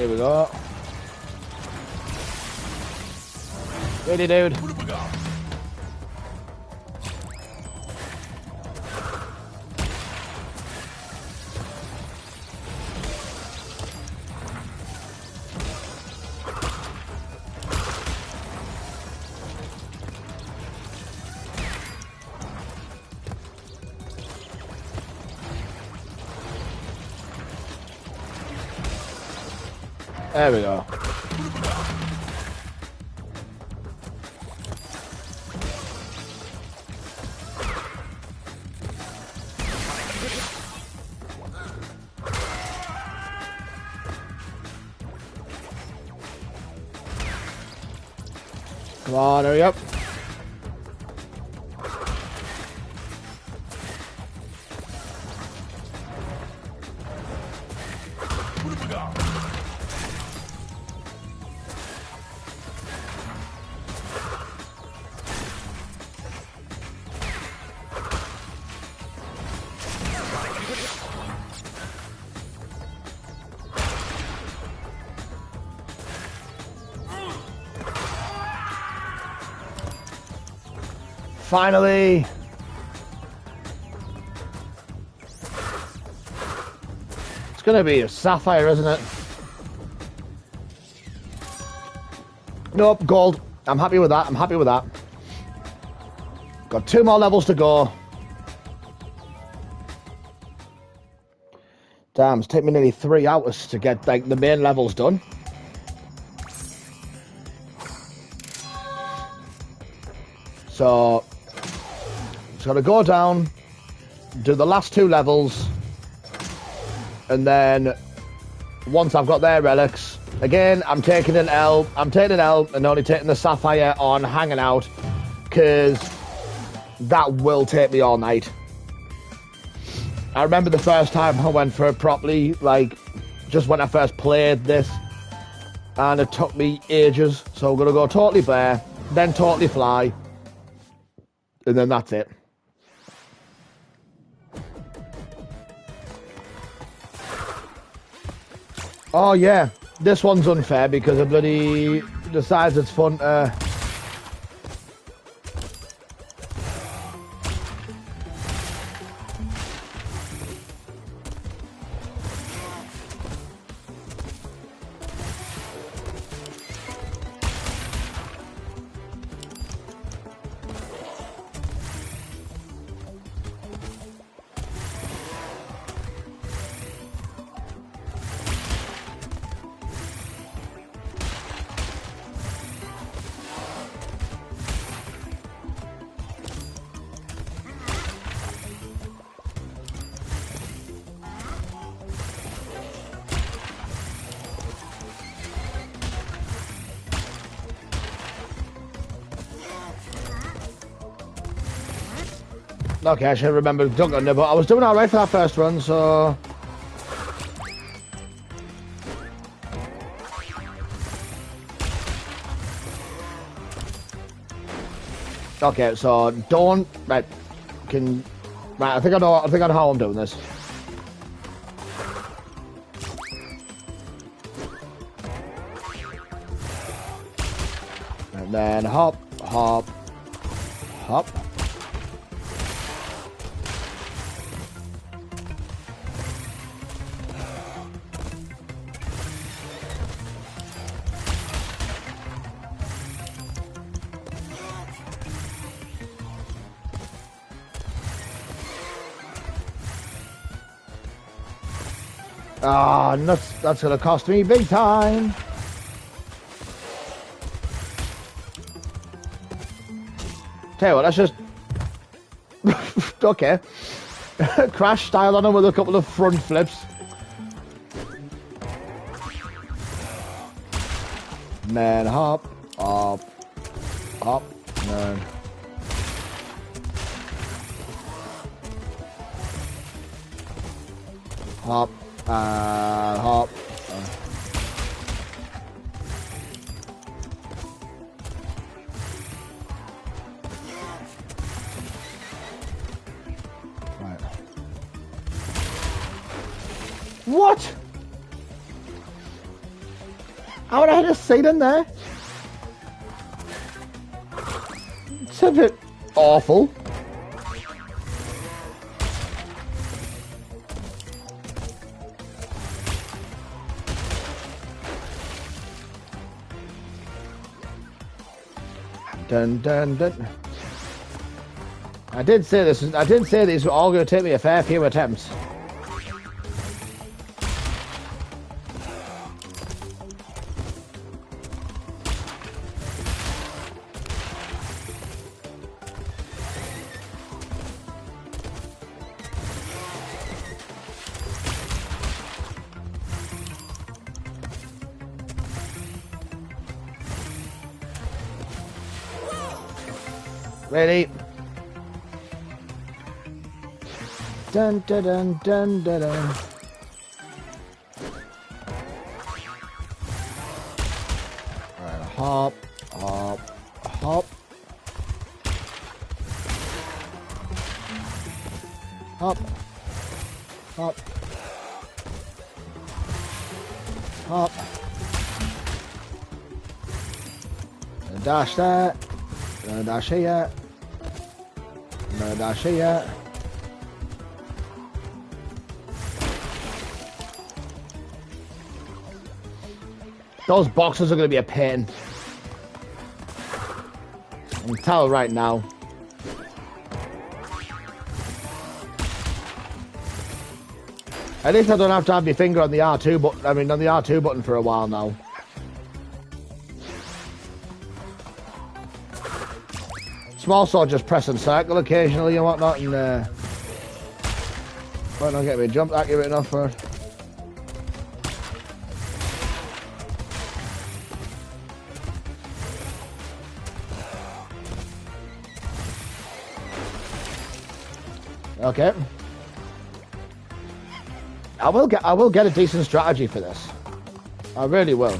Here we go. Ready, dude. There we go. Come on, hurry up. Finally! It's gonna be a sapphire, isn't it? Nope, gold. I'm happy with that. I'm happy with that. Got 2 more levels to go. Damn, it's taken me nearly 3 hours to get like the main levels done. So just gotta go down, do the last 2 levels, and then once I've got their relics, again I'm taking an L. I'm taking an L and only taking the sapphire on hanging out, because that will take me all night. I remember the first time I went for it properly, like just when I first played this, and it took me ages. So I'm gonna go totally bare, then totally fly, and then that's it. Oh yeah, this one's unfair because it bloody decides it's fun to... Okay, I should remember dunking there, but I was doing alright for that first run, so... Okay, so don't... Right, can... Right, I think I know how I'm doing this. And then hop, hop, hop. Ah, that's gonna cost me big time. Tell you what, let's just... Okay. Crash style on him with a couple of front flips. Man, hop, hop, hop, man. Hop, hop. Right. What? How would I hit a seed in there? It's a bit awful. Dun dun dun. I did say these were all going to take me a fair few attempts. Ready? Dun dun dun dun dun dun. Alright, hop, hop, hop. Hop. Hop. Hop. And dash that. And dash here. And dash here. Those boxes are going to be a pain. I can tell right now. At least I don't have to have my finger on the R2 button. I mean, on the R2 button for a while now. Small sword just press and circle occasionally and whatnot, and might not get me jump accurate enough for it. Okay. I will get a decent strategy for this. I really will.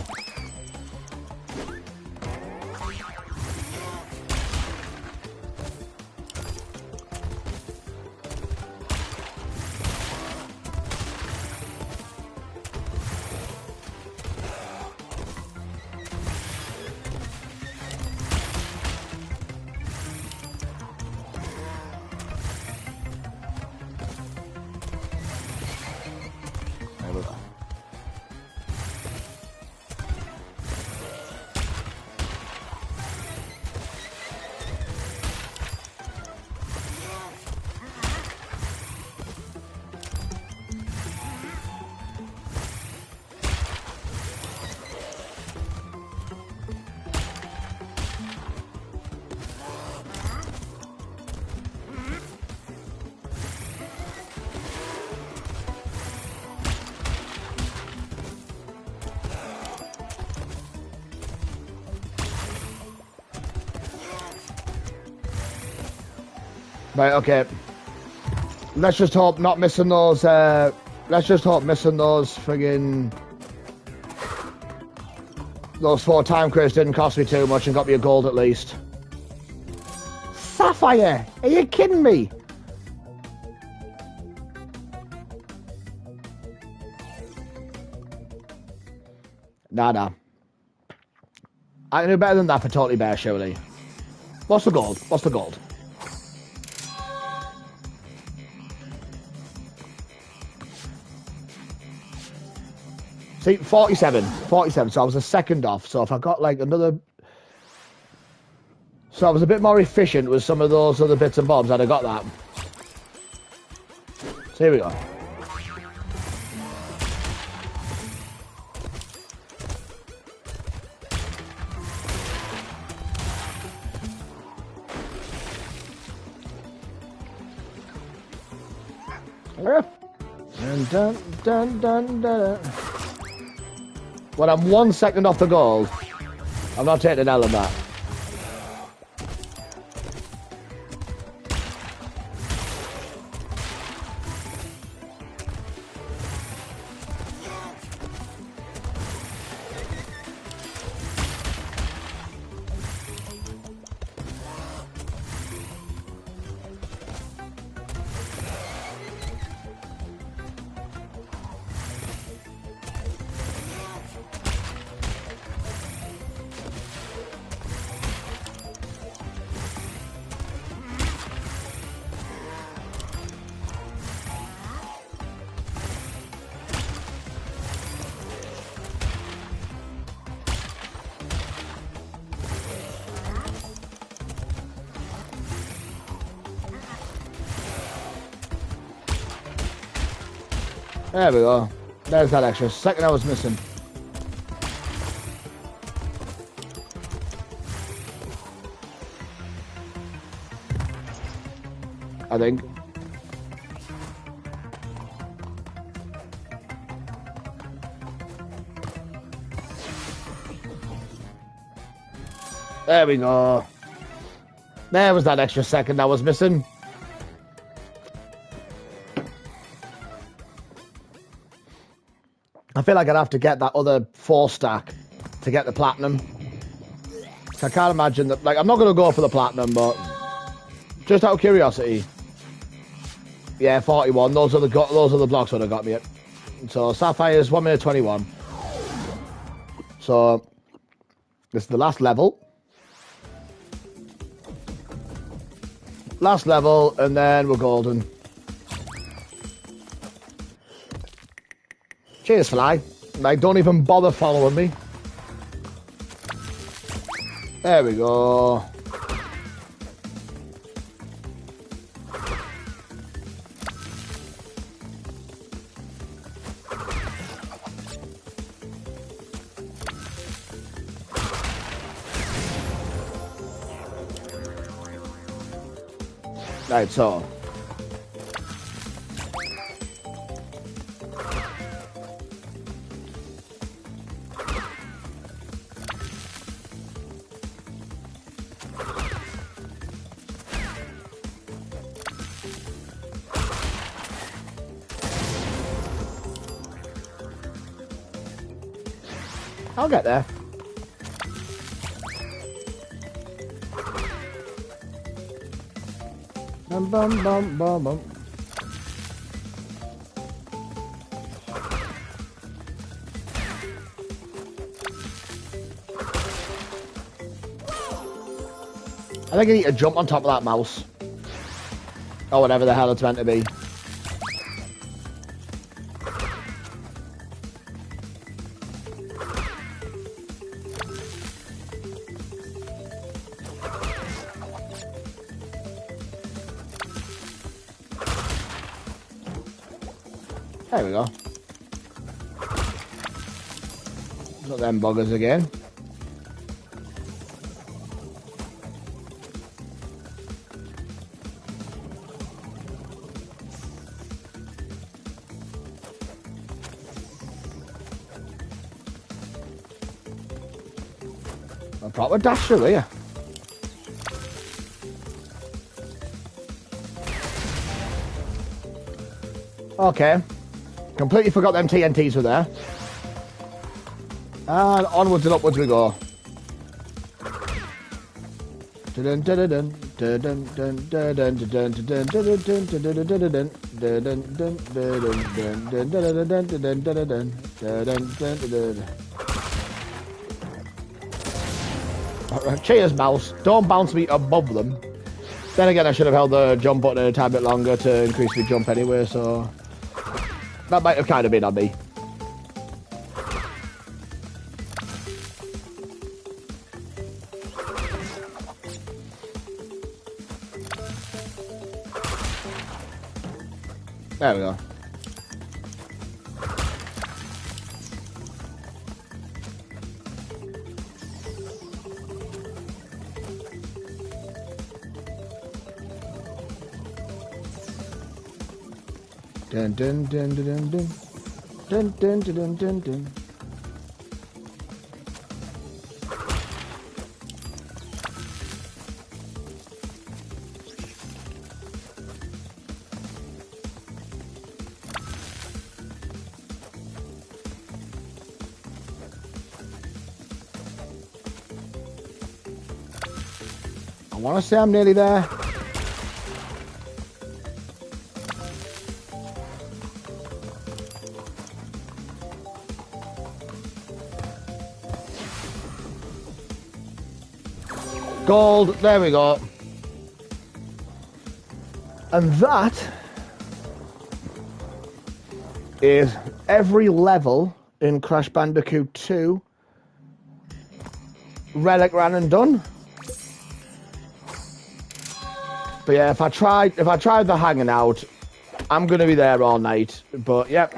Right, okay. Let's just hope not missing those, let's just hope missing those friggin'... Those 4 time crates didn't cost me too much and got me a gold at least. Sapphire! Are you kidding me? Nah. I can do better than that for Totally Bear, surely. What's the gold? What's the gold? See, 47, so I was a second off, so if I got like another... So I was a bit more efficient with some of those other bits and bobs, I'd have got that. So here we go. Dun, dun, dun, dun, dun. When I'm 1 second off the goal, I'm not taking an L on that. There we go. There's that extra second I was missing. I think. There we go. There was that extra second I was missing. I feel like I'd have to get that other 4 stack to get the platinum. I can't imagine that. Like, I'm not going to go for the platinum, but just out of curiosity. Yeah, 41. Those are the blocks that have got me it. So Sapphire's 1 minute 21. So this is the last level. Last level, and then we're golden. Cheers, fly. Like, don't even bother following me. There we go. Right, so. I'll get there. Bum bum bum bum bum. I think I need to jump on top of that mouse. Or whatever the hell it's meant to be. There we go. Got them buggers again. A proper dash through here. Okay. Completely forgot them TNTs were there. And onwards and upwards we go. Cheers, mouse. Don't bounce me above them. Then again, I should have held the jump button a tad bit longer to increase my jump anyway, so... That might have kind of been on me. There we go. Dun dun dun dun dun dun dun dun dun dun. I want to say I'm nearly there. Gold, there we go. And that is every level in Crash Bandicoot 2. Relic ran and done. But yeah, if I tried the hanging out, I'm gonna be there all night. But yep,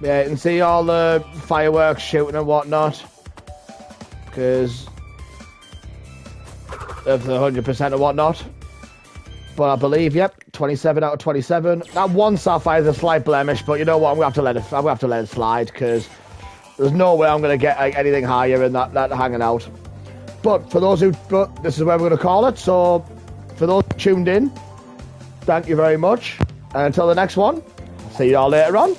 Yeah, you can see all the fireworks shooting and whatnot. Because of the 100% and whatnot. But I believe, yep, 27 out of 27. That one sapphire is a slight blemish, but you know what? I'm gonna have to let it slide because there's no way I'm gonna get anything higher in that hanging out. But for those but this is where we're gonna call it. So for those tuned in, thank you very much. And until the next one, see you all later on.